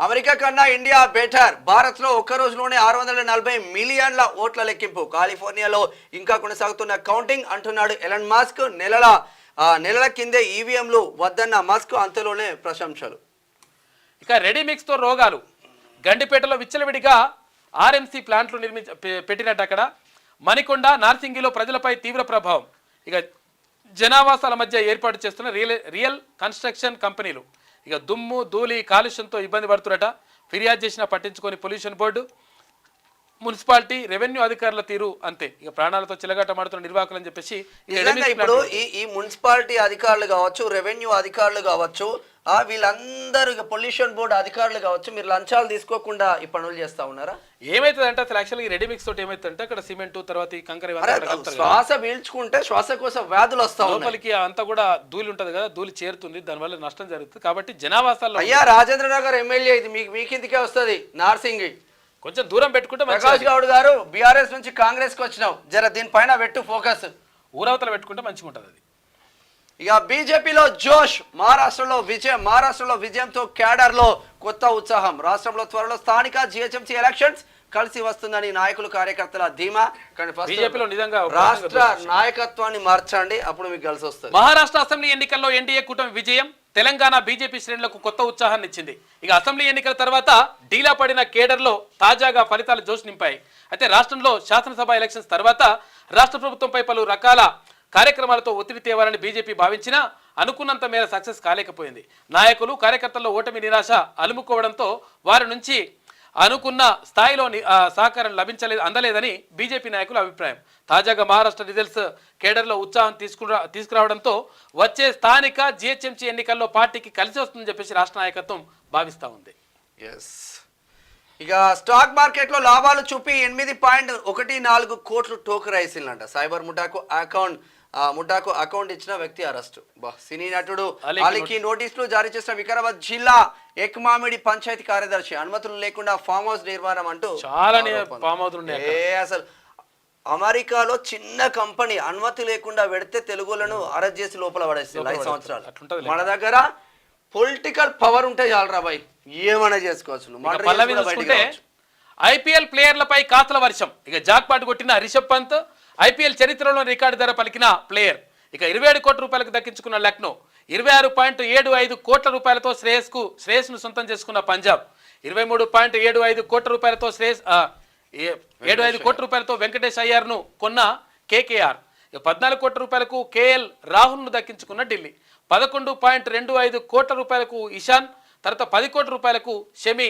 అమెరికా కన్నా ఇండియా బెటర్. భారత్లో ఒక్క రోజులోనే 640 మిలియన్ల ఓట్ల లెక్కింపు. కాలిఫోర్నియాలో ఇంకా కొనసాగుతున్న కౌంటింగ్ అంటున్నాడు ఎలన్ మస్క్. నెలల కిందే ఈవీఎంలు వద్దన్న మస్క్, అంతలోనే ప్రశంసలు. ఇక రెడీమిక్స్తో రోగాలు. గండిపేటలో విచ్చలవిడిగా RMC ప్లాంట్లు పెట్టినట్టు అక్కడ. మణికొండ, నార్సింగిలో ప్రజలపై తీవ్ర ప్రభావం. ఇక జనావాసాల మధ్య ఏర్పాటు చేస్తున్న రియల్ కన్స్ట్రక్షన్ కంపెనీలు ఇక దుమ్ము ధూళి కాలుష్యంతో ఇబ్బంది పడుతున్నట. ఫిర్యాదు చేసినా పట్టించుకొని పొల్యూషన్ బోర్డు, మున్సిపాలిటీ, రెవెన్యూ అధికారుల తీరు అంతే. ఇక ప్రాణాలతో చిలగాటమాడుతున్న నిర్వాహకులు అని చెప్పేసి ఇప్పుడు ఈ మున్సిపాలిటీ అధికారులు కావచ్చు, రెవెన్యూ అధికారులు కావచ్చు, వీళ్ళందరూ ఇక పొల్యూషన్ బోర్డు అధికారులు కావచ్చు, మీరు లంచాలు తీసుకోకుండా ఈ పనులు చేస్తా ఉన్నారా? ఏమైతుందంటే అసలు యాక్చువల్గా ఈ రెడీమిక్స్ తోటి ఏమైతుందంటే అక్కడ సిమెంట్ తర్వాత ఈ కంకర శ్వాస పీల్చుకుంటే శ్వాసకోశ వ్యాధులు వస్తాయి. లోపలికి అంతా కూడా ధూళి ఉంటది కదా, ధూళి చేరుతుంది, దానివల్ల నష్టం జరుగుతుంది. కాబట్టి జనావాసాల్లో అయ్యా రాజేంద్ర నగర్ ఎమ్మెల్యే ఇది మీకిందికే వస్తుంది. నార్సింగ్ కొంచెం దూరం పెట్టుకుంటే ప్రకాష్ గౌడ్ గారు బీఆర్ఎస్ నుంచి కాంగ్రెస్ కి వచ్చినావు, జర దీనిపైన పెట్టు ఫోకస్. ఊరవతల పెట్టుకుంటే మంచిగా ఉంటుంది అది. ఇక బీజేపీలో జోష్. మహారాష్ట్రలో విజయంతో క్యాడర్లో కొత్త ఉత్సాహం. రాష్ట్రంలో త్వరలో స్థానిక GHMC ఎలక్షన్స్ కలిసి వస్తుందని నాయకులు కార్యకర్తల ధీమా. కానీ బీజేపీలో నిజంగా రాష్ట్ర నాయకత్వాన్ని మార్చండి, అప్పుడు మీకు కలిసి వస్తుంది. మహారాష్ట్ర అసెంబ్లీ ఎన్నికల్లో ఎన్డీఏ కూటమి విజయం తెలంగాణ బీజేపీ శ్రేణులకు కొత్త ఉత్సాహాన్ని ఇచ్చింది. ఇక అసెంబ్లీ ఎన్నికల తర్వాత డీలా పడిన కేడర్లో తాజాగా ఫలితాలు జోష్ నింపాయి. అయితే రాష్ట్రంలో శాసనసభ ఎలక్షన్స్ తర్వాత రాష్ట్ర ప్రభుత్వంపై పలు రకాల కార్యక్రమాలతో ఒత్తిడి తేవాలని బీజేపీ భావించినా అనుకున్నంత మేర సక్సెస్ కాలేకపోయింది. నాయకులు కార్యకర్తల్లో ఓటమి నిరాశ అలుముకోవడంతో వారి నుంచి అనుకున్న స్థాయిలో సహకారం అందలేదని బీజేపీ నాయకుల అభిప్రాయం. తాజాగా మహారాష్ట్ర రిజల్ట్స్ కేడర్లో ఉత్సాహం తీసుకురావడంతో వచ్చే స్థానిక GHMC ఎన్నికల్లో పార్టీకి కలిసి వస్తుందని చెప్పేసి రాష్ట్ర నాయకత్వం భావిస్తూ ఉంది. ఇక స్టాక్ మార్కెట్లో లాభాలు చూపి 8.14 కోట్లు టోకరైసిందంట. సైబర్ ముఠాకు అకౌంట్ ఇచ్చిన వ్యక్తి అరెస్టు. సినీ నటుడు అలీకి నోటీసులు జారీ చేసిన వికారాబాద్ జిల్లా ఎక్మామిడి పంచాయతీ కార్యదర్శి. అనుమతులు లేకుండా ఫామ్ హౌస్ నిర్మాణం అంటూ అసలు అమెరికాలో చిన్న కంపెనీ అనుమతి లేకుండా పెడితే తెలుగులను అరెస్ట్ చేసి లోపల పడేస్తుంది 5 సంవత్సరాలు. మన దగ్గర పొలిటికల్ పవర్ ఉంటే చాలరా బాయ్, ఏమైనా చేసుకోవచ్చు. IPL ప్లేయర్లపై కాసుల వర్షం. ఇక జాక్పాట్ కొట్టిన రిషబ్ పంత్ IPL చరిత్రలో రికార్డు ధర పలికిన ప్లేయర్. ఇక 27 కోట్ల రూపాయలకు దక్కించుకున్న లక్నో, 26.75 కోట్ల రూపాయలతో శ్రేయస్ను సొంతం చేసుకున్న పంజాబ్, 23.75 కోట్ల రూపాయలతో 7-5 కోట్ల రూపాయలతో వెంకటేష్ అయ్యర్ను కొన్న కేకేఆర్, 14 కోట్ల రూపాయలకు కేఎల్ రాహుల్ను దక్కించుకున్న ఢిల్లీ, 11.25 కోట్ల రూపాయలకు ఇషాన్, తర్వాత 10 కోట్ల రూపాయలకు షమి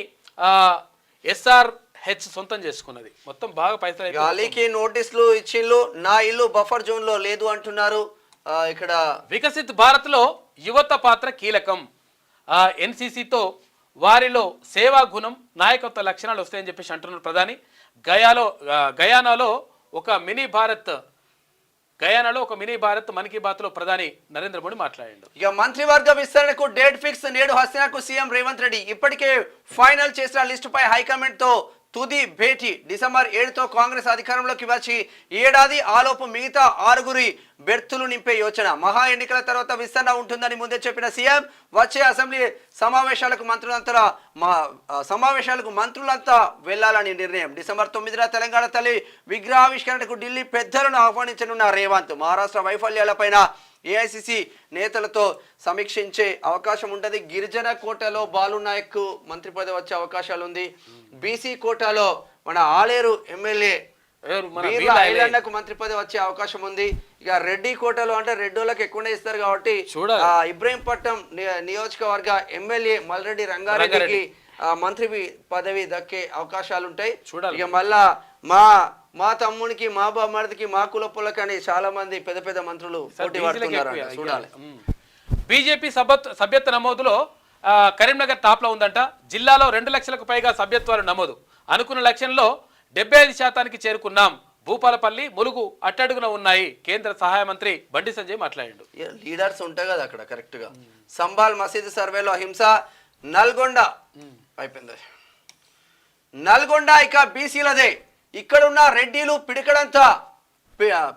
SRH సొంతం చేసుకున్నది. మొత్తం బాగా పైసలు. అలీకి నోటీసులు ఇచ్చిళ్ళు, నా ఇల్లు బఫర్ జోన్ లో లేదు అంటున్నారు. ఇక్కడ వికసిత్ భారత్ లో యువత పాత్ర కీలకం, ఎన్సీసీతో వారిలో సేవా గుణం నాయకత్వ లక్షణాలు వస్తాయని చెప్పేసి అంటున్నారు ప్రధాని. గయానాలో ఒక మినీ భారత్ మన్ కీ బాత్ లో ప్రధాని నరేంద్ర మోడీ మాట్లాడాడు. ఇక మంత్రివర్గ విస్తరణకు డేట్ ఫిక్స్, నేడు హస్తినాకు సీఎం రేవంత్ రెడ్డి ఇప్పటికే ఫైనల్ చేసిన లిస్టుపై హైకమాండ్ తో తుది భేటీ. డిసెంబర్ 7తో కాంగ్రెస్ అధికారంలోకి వచ్చి ఏడాది ఆలోపు మిగతా 6 బెర్తులు నింపే యోచన. మహా ఎన్నికల తర్వాత విస్తరణ ఉంటుందని ముందే చెప్పిన సీఎం వచ్చే అసెంబ్లీ సమావేశాలకు మంత్రులంతా వెళ్లాలని నిర్ణయం. డిసెంబర్ 9న తెలంగాణ తల్లి విగ్రహావిష్కరణకు ఢిల్లీ పెద్దలను ఆహ్వానించనున్న రేవంత్ మహారాష్ట్ర వైఫల్యాలపైన ఏఐసిసి నేతలతో సమీక్షించే అవకాశం ఉంటుంది. గిరిజన కోటాలో బాలు నాయక్ మంత్రి పదవి వచ్చే అవకాశాలు ఉంది. బీసీ కోటాలో మన ఆలేరు ఎమ్మెల్యే ఐలన్నకు మంత్రి పదవి వచ్చే అవకాశం ఉంది. ఇక రెడ్డి కోటాలో అంటే రెడ్డోళ్ళకి ఎక్కువనే ఇస్తారు కాబట్టి ఇబ్రహీంపట్నం నియోజకవర్గ ఎమ్మెల్యే మల్రెడ్డి రంగారెడ్డికి మంత్రి పదవి దక్కే అవకాశాలు ఉంటాయి. ఇక మళ్ళా మా తమ్మునికి, మా బామ్మడికి, మా కులపులకి అని చాలా మంది పెద్ద పెద్ద మంత్రులు పోటీ పడుతున్నారు. చూడాలి. బీజేపీ సభ్యత్వ నమోదులో కరీంనగర్ టాప్ లో ఉందంట. జిల్లాలో 2 లక్షలకు పైగా సభ్యత్వాలు నమోదు. అనుకున్న లక్ష్యంలో 75% చేరుకున్నాం. భూపాలపల్లి, ములుగు అట్టడుగున ఉన్నాయి. కేంద్ర సహాయ మంత్రి బండి సంజయ్ మాట్లాడాడు. లీడర్స్ ఉంటాయి కదా అక్కడ కరెక్ట్ గా. సంబాల్ మసీదు సర్వేలో హింస. నల్గొండ అయిపోయింది. నల్గొండ ఇక బీసీలదే. ఇక్కడున్న రెడ్డిలు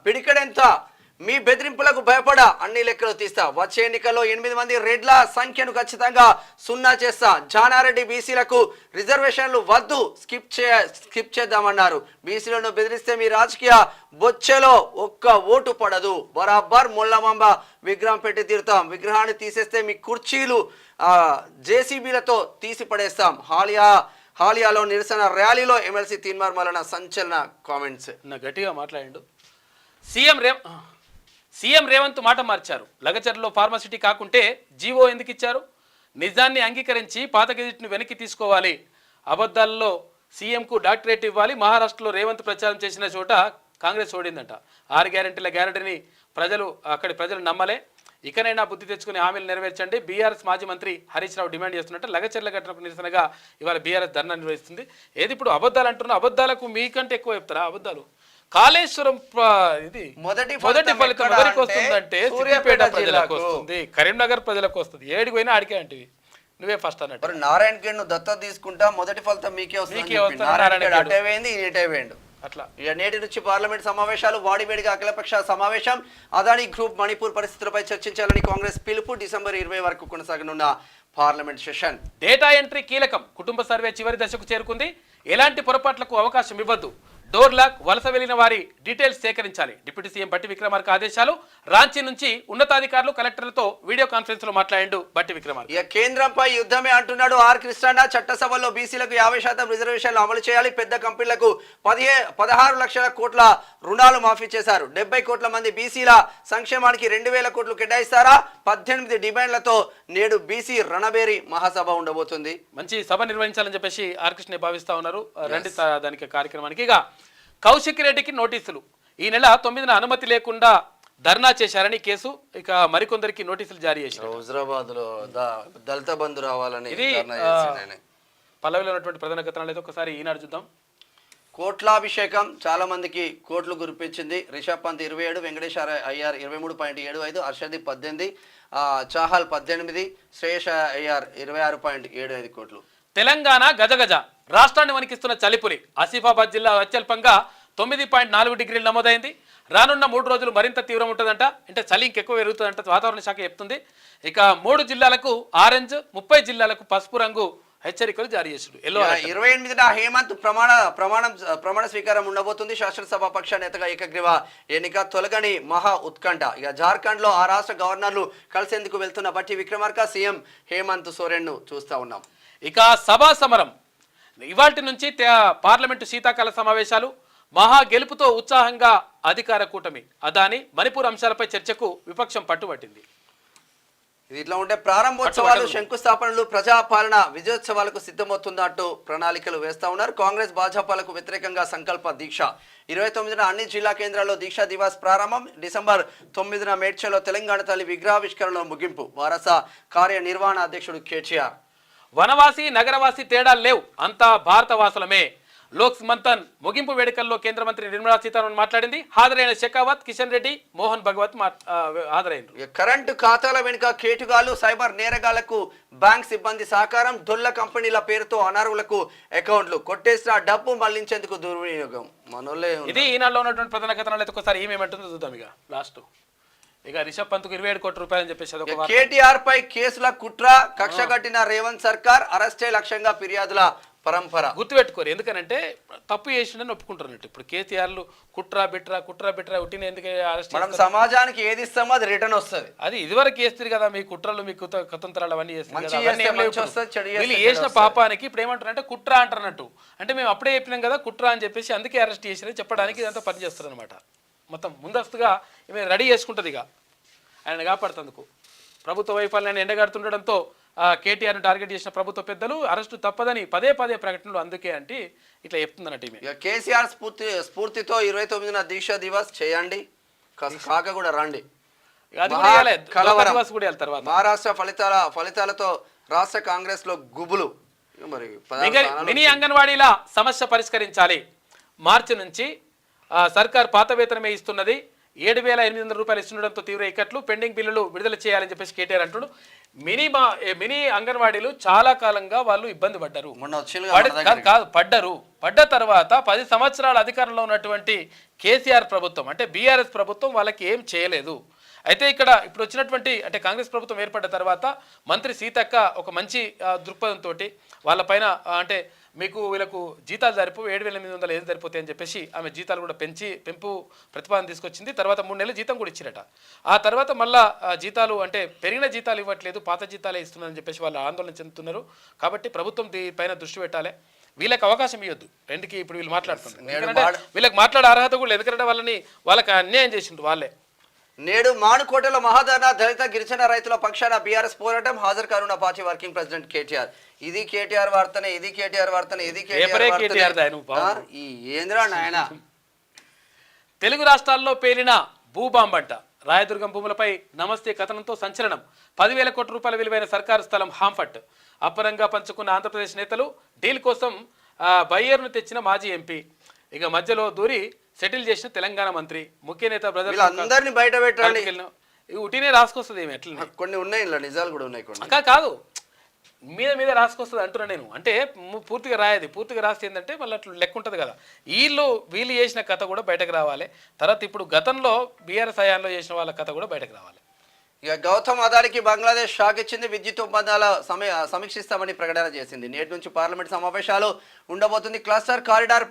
పిడికడంతా మీ బెదిరింపులకు భయపడా అన్ని లెక్కలు తీస్తా. వచ్చే ఎన్నికల్లో 8 మంది రెడ్ల సంఖ్యను ఖచ్చితంగా 0 చేస్తా. జానారెడ్డి బీసీలకు రిజర్వేషన్లు వద్దు, స్కిప్ చేద్దామన్నారు. బీసీలను బెదిరిస్తే మీ రాజకీయ బొచ్చెలో ఒక్క ఓటు పడదు. బరాబర్ మొల్లమాంబ విగ్రహం పెట్టి తీరుతాం. విగ్రహాన్ని తీసేస్తే మీ కుర్చీలు జేసీబీలతో తీసి పడేస్తాం. హాలియాలో నిరసన ర్యాలీలో ఎమ్మెల్సీ తీన్మార్ మల్లన సంచలన కామెంట్స్. గట్టిగా మాట్లాడిండు. సీఎం రేవంత్ మాట మార్చారు. లగచర్లో ఫార్మసిటీ కాకుంటే జీవో ఎందుకు ఇచ్చారు? నిజాన్ని అంగీకరించి పాత గెజిట్ను వెనక్కి తీసుకోవాలి. అబద్ధాల్లో సీఎంకు డాక్టరేట్ ఇవ్వాలి. మహారాష్ట్రలో రేవంత్ ప్రచారం చేసిన చోట కాంగ్రెస్ ఓడిందంట. 6 గ్యారెంటీల గ్యారెంటీని అక్కడి ప్రజలు నమ్మలే. ఇకనైనా బుద్ధి తెచ్చుకుని హామీలు నెరవేర్చండి. బీఆర్ఎస్ మాజీ మంత్రి హరీష్ రావు డిమాండ్ చేస్తున్నట్టు లగచర్ల ఘటనకు నిరసనగా ఇవాళ బీఆర్ఎస్ ధర్నా నిర్వహిస్తుంది. ఏది ఇప్పుడు అబద్ధాలు అంటున్నా, అబద్ధాలకు మీకంటే ఎక్కువ చెప్తారా అబద్ధాలు? కాళేశ్వరం ఇది మొదటి ఫలితం ఎవరికి వస్తుందంటే సూర్యాపేట ప్రజలకు వస్తుంది, కరీంనగర్ ప్రజలకు వస్తుంది. ఏడికి పోయినా ఆడికే అంటివి, నువ్వే ఫస్ట్ అన్నట్టు. నారాయణ ఖేడ్ ను దత్త తీసుకుంటా, మొదటి ఫలితం మీకే వస్తుంది. అట్లా ఇక నేటి నుంచి పార్లమెంట్ సమావేశాలు వాడివేడిగా అఖిలపక్ష సమావేశం. అదానీ గ్రూప్ మణిపూర్ పరిస్థితులపై చర్చించాలని కాంగ్రెస్ పిలుపు. డిసెంబర్ 20 వరకు కొనసాగనున్న పార్లమెంట్ సెషన్. డేటా ఎంట్రీ కీలకం. కుటుంబ సర్వే చివరి దశకు చేరుకుంది. ఎలాంటి పొరపాట్లకు అవకాశం ఇవ్వద్దు. డోర్ లాక్, వలస వెళ్లిన వారి డీటెయిల్స్ సేకరించాలి. డిప్యూటీ సీఎం బట్టి విక్రమార్క ఆదేశాలు. రాంచీ నుంచి ఉన్నతాధికారులు కలెక్టర్లతో వీడియో కాన్ఫరెన్స్ లో మాట్లాడిండు బట్టి విక్రమార్క. ఇక కేంద్రంపై యుద్ధమే అంటున్నాడు ఆర్ కృష్ణ. చట్టసభలో బీసీలకు 50% రిజర్వేషన్లు అమలు చేయాలి. పెద్ద కంపెనీలకు 16 లక్షల కోట్ల రుణాలు మాఫీ చేశారు. 70 కోట్ల మంది బీసీల సంక్షేమానికి 2000 కోట్లు కేటాయిస్తారా? 18 డిమాండ్లతో నేడు బీసీ రణబేరి మహాసభ ఉండబోతుంది. మంచి సభ నిర్వహించాలని చెప్పేసి ఆర్ కృష్ణ భావిస్తా ఉన్నారు. రండి దానికి కార్యక్రమానికి. ఇక కౌశిక్ రెడ్డికి నోటీసులు. ఈ నెల 9న అనుమతి లేకుండా ధర్నా చేశారని కేసు. ఇక మరికొందరికి నోటీసులు జారీ చేశారు. హుజరాబాద్ లో దళిత బంధు రావాలని ఇది పల్లవిలో ఉన్నటువంటి ప్రధాన కథనాలు. ఒకసారి ఈనాడు చూద్దాం. కోట్లాభిషేకం. చాలా మందికి కోట్లు గురిపించింది. రిషబ్ పంత్ 27, వెంకటేష్ అయ్యార్ 23.75, హర్షదీప్ 18, చాహల్ 18, శ్రేయస్ అయ్యార్ 26.75 కోట్లు. తెలంగాణ గజగజ. రాష్ట్రాన్ని వణికిస్తున్న చలిపులి. ఆసిఫాబాద్ జిల్లా అత్యల్పంగా 9.4 డిగ్రీలు నమోదైంది. రానున్న 3 రోజులు మరింత తీవ్రం ఉంటుందంట. అంటే చలి ఇంకెక్కువ పెరుగుతుందంట వాతావరణ శాఖ చెప్తుంది. ఇక 3 జిల్లాలకు ఆరెంజ్, 30 జిల్లాలకు పసుపు రంగు హెచ్చరికలు జారీ చేశారు. 28న హేమంత్ ప్రమాణ స్వీకారం ఉండబోతుంది. శాసనసభ పక్ష నేతగా ఏకగ్రీవ ఎన్నిక. తొలగని మహా ఉత్కంఠ. ఇక జార్ఖండ్ లో ఆ రాష్ట్ర గవర్నర్లు కలిసేందుకు వెళ్తున్న బట్టి విక్రమార్క, సీఎం హేమంత్ సోరెన్ ను చూస్తా ఉన్నాం. ఇక సభా సమరం. ఇవాల్టి నుంచి పార్లమెంటు శీతాకాల సమావేశాలు, మహా గెలుపుతో ఉత్సాహంగా అధికార కూటమి. అదాని మణిపూర్ అంశాలపై చర్చకు విపక్షం పట్టుబట్టింది. ఇది ఇట్లా ఉంటే ప్రారంభోత్సవాలు, శంకుస్థాపనలు, ప్రజాపాలన విజయోత్సవాలకు సిద్ధమవుతున్నట్టు ప్రణాళికలు వేస్తా ఉన్నారు. కాంగ్రెస్ భాజపాలకు వ్యతిరేకంగా సంకల్ప దీక్ష 29న అన్ని జిల్లా కేంద్రాల్లో దీక్షా దివాస్ ప్రారంభం. డిసెంబర్ 9న మేడ్చలో తెలంగాణ తల్లి విగ్రహావిష్కరణలో ముగింపు. వారస కార్యనిర్వహణ అధ్యక్షుడు కేటీఆర్. వనవాసి నగరవాసి తేడాలు లేవు, అంతా భారతవాసులమే. లోక్ మంథన్ ముగింపు వేడుకల్లో కేంద్ర మంత్రి నిర్మలా సీతారామన్ మాట్లాడింది. హాజరైన షెకావత్, కిషన్ రెడ్డి, మోహన్ భగవత్ హాజరైంది. కరెంటు ఖాతాల వెనుక కేటుగాళ్లు, సైబర్ నేరగాళ్లకు బ్యాంక్ సిబ్బంది సహకారం, దొల్ల కంపెనీల పేరుతో అనర్హులకు అకౌంట్లు, కొట్టేసిన డబ్బు మళ్లించేందుకు దుర్వినియోగం. మనోళ్ళే ఇది ఈనాడులో ఉన్నటువంటి ప్రధాన కథనాలు అయితే ఒకసారి ఏమేమంటుందో చూద్దాం. ఇక రిషబ్ పంత్కు 27 కోట్ల రూపాయలు అని చెప్పేసి కేటీఆర్ పై కేసుల కుట్ర, కక్ష కట్టిన రేవంత్ సర్కార్, అరెస్టే లక్ష్యంగా ఫిర్యాదుల పరంపర. గుర్తుపెట్టుకోరు, ఎందుకనంటే తప్పు చేసిండని ఒప్పుకుంటున్నట్టు. ఇప్పుడు కేసీఆర్లు కుట్రా బిట్రా ఉట్టిన ఎందుకు అరెస్ట్? మనం సమాజానికి ఏది ఇస్తామో అది రిటర్న్ వస్తుంది. అది ఇదివరకు చేస్తారు కదా, మీ కుట్రలు, మీ కుతంత్రాలు అవన్నీ చేస్తారు. వీళ్ళు చేసిన పాపానికి ఇప్పుడు ఏమంటారంటే కుట్ర అంటారన్నట్టు. అంటే మేము అప్పుడే చెప్పినాం కదా కుట్ర అని చెప్పేసి, అందుకే అరెస్ట్ చేసినా చెప్పడానికి ఇదంతా పనిచేస్తారు అనమాట. మొత్తం ముందస్తుగా ఈమె రెడీ చేసుకుంటుంది ఇక ఆయన కాపాడుతందుకు. ప్రభుత్వ వైఫల్యాన్ని ఎండగడుతుండడంతో కేటీఆర్ను టార్గెట్ చేసిన ప్రభుత్వ పెద్దలు అరెస్టు తప్పదని పదే ప్రకటనలు. అందుకే అంటే ఇట్లా చెప్తుందన్నట్టు ఈమె. కేసీఆర్ స్ఫూర్తితో 29న దీక్షా దివాస్ చేయండి, కాక కూడా రండి. మహారాష్ట్ర ఫలితాలతో రాష్ట్ర కాంగ్రెస్ లో గుబులు. మరి మినీ అంగన్వాడీల సమస్య పరిష్కరించాలి. మార్చి నుంచి సర్కార్ పాత వేతనమే ఇస్తున్నది. 7,800 రూపాయలు ఇస్తుండడంతో తీవ్ర ఇక్కట్లు, పెండింగ్ బిల్లులు విడుదల చేయాలని చెప్పేసి కేటీఆర్ అంటుడు. మినీ అంగన్వాడీలు చాలా కాలంగా వాళ్ళు ఇబ్బంది పడ్డారు. పడ్డ తర్వాత 10 సంవత్సరాల అధికారంలో ఉన్నటువంటి కేసీఆర్ ప్రభుత్వం అంటే బీఆర్ఎస్ ప్రభుత్వం వాళ్ళకి ఏం చేయలేదు. అయితే ఇప్పుడు వచ్చినటువంటి అంటే కాంగ్రెస్ ప్రభుత్వం ఏర్పడ్డ తర్వాత మంత్రి సీతక్క ఒక మంచి దృక్పథంతో వాళ్ళపైన అంటే మీకు వీళ్ళకు జీతాలు సరిపో 7,800 ఏం సరిపోతాయి అని చెప్పేసి ఆమె జీతాలు కూడా పెంపు ప్రతిపాదన తీసుకొచ్చింది. తర్వాత 3 నెలల జీతం కూడా ఇచ్చిరట. ఆ తర్వాత మళ్ళా జీతాలు అంటే పెరిగిన జీతాలు ఇవ్వట్లేదు, పాత జీతాలే ఇస్తున్నారని చెప్పేసి వాళ్ళు ఆందోళన చెందుతున్నారు. కాబట్టి ప్రభుత్వం దీనిపైన దృష్టి పెట్టాలి. వీళ్ళకి అవకాశం ఇవ్వద్దు. రెండుకి ఇప్పుడు వీళ్ళు మాట్లాడుతున్నారు. ఎందుకంటే వీళ్ళకి మాట్లాడే అర్హత కూడా ఎందుకంటే వాళ్ళకి అన్యాయం చేసిండ్రు వాళ్ళే. నేడు మానుకోటలో మహాధరణ, దళిత గిరిజన రైతుల పక్షాన బీఆర్ఎస్ పోరాటం. హాజరు కానున్న పార్టీ వర్కింగ్ ప్రెసిడెంట్ కేటీఆర్. ఇది కేటీఆర్ వార్తనే, ఇది కేటీఆర్ వార్తనే, ఇది కేటీఆర్. ఈ ఏంద్రా నాయన. తెలుగు రాష్ట్రాల్లో పేలిన భూబాంబంట. రాయదుర్గం భూములపై నమస్తే కథనంతో సంచలనం. 10,000 కోట్ల రూపాయల విలువైన సర్కారు స్థలం హాంఫట్. అప్పరంగా పంచుకున్న ఆంధ్రప్రదేశ్ నేతలు. డీల్ కోసం బయ్యర్ను తెచ్చిన మాజీ ఎంపీ. ఇక మధ్యలో దూరి సెటిల్ చేసిన తెలంగాణ మంత్రి, ముఖ్య నేత బ్రదర్ అందరినీ బయట పెట్టాలి. ఉటినే రాసుకొస్తుంది ఏమి ఎట్లా కొన్ని ఉన్నాయి, ఇలా నిజాలు కూడా ఉన్నాయి. కాదు మీద రాసుకొస్తుంది అంటున్నా నేను. అంటే పూర్తిగా రాయది, పూర్తిగా రాస్తే ఏంటంటే మళ్ళీ అట్లా లెక్క ఉంటుంది కదా. వీళ్ళు చేసిన కథ కూడా బయటకు రావాలి. తర్వాత ఇప్పుడు గతంలో బీఆర్ఎస్ హయాంలో చేసిన వాళ్ళ కథ కూడా బయటకు రావాలి. ఇక గౌతమ్ అదానికి బంగ్లాదేశ్ షాక్ ఇచ్చింది. విద్యుత్ ఒప్పందాల సమీక్షిస్తామని ప్రకటన చేసింది. నేటి నుంచి పార్లమెంట్ సమావేశాలు ఉండబోతుంది. క్లస్టర్ కారిడార్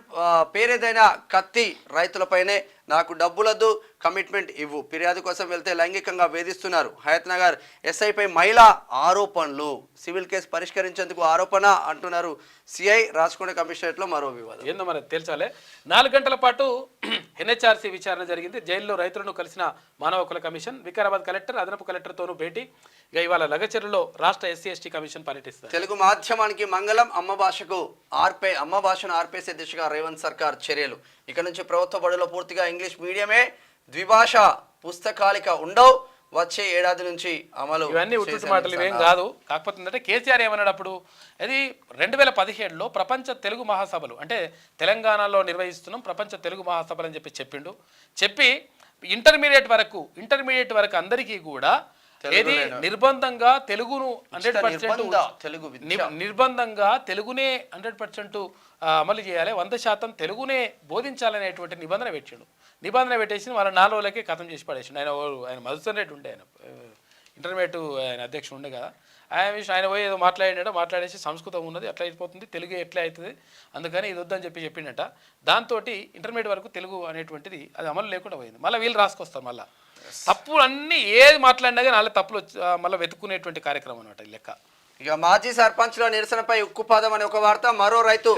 పేరేదైనా కత్తి, రైతులపైనే నాకు డబ్బులొద్దు, కమిట్మెంట్ ఇవ్వు. ఫిర్యాదు కోసం వెళ్తే లైంగికంగా వేధిస్తున్నారు. హయత్ నగర్ ఎస్ఐపై మహిళా ఆరోపణలు. సివిల్ కేసు పరిష్కరించేందుకు ఆరోపణ అంటున్నారు సిఐ. రాచకొండ కమిషనరేట్లో మరో వివాదం. ఏందో మరి తేల్చాలి. 4 గంటల పాటు ఎన్హెచ్ఆర్సీ విచారణ జరిగింది. జైల్లో రైతులను కలిసిన మానవ హక్కుల కమిషన్. వికారాబాద్ కలెక్టర్, అదనపు కలెక్టర్తోనూ భేటీ. ఇక ఇవాళ లగచర్లలో రాష్ట్ర ఎస్సీ/ఎస్టీ కమిషన్ పర్యటిస్తారు. తెలుగు మాధ్యమానికి మంగళం. అమ్మ భాషను ఆర్పేసే దిశగా రేవంత్ సర్కార్ చర్యలు. ఇక నుంచి ప్రభుత్వ బడుల్లో పూర్తిగా ఇంగ్లీష్ మీడియమే. ద్విభాష పుస్తకాలిక ఉండవు. వచ్చే ఏడాది నుంచి అమలు. ఇవన్నీ ఉట్టు మాటలు ఇవేం కాదు. కాకపోతే ఏంటంటే కేసీఆర్ ఏమన్నాడు అప్పుడు, అది 2017లో ప్రపంచ తెలుగు మహాసభలు అంటే తెలంగాణలో నిర్వహిస్తున్నాం ప్రపంచ తెలుగు మహాసభలు అని చెప్పి ఇంటర్మీడియట్ వరకు అందరికీ కూడా ఏది నిర్బంధంగా తెలుగును 100% నిర్బంధంగా తెలుగునే 100% అమలు చేయాలి, 100% తెలుగునే బోధించాలనేటువంటి నిబంధన పెట్టేసి వాళ్ళ 4 రోజులకే ఖతం చేసి పడేసిండు. ఆయన మధుసూదన్ రెడ్డి ఉండే, ఆయన ఇంటర్మీడియట్ ఆయన అధ్యక్షుడు ఉండే కదా. ఆయన పోయి ఏదో మాట్లాడేసి సంస్కృతం ఉన్నది అట్లా అయిపోతుంది, తెలుగు ఎట్లా అవుతుంది, అందుకని ఇది వద్దని చెప్పిండట. దాంతో ఇంటర్మీడియట్ వరకు తెలుగు అనేటువంటిది అది అమలు లేకుండా పోయింది. మళ్ళీ వీళ్ళు రాసుకొస్తారు. మళ్ళీ తప్పులు అన్నీ ఏది మాట్లాడినా కానీ వాళ్ళ తప్పులు మళ్ళీ వెతుక్కునేటువంటి కార్యక్రమం అనమాట లెక్క. ఇక మాజీ సర్పంచ్ల నిరసనపై ఉక్కుపాదం అనే ఒక వార్త, మరో రైతు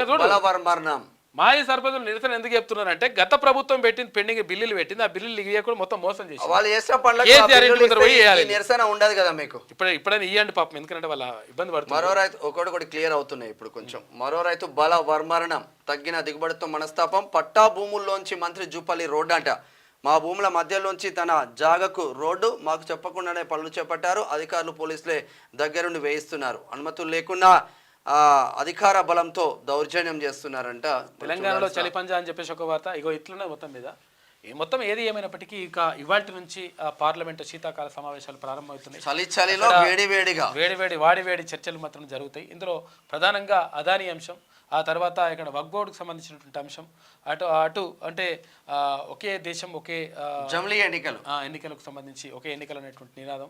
మరణం. మాజీ సర్పంచులు నిరసన ఎందుకు చెప్తున్నారంటే గత ప్రభుత్వం పెట్టింది పెండింగ్ బిల్లులు పెట్టింది, ఆ బిల్లులు ఇవ్వకుండా మొత్తం మోసం చేసి వాళ్ళు చేసిన నిరసన ఉండదు కదా మీకు. ఇప్పుడైనా ఇవ్వండి పాపం, ఎందుకంటే వాళ్ళ ఇబ్బంది పడుతుంది. మరో రైతు ఒకటి క్లియర్ అవుతున్నాయి ఇప్పుడు కొంచెం. మరో రైతు మరణం, తగ్గిన దిగుబడితో మనస్తాపం. పట్టా భూముల్లోంచి మంత్రి జూపల్లి రోడ్డు అంట. మా భూముల మధ్యలోంచి తన జాగకు రోడ్డు, మాకు చెప్పకుండానే పనులు చేపట్టారు. అధికారులు పోలీసులే దగ్గరుండి వేయిస్తున్నారు. అనుమతులు లేకుండా అధికార బలంతో దౌర్జన్యం చేస్తున్నారంట. తెలంగాణలో చలిపంజా అని చెప్పేసి ఒక వార్త. ఇగో ఇట్లున్న మొత్తం మీద మొత్తం ఏది ఏమైనప్పటికీ ఇక ఇవాటి నుంచి పార్లమెంటు శీతాకాల సమావేశాలు ప్రారంభమవుతున్నాయి. చలిలో వేడి చర్చలు మాత్రం జరుగుతాయి. ఇందులో ప్రధానంగా అదానీ అంశం, ఆ తర్వాత ఇక్కడ వక్ఫ్ బోర్డుకు సంబంధించినటువంటి అంశం, అటు అంటే ఒకే దేశం ఒకే జమిలీ ఎన్నికలకు సంబంధించి ఒకే ఎన్నికలు అనేటువంటి నినాదం,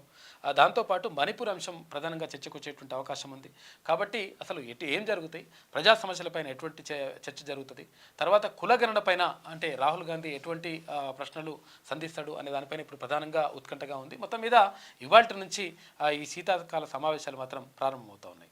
దాంతోపాటు మణిపూర్ అంశం ప్రధానంగా చర్చకు వచ్చేటువంటి అవకాశం ఉంది. కాబట్టి అసలు ఏం జరుగుతాయి, ప్రజా సమస్యలపైన ఎటువంటి చర్చ జరుగుతుంది, తర్వాత కులగణన పైన అంటే రాహుల్ గాంధీ ఎటువంటి ప్రశ్నలు సంధిస్తాడు అనే దానిపైన ఇప్పుడు ప్రధానంగా ఉత్కంఠగా ఉంది. మొత్తం మీద ఇవాల్టి నుంచి ఈ శీతాకాల సమావేశాలు మాత్రం ప్రారంభమవుతా ఉన్నాయి.